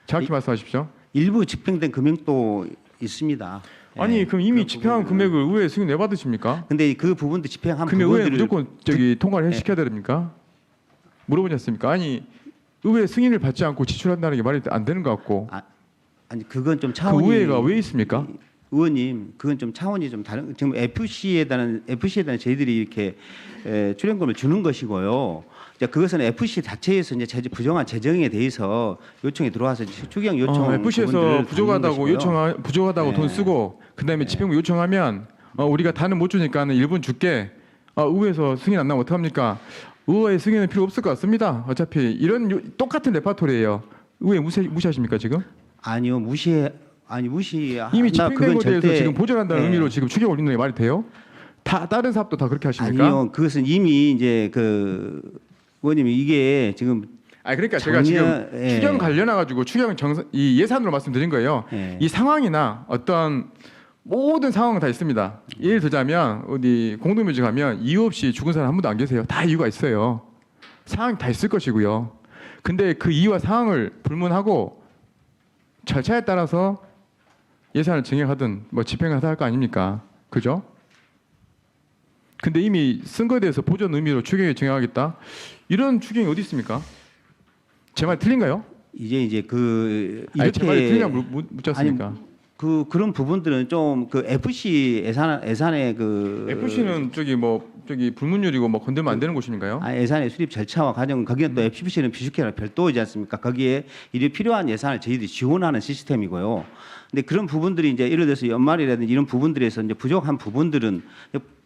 정확히 말씀하십시오. 일부 집행된 금액도 있습니다. 아니 예. 그럼 이미 그런 집행한 부분들은- 금액을 의회 승인 왜 받으십니까? 근데 그 부분도 집행한 그러면 의회 부분들을 무조건 통과를 시켜야 됩니까? 물어보지 않습니까? 아니 의회 승인을 받지 않고 지출한다는 게 말이 안 되는 것 같고 아니 그건 좀 그 차원이 의회가 왜 있습니까? 의원님 그건 좀 차원이 좀 다른 지금 FC에 대한 저희들이 이렇게 출연금을 주는 것이고요. 이제 그것은 FC 자체에서 이제 부정한 재정에 대해서 요청이 들어와서 추경 요청 FC에서 부분들을 부족하다고 받는 것이고요. 부족하다고 네. 돈 쓰고 그다음에 집행부 요청하면 우리가 다는 못 주니까는 일부는 줄게. 의회에서 승인 안 나면 어떡합니까? 의회 승인은 필요 없을 것 같습니다. 어차피 이런 똑같은 레파토리예요. 의회 무시하십니까 지금? 아니요 무시 이미 집행된 것에 대해서 지금 보전한다는 네. 의미로 지금 추경 올리는 게 말이 돼요? 다 다른 사업도 다 그렇게 하십니까? 아니요 그것은 이미 이제 그 의원님이 이게 지금 그러니까 제가 지금 예. 추경 관련해 가지고 추경 이 예산으로 말씀드린 거예요. 예. 이 상황이나 어떤 모든 상황은 다 있습니다. 예를 들자면 어디 공동묘지 가면 이유 없이 죽은 사람 한 분도 안 계세요. 다 이유가 있어요. 상황이 다 있을 것이고요. 근데 그 이유와 상황을 불문하고 절차에 따라서 예산을 증액하든 뭐 집행을 하든 할 거 아닙니까? 그죠? 근데 이미 쓴 거에 대해서 보전 의미로 추경에 증액하겠다. 이런 추경이 어디 있습니까? 제 말 틀린가요? 이제 그 아니, 제 말이 이렇게 틀리냐 묻지 않습니까? 그런 부분들은 좀 그 FC 예산의 그 FC는 저기 불문율이고 뭐 건들면 안 되는 곳인가요? 예산의 수립 절차와 과정 거기에 또 FC는 비주계랑 별도이지 않습니까? 거기에 이리 필요한 예산을 저희들이 지원하는 시스템이고요. 근데 그런 부분들이 이제 예를 들어서 연말이라든지 이런 부분들에서 이제 부족한 부분들은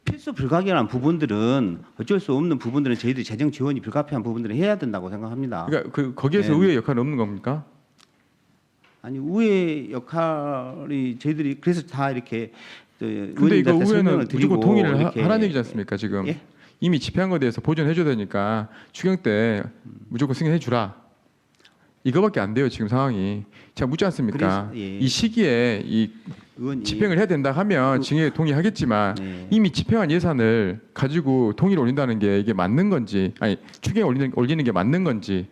필수 불가결한 부분들은 어쩔 수 없는 부분들은 저희들이 재정 지원이 불가피한 부분들은 해야 된다고 생각합니다. 그러니까 거기에서 네. 의회 역할은 없는 겁니까? 아니 우회 역할이 저희들이 그래서 다 이렇게 근데 이거 의원님들한테 의회는 설명을 드리고 무조건 동의를 이렇게 하라는 얘기지 않습니까 지금? 예? 이미 집행한 거에 대해서 보전해 줘야 되니까 추경 때 무조건 승인해 주라. 이거밖에 안 돼요 지금 상황이. 제가 묻지 않습니까? 그래서, 예. 이 시기에 이 의원님 집행을 해야 된다 하면 증액에 동의하겠지만 네. 이미 집행한 예산을 가지고 동의를 올린다는 게 이게 맞는 건지 아니 추경에 올리는 게 맞는 건지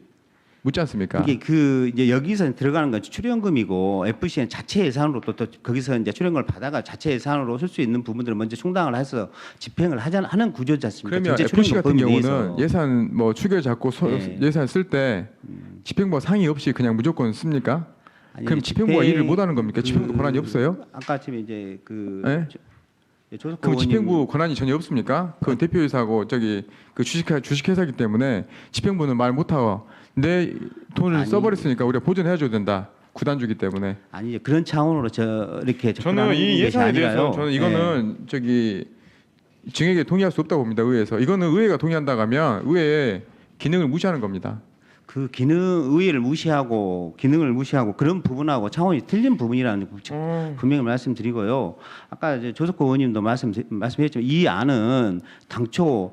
묻지 않습니까? 이게 그 이제 여기서 들어가는 건 출연금이고 FC는 자체 예산으로 또 거기서 이제 출연금을 받아가 자체 예산으로 쓸 수 있는 부분들을 먼저 충당을 해서 집행을 하는 구조지 않습니까? 그러면 전체 FC 같은 출연금 범위에 경우는 대해서. 예산 뭐 추경 잡고 네. 예산 쓸 때 집행부 상의 없이 그냥 무조건 씁니까? 아니, 그럼 집행부가 집행- 일을 못하는 겁니까? 집행부 그- 권한이 없어요? 아까 아침에 이제 그 네? 조석호 그럼 의원님- 집행부 권한이 전혀 없습니까? 그건 대표이사고 저기 그 주식회사기 때문에 집행부는 말 못하고 내 돈을 아니. 써버렸으니까 우리가 보전해줘야 된다. 구단주기 때문에. 아니 이제 그런 차원으로 이렇게 저는 이 것이 예산에 대해서 아니라요. 저는 네. 이거는 저기 증액에 동의할 수 없다고 봅니다. 의회에서 이거는 의회가 동의한다고 하면 의회의 기능을 무시하는 겁니다. 그 의회를 무시하고 기능을 무시하고 그런 부분하고 차원이 틀린 부분이라는 분명히 말씀드리고요. 아까 이제 조석호 의원님도 말씀했지만 이 안은 당초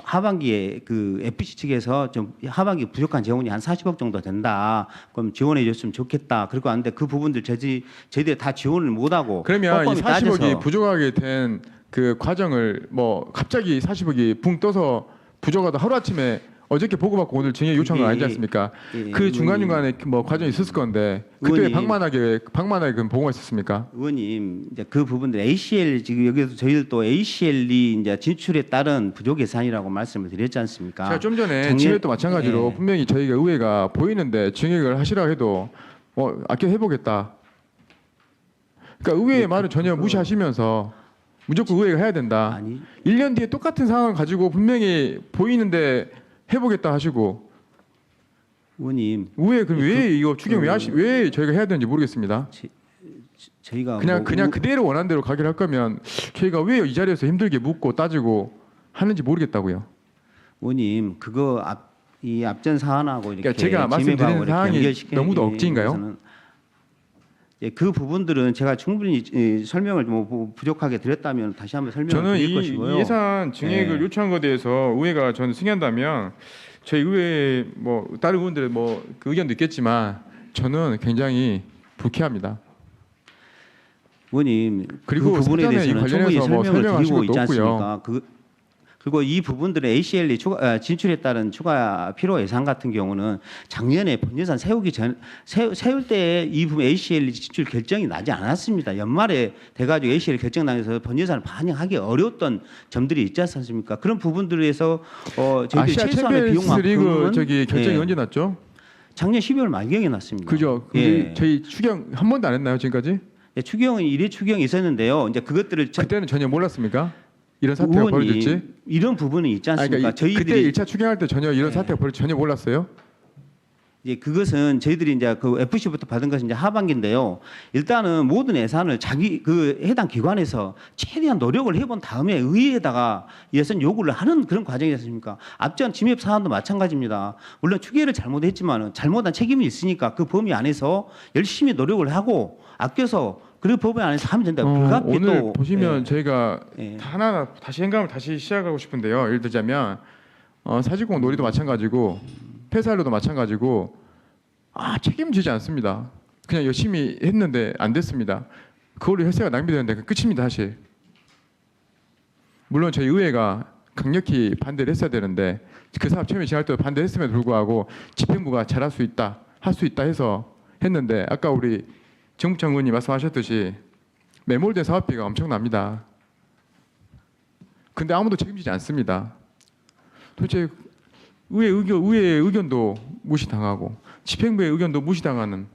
하반기에 그 FC 측에서 좀 하반기 부족한 재원이 한 40억 정도 된다. 그럼 지원해 줬으면 좋겠다. 그리고 안데 그 부분들 저희들이 다 지원을 못 하고 그러면 이 꼼꼼히 40억이 따져서 부족하게 된 그 과정을 뭐 갑자기 40억이 붕 떠서 부족하다 하루 아침에 어저께 보고받고 오늘 증액 요청한 거 아니지 그게- 않습니까? 예, 그 중간중간에 뭐 과정이 있었을 건데 그때 의원님. 방만하게 그 보고가 있었습니까? 의원님 이제 그 부분들 ACL 지금 여기서 저희들 또 ACL이 이제 진출에 따른 부족 예산이라고 말씀을 드렸지 않습니까? 제가 좀 전에 작년- 증액도 마찬가지로 예. 분명히 저희가 의회가 보이는데 증액을 하시라고 해도 아껴 해보겠다. 그러니까 의회의 말을 전혀 무시하시면서 무조건 의회가 해야 된다. 아니 1년 뒤에 똑같은 상황을 가지고 분명히 보이는데 해보겠다 하시고 의원님 의회 그럼 왜 이거 추경 그- 왜 저희가 해야 되는지 모르겠습니다. 저희가 그냥 뭐 그대로 원하는 대로 가기로 할 거면 저희가 왜 이 자리에서 힘들게 묻고 따지고 하는지 모르겠다고요. 의원님 그거 이 앞전 사안하고 이렇게 그러니까 제가 말씀드리는 진행하고 이렇게 사항이 연결시키는 너무도 게 억지인가요? 있어서는 예, 그 부분들은 제가 충분히 설명을 뭐 부족하게 드렸다면 다시 한번 설명을 저는 드릴 이 것이고요. 예산 증액을 예. 요청한 것에 대해서 의회가 저는 승인한다면 저희 의회 뭐 다른 의원들의 그 의견도 있겠지만 저는 굉장히 불쾌합니다. 의원님 그리고 그 부분에 사전에 이 대해서는 관련해서 충분히 뭐 설명을 설명하신 드리고 것도 있지 없고요. 않습니까? 그리고 이 부분들의 ACL 진출에 따른 추가 필요 예산 같은 경우는 작년에 본예산 세울 때 이 부분 ACL 진출 결정이 나지 않았습니다. 연말에 돼가지고 ACL 결정 나면서 본예산을 반영하기 어려웠던 점들이 있지 않습니까? 그런 부분들에서 저희들이 아시아 최소한의 챔피언스 리그 비용만큼은 저기 결정이 예, 언제 났죠? 작년 12월 말경에 났습니다. 그죠? 예. 저희 추경 한 번도 안 했나요 지금까지? 예, 추경은 일회 추경이 있었는데요. 이제 그것들을 그때는 전혀 몰랐습니까? 이런 사태가 의원님, 벌어질지? 이런 부분이 있지 아니, 않습니까? 그러니까 그때 1차 추경할 때 전혀 이런 네. 사태가 벌어질지 전혀 몰랐어요? 이제 그것은 저희들이 이제 그 FC부터 받은 것은 이제 하반기인데요. 일단은 모든 예산을 자기 그 해당 기관에서 최대한 노력을 해본 다음에 의회에다가 예산 요구를 하는 그런 과정이었습니까? 앞전 침입 사안도 마찬가지입니다. 물론 추계를 잘못했지만 잘못한 책임이 있으니까 그 범위 안에서 열심히 노력을 하고 아껴서 그 범위 안에서 하면 된다. 불가피해 오늘 또 보시면 예. 저희가 예. 하나하나 다시 행감을 다시 시작하고 싶은데요. 예를 들자면 사직공 놀이도 마찬가지고 폐사일로도 마찬가지고 책임지지 않습니다. 그냥 열심히 했는데 안 됐습니다. 그걸로 혈세가 낭비되는데 그 끝입니다. 사실. 물론 저희 의회가 강력히 반대를 했어야 되는데 그 사업 처음에 진행할 때도 반대했음에도 불구하고 집행부가 잘할 수 있다, 할 수 있다 해서 했는데 아까 우리 정무장 의원님 말씀하셨듯이 매몰된 사업비가 엄청납니다. 근데 아무도 책임지지 않습니다. 도대체 의회의 의견도 무시당하고 집행부의 의견도 무시당하는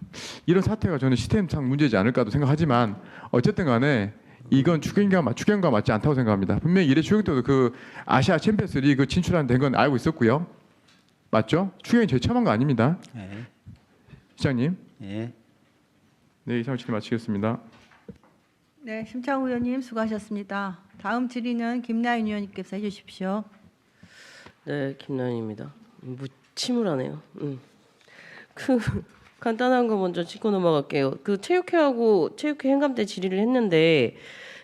이런 사태가 저는 시스템상 문제지 않을까도 생각하지만 어쨌든 간에 이건 추경과 맞지 않다고 생각합니다. 분명히 이래 추경 때도 그 아시아 챔피언스 리그 진출한 된 건 알고 있었고요. 맞죠? 추경이 제일 처음한 거 아닙니다. 예. 시장님. 예. 네, 이상 질의 마치겠습니다. 네, 심창우 의원님 수고하셨습니다. 다음 질의는 김나인 의원님께서 해주십시오. 네, 김나인입니다. 침울하네요. 그 간단한 거 먼저 짚고 넘어갈게요. 그 체육회하고 체육회 행감 때 질의를 했는데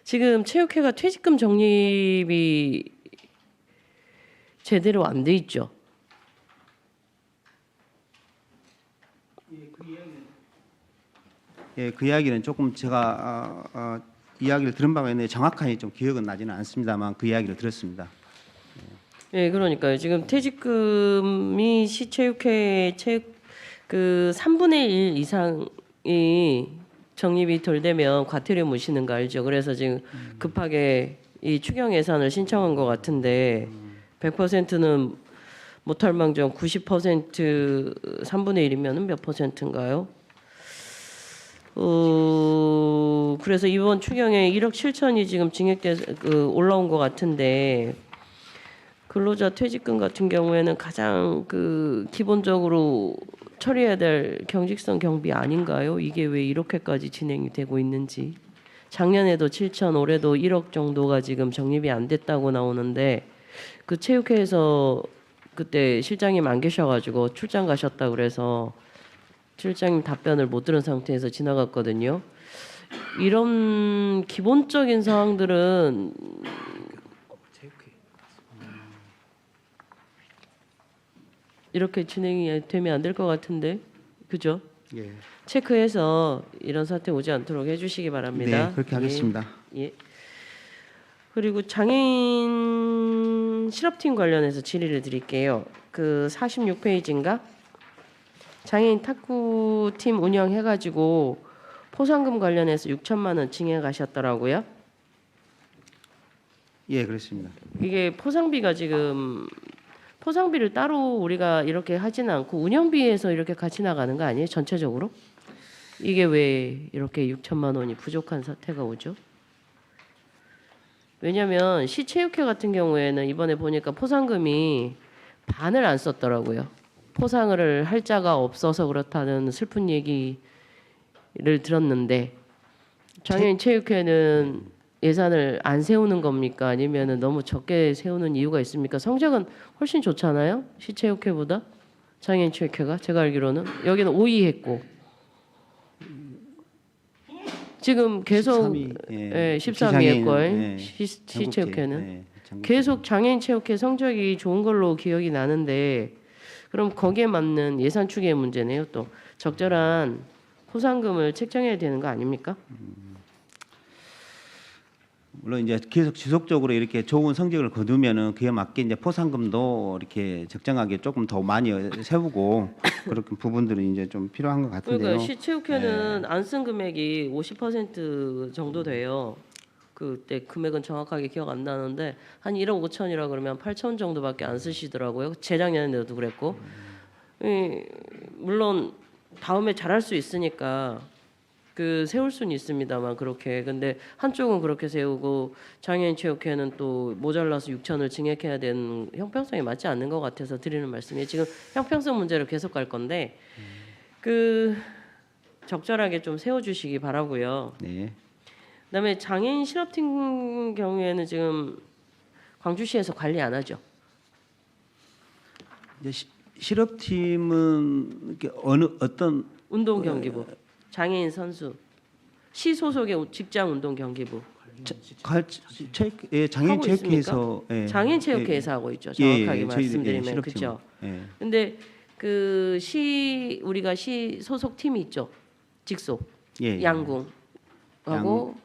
지금 체육회가 퇴직금 적립이 제대로 안 돼 있죠. 예, 그 이야기는 조금 제가 이야기를 들은 바가 있는데 정확하게 좀 기억은 나지는 않습니다만 그 이야기를 들었습니다. 네, 그러니까요. 지금 퇴직금이 시체육회 그 3분의 1 이상이 적립이 덜 되면 과태료 무시는 거 알죠? 그래서 지금 급하게 이 추경 예산을 신청한 것 같은데 100%는 못할 망정 90% 3분의 1이면 몇 %인가요? 그래서 이번 추경에 1억 7천이 지금 증액돼 올라온 것 같은데 근로자 퇴직금 같은 경우에는 가장 기본적으로 처리해야 될 경직성 경비 아닌가요? 이게 왜 이렇게까지 진행이 되고 있는지. 작년에도 7천, 올해도 1억 정도가 지금 적립이 안 됐다고 나오는데 그 체육회에서 그때 실장님 안 계셔가지고 출장 가셨다 그래서 실장님 답변을 못 들은 상태에서 지나갔거든요. 이런 기본적인 사항들은 이렇게 진행이 되면 안 될 것 같은데, 그죠? 예. 체크해서 이런 사태 오지 않도록 해주시기 바랍니다. 네, 그렇게 하겠습니다. 예. 그리고 장애인 장애인 실업팀 관련해서 질의를 드릴게요. 그 46페이지인가? 장애인 탁구팀 운영해가지고 포상금 관련해서 6천만 원 징해가셨더라고요. 예, 그렇습니다. 이게 포상비가 지금 포상비를 따로 우리가 이렇게 하지는 않고 운영비에서 이렇게 같이 나가는 거 아니에요? 전체적으로? 이게 왜 이렇게 6천만 원이 부족한 사태가 오죠? 왜냐하면 시체육회 같은 경우에는 이번에 보니까 포상금이 반을 안 썼더라고요. 포상을 할 자가 없어서 그렇다는 슬픈 얘기를 들었는데 장애인 체육회는 예산을 안 세우는 겁니까? 아니면은 너무 적게 세우는 이유가 있습니까? 성적은 훨씬 좋잖아요. 시체육회보다 장애인 체육회가 제가 알기로는 여기는 5위 했고 지금 계속 13위 했고 시체육회는 계속 장애인 체육회 성적이 좋은 걸로 기억이 나는데 그럼 거기에 맞는 예산 추계의 문제네요. 또 적절한 포상금을 책정해야 되는 거 아닙니까? 물론 이제 계속 지속적으로 이렇게 좋은 성적을 거두면은 그에 맞게 이제 포상금도 이렇게 적정하게 조금 더 많이 세우고 그렇게 부분들은 이제 좀 필요한 것 같은데요. 그러니까 시체육회는 안 쓴 금액이 50% 정도 돼요. 그때 금액은 정확하게 기억 안 나는데 한 1억 5천이라 그러면 8천 정도밖에 안 쓰시더라고요. 재작년에도 그랬고. 물론 다음에 잘할 수 있으니까 그 세울 수는 있습니다만 그렇게 근데 한쪽은 그렇게 세우고 장애인 체육회는 또 모자라서 6천을 증액해야 되는 형평성이 맞지 않는 것 같아서 드리는 말씀이에요. 지금 형평성 문제로 계속 갈 건데 그 적절하게 좀 세워주시기 바라고요. 네. 그다음에 장애인 실업팀 경우에는 지금 광주시에서 관리 안 하죠. 이제 실업팀은 이렇게 어떤 운동 경기부 장애인 선수 시 소속의 직장 운동 경기부 장애인 하고 체육회에서 장애인 체육회에서 하고 있죠. 정확하게 저희, 말씀드리면 실업팀은. 그렇죠. 예. 근데 그 시 우리가 시 소속 팀이 있죠. 직속 예, 예. 양궁하고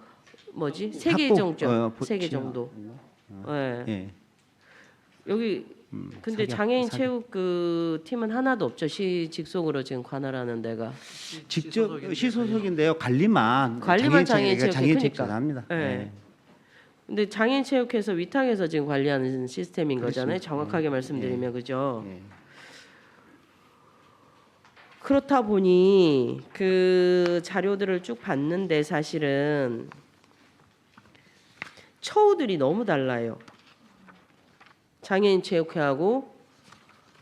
뭐지 세 개 탁구, 정도 보- 세 개 치아. 정도. 예. 예. 여기 근데 장애인 체육 그 팀은 하나도 없죠. 시 직속으로 지금 관할하는 데가. 직접 시소속인데요. 관리만 장애인 체육회 장애인 그러니까. 체육회가 합니다. 예. 예. 근데 장애인 체육회에서 위탁해서 지금 관리하는 시스템인 거잖아요. 그렇습니다. 정확하게 말씀드리면 그죠. 예. 그렇다 보니 그 자료들을 쭉 봤는데 사실은 처우들이 너무 달라요. 장애인 체육회하고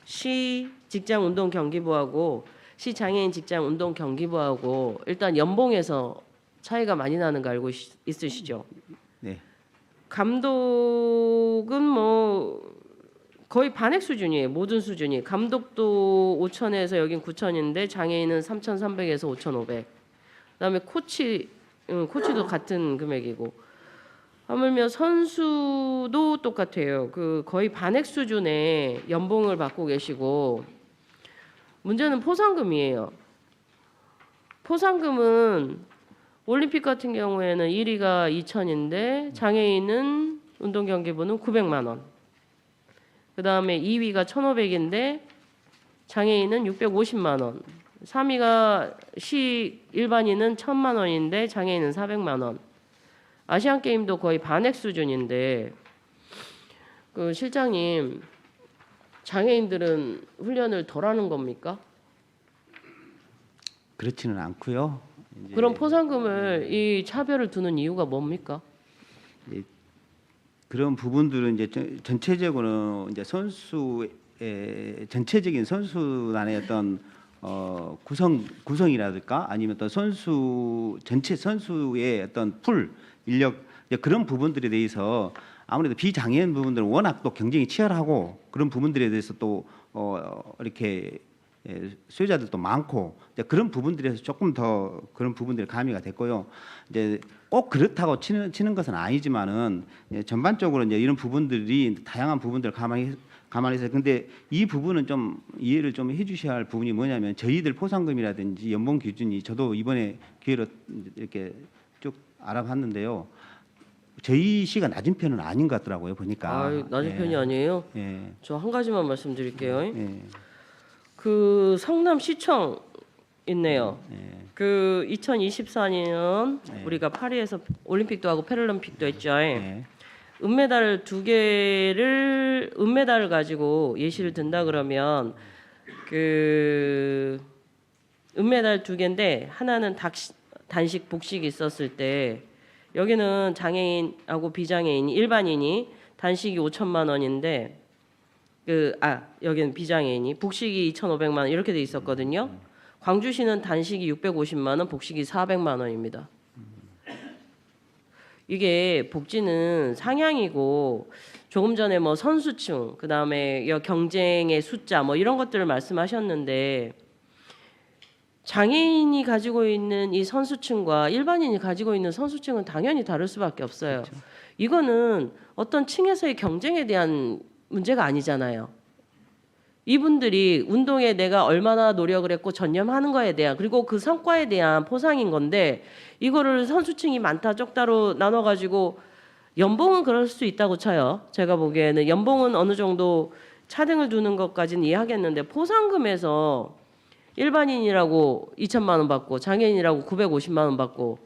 시 직장 운동 경기부하고 시 장애인 직장 운동 경기부하고 일단 연봉에서 차이가 많이 나는 거 알고 있으시죠? 네. 감독은 뭐 거의 반액 수준이에요. 모든 수준이. 감독도 5천에서 여긴 9천인데 장애인은 3,300에서 5,500. 그다음에 코치도 같은 금액이고. 하물며 선수도 똑같아요. 그 거의 반액 수준의 연봉을 받고 계시고 문제는 포상금이에요. 포상금은 올림픽 같은 경우에는 1위가 2천인데 장애인은 운동경기부는 900만 원. 그다음에 2위가 1,500인데 장애인은 650만 원. 3위가 시 일반인은 1,000만 원인데 장애인은 400만 원. 아시안 게임도 거의 반액 수준인데 그 실장님 장애인들은 훈련을 덜 하는 겁니까? 그렇지는 않고요. 이제 그럼 포상금을 이 차별을 두는 이유가 뭡니까? 그런 부분들은 이제 전체적으로 이제 선수의 전체적인 선수단의 어떤 구성이라든가 아니면 또 전체 선수의 어떤 풀 인력 이제 그런 부분들에 대해서 아무래도 비장애인 부분들은 워낙 또 경쟁이 치열하고 그런 부분들에 대해서 또 이렇게 수요자들도 많고 이제 그런 부분들에서 조금 더 그런 부분들이 가미가 됐고요. 이제 꼭 그렇다고 치는 것은 아니지만은 전반적으로 이제 이런 부분들이 다양한 부분들을 감안해서 근데 이 부분은 좀 이해를 좀 해주셔야 할 부분이 뭐냐면 저희들 포상금이라든지 연봉 기준이 저도 이번에 기회로 이렇게 쭉 알아봤는데요. 저희 시가 낮은 편은 아닌 것 같더라고요 보니까. 아, 낮은 예. 편이 아니에요? 예. 저 한 가지만 말씀드릴게요. 예. 그 성남시청 있네요. 예. 그 2024년 네. 우리가 파리에서 올림픽도 하고 패럴림픽도 했죠. 예. 은메달 2개를 은메달을 가지고 예시를 든다 그러면 그 은메달 2개인데 하나는 단식 복식이 있었을 때 여기는 장애인하고 비장애인이 일반인이 단식이 5천만 원인데 여기는 비장애인이 복식이 2,500만 원 이렇게 돼 있었거든요. 광주시는 단식이 650만 원, 복식이 400만 원입니다. 이게 복지는 상향이고 조금 전에 뭐 선수층, 그다음에 경쟁의 숫자 뭐 이런 것들을 말씀하셨는데 장애인이 가지고 있는 이 선수층과 일반인이 가지고 있는 선수층은 당연히 다를 수밖에 없어요. 그렇죠. 이거는 어떤 층에서의 경쟁에 대한 문제가 아니잖아요. 이분들이 운동에 내가 얼마나 노력을 했고 전념하는 거에 대한 그리고 그 성과에 대한 포상인 건데 이거를 선수층이 많다 적다로 나눠가지고 연봉은 그럴 수 있다고 쳐요. 제가 보기에는 연봉은 어느 정도 차등을 두는 것까지는 이해하겠는데 포상금에서 일반인이라고 2천만 원 받고 장애인이라고 950만 원 받고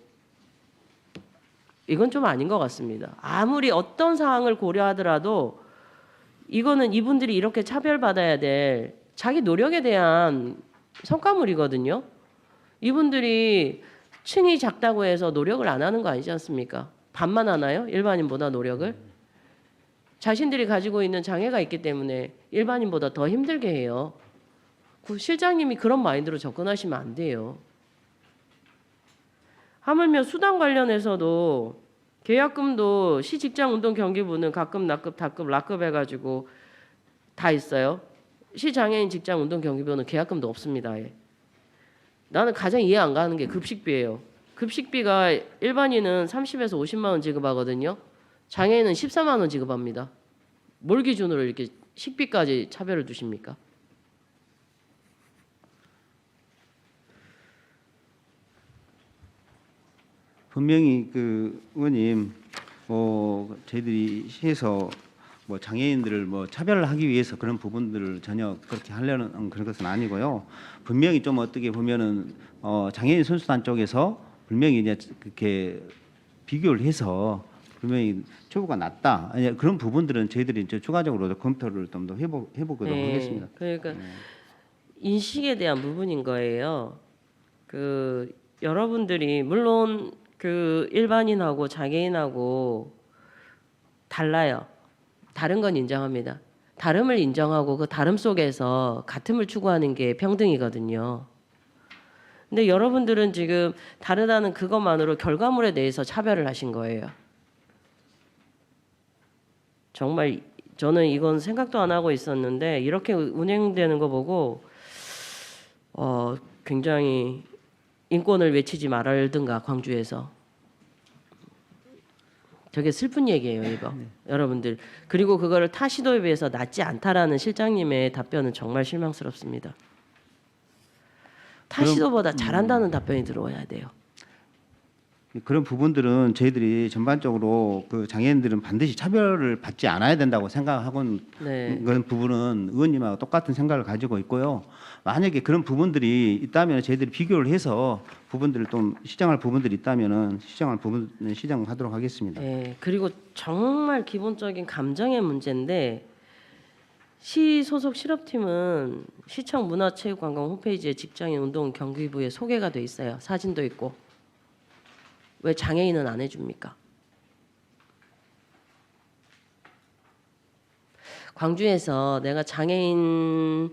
이건 좀 아닌 것 같습니다. 아무리 어떤 사항을 고려하더라도 이거는 이분들이 이렇게 차별받아야 될 자기 노력에 대한 성과물이거든요. 이분들이 층이 작다고 해서 노력을 안 하는 거 아니지 않습니까? 반만 하나요? 일반인보다 노력을? 자신들이 가지고 있는 장애가 있기 때문에 일반인보다 더 힘들게 해요. 실장님이 그런 마인드로 접근하시면 안 돼요. 하물며 수당 관련해서도 계약금도 시직장운동경기부는 가끔, 납급, 다급, 락급 해가지고 다 있어요. 시장애인 직장운동경기부는 계약금도 없습니다. 아예. 나는 가장 이해 안 가는 게 급식비예요. 급식비가 일반인은 30에서 50만 원 지급하거든요. 장애인은 14만 원 지급합니다. 뭘 기준으로 이렇게 식비까지 차별을 두십니까? 분명히 그 의원님 저희들이 시에서 뭐 장애인들을 뭐 차별하기 위해서 그런 부분들을 전혀 그렇게 하려는 그런 것은 아니고요. 분명히 좀 어떻게 보면은 장애인 선수단 쪽에서 분명히 이제 그렇게 비교를 해서 분명히 초보가 낮다. 아니, 그런 부분들은 저희들이 이제 추가적으로 검토를 좀 더 해보도록 하겠습니다. 그러니까 인식에 대한 부분인 거예요. 그 여러분들이 물론 그 일반인하고 장애인하고 달라요. 다른 건 인정합니다. 다름을 인정하고 그 다름 속에서 같음을 추구하는 게 평등이거든요. 근데 여러분들은 지금 다르다는 그것만으로 결과물에 대해서 차별을 하신 거예요. 정말 저는 이건 생각도 안 하고 있었는데 이렇게 운행되는 거 보고 굉장히 인권을 외치지 말든가 광주에서. 저게 슬픈 얘기예요, 이거. 여러분들. 그리고 그거를 타 시도에 비해서 낫지 않다라는 실장님의 답변은 정말 실망스럽습니다. 타 시도보다 잘한다는 답변이 들어와야 돼요. 그런 부분들은 저희들이 전반적으로 그 장애인들은 반드시 차별을 받지 않아야 된다고 생각하고는 그런 부분은 의원님하고 똑같은 생각을 가지고 있고요. 만약에 그런 부분들이 있다면 저희들이 비교를 해서 부분들을 좀 시정할 부분들이 있다면은 시정할 부분은 시정하도록 하겠습니다. 네, 그리고 정말 기본적인 감정의 문제인데 시 소속 실업팀은 시청 문화체육관광 홈페이지에 직장인 운동 경기부에 소개가 돼 있어요. 사진도 있고. 왜 장애인은 안 해줍니까? 광주에서 내가 장애인이지만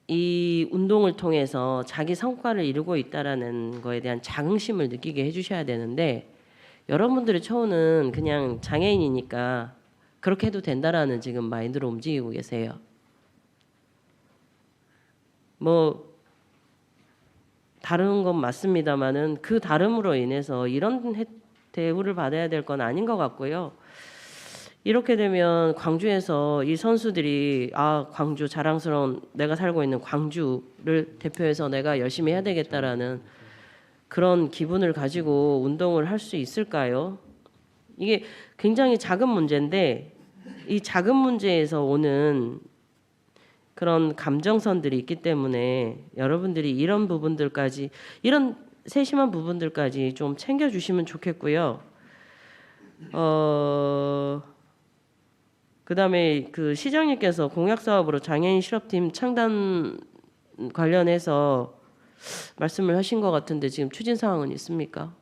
이 운동을 통해서 자기 성과를 이루고 있다라는 거에 대한 자긍심을 느끼게 해주셔야 되는데 여러분들의 처우는 그냥 장애인이니까 그렇게 해도 된다라는 지금 마인드로 움직이고 계세요. 뭐 다른 건 맞습니다만은 그 다름으로 인해서 이런 대우를 받아야 될 건 아닌 것 같고요. 이렇게 되면 광주에서 이 선수들이 광주 자랑스러운 내가 살고 있는 광주를 대표해서 내가 열심히 해야 되겠다라는 그런 기분을 가지고 운동을 할 수 있을까요? 이게 굉장히 작은 문제인데 이 작은 문제에서 오는 그런 감정선들이 있기 때문에 여러분들이 이런 부분들까지, 이런 세심한 부분들까지 좀 챙겨주시면 좋겠고요. 그다음에 그 시장님께서 공약 사업으로 장애인 실업팀 창단 관련해서 말씀을 하신 것 같은데 지금 추진 사항은 있습니까?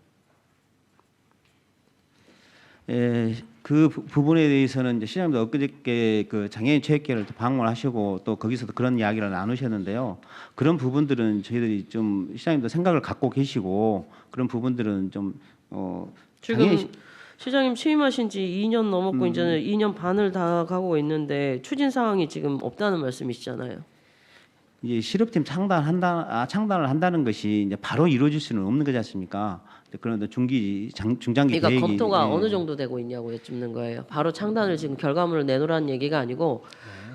예, 그 부분에 대해서는 이제 시장님도 엊그저께 그 장애인 체육회를 또 방문하시고 또 거기서도 그런 이야기를 나누셨는데요. 그런 부분들은 저희들이 좀 시장님도 생각을 갖고 계시고 그런 부분들은 좀 지금 시장님 취임하신 지 2년 넘었고 이제는 2년 반을 다 가고 있는데 추진 사항이 지금 없다는 말씀이시잖아요. 이제 실업팀 창단을 한다는 것이 이제 바로 이루어질 수는 없는 거지 않습니까? 그런데 중장기 그러니까 계획이 검토가 예. 어느 정도 되고 있냐고 여쭙는 거예요. 바로 창단을 지금 결과물을 내놓으라는 얘기가 아니고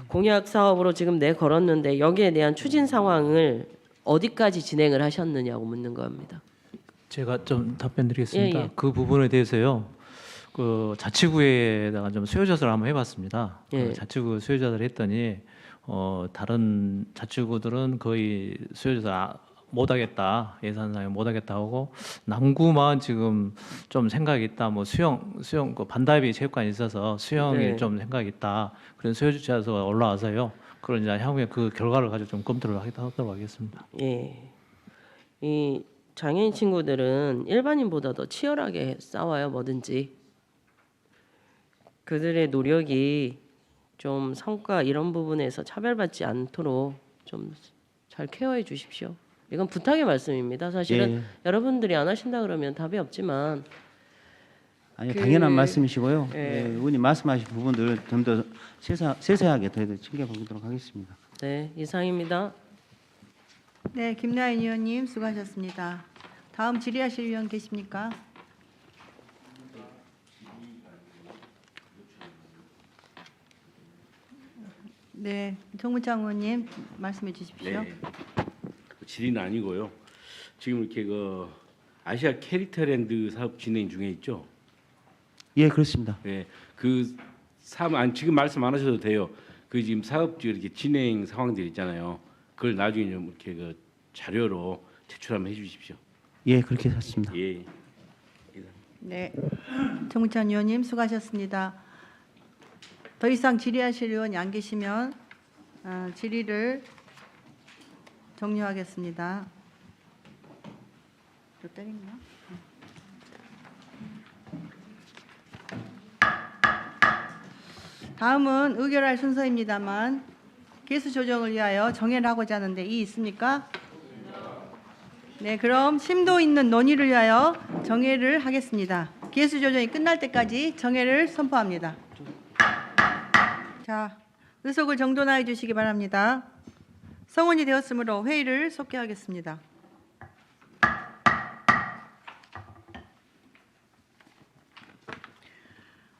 공약 사업으로 지금 내걸었는데 여기에 대한 추진 상황을 어디까지 진행을 하셨느냐고 묻는 겁니다. 제가 좀 답변드리겠습니다. 예, 예. 그 부분에 대해서요. 그 자치구에다가 좀 수요조사를 한번 해봤습니다. 예. 그 자치구 수요조사를 했더니 다른 자치구들은 거의 수요조사 못하겠다, 예산상에 못하겠다 하고 남구만 지금 좀 생각이 있다. 뭐 수영 그 반다이빙 체육관이 있어서 수영이 네. 좀 생각이 있다. 그런 수요조사가 올라와서요. 그런 이제 향후에 그 결과를 가지고 좀 검토를 하도록 하겠습니다. 예. 이 장애인 친구들은 일반인보다 더 치열하게 싸워요, 뭐든지. 그들의 노력이 좀 성과 이런 부분에서 차별받지 않도록 좀 잘 케어해 주십시오. 이건 부탁의 말씀입니다. 사실은 예. 여러분들이 안 하신다 그러면 답이 없지만 아니 그- 당연한 말씀이시고요. 예. 예, 의원님 말씀하신 부분들 좀 더 세세하게 더 챙겨보도록 하겠습니다. 네, 이상입니다. 네, 김나연 의원님 수고하셨습니다. 다음 질의하실 의원 계십니까? 네, 정문창 의원님 말씀해 주십시오. 네. 질의는 아니고요. 지금 이렇게 그 아시아 캐리터랜드 사업 진행 중에 있죠. 예, 그렇습니다. 네, 그 사업 지금 말씀 안 하셔도 돼요. 그 지금 사업 이렇게 진행 상황들 있잖아요. 그걸 나중에 좀 이렇게 그 자료로 제출 한번 해주십시오. 예, 그렇게 했습니다. 예. 네, 정문창 의원님 수고하셨습니다. 더 이상 질의하실 의원이 안 계시면 질의를 종료하겠습니다. 또 때린가? 다음은 의결할 순서입니다만 개수 조정을 위하여 정회를 하고자 하는데 이 있습니까? 네, 그럼 심도 있는 논의를 위하여 정회를 하겠습니다. 개수 조정이 끝날 때까지 정회를 선포합니다. 자, 의석을 정돈하여 주시기 바랍니다. 성원이 되었으므로 회의를 속개하겠습니다.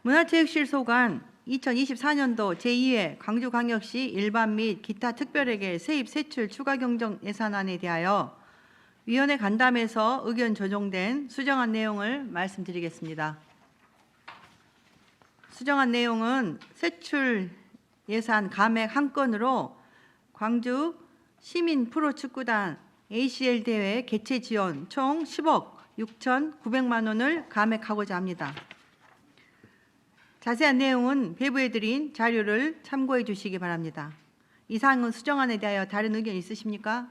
문화체육실 소관 2024년도 제2회 광주광역시 일반 및 기타 특별회계 세입 세출 추가 경정 예산안에 대하여 위원회 간담회에서 의견 조정된 수정안 내용을 말씀드리겠습니다. 수정안 내용은 세출 예산 감액 한 건으로 광주 시민 프로축구단 ACL 대회 개최 지원 총 10억 6,900만 원을 감액하고자 합니다. 자세한 내용은 배부해드린 자료를 참고해 주시기 바랍니다. 이 사항은 수정안에 대하여 다른 의견 있으십니까?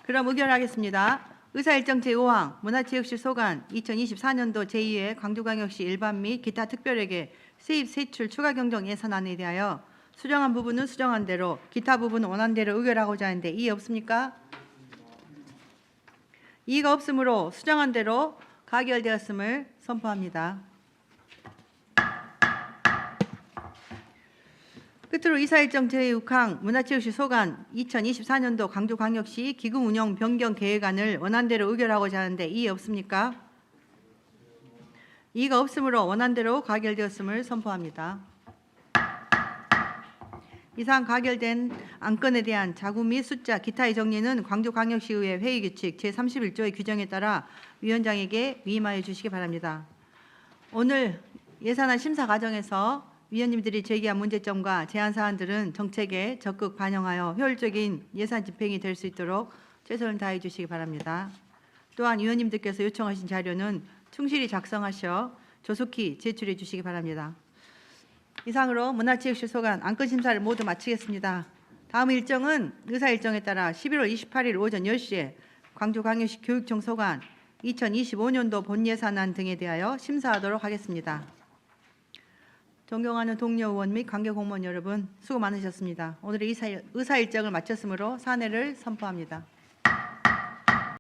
그럼 의결하겠습니다. 의사일정 제5항 문화체육실 소관 2024년도 제2회 광주광역시 일반 및 기타 특별회계 세입 세출 추가 경정 예산안에 대하여 수정한 부분은 수정한 대로 기타 부분은 원한 대로 의결하고자 하는데 이의 없습니까? 이의가 없으므로 수정한 대로 가결되었음을 선포합니다. 끝으로 이사일정 제6항 문화체육실 소관 2024년도 광주광역시 기금운영 변경 계획안을 원안대로 의결하고자 하는데 이의 없습니까? 이의가 없으므로 원안대로 가결되었음을 선포합니다. 이상 가결된 안건에 대한 자구 및 숫자, 기타의 정리는 광주광역시의회 회의규칙 제31조의 규정에 따라 위원장에게 위임하여 주시기 바랍니다. 오늘 예산안 심사 과정에서 위원님들이 제기한 문제점과 제안 사안들은 정책에 적극 반영하여 효율적인 예산 집행이 될 수 있도록 최선을 다해 주시기 바랍니다. 또한 위원님들께서 요청하신 자료는 충실히 작성하셔 조속히 제출해 주시기 바랍니다. 이상으로 문화체육실 소관 안건 심사를 모두 마치겠습니다. 다음 일정은 의사 일정에 따라 11월 28일 오전 10시에 광주광역시 교육청 소관 2025년도 본예산안 등에 대하여 심사하도록 하겠습니다. 존경하는 동료 의원 및 관계 공무원 여러분 수고 많으셨습니다. 오늘의 의사 일정을 마쳤으므로 사내를 선포합니다.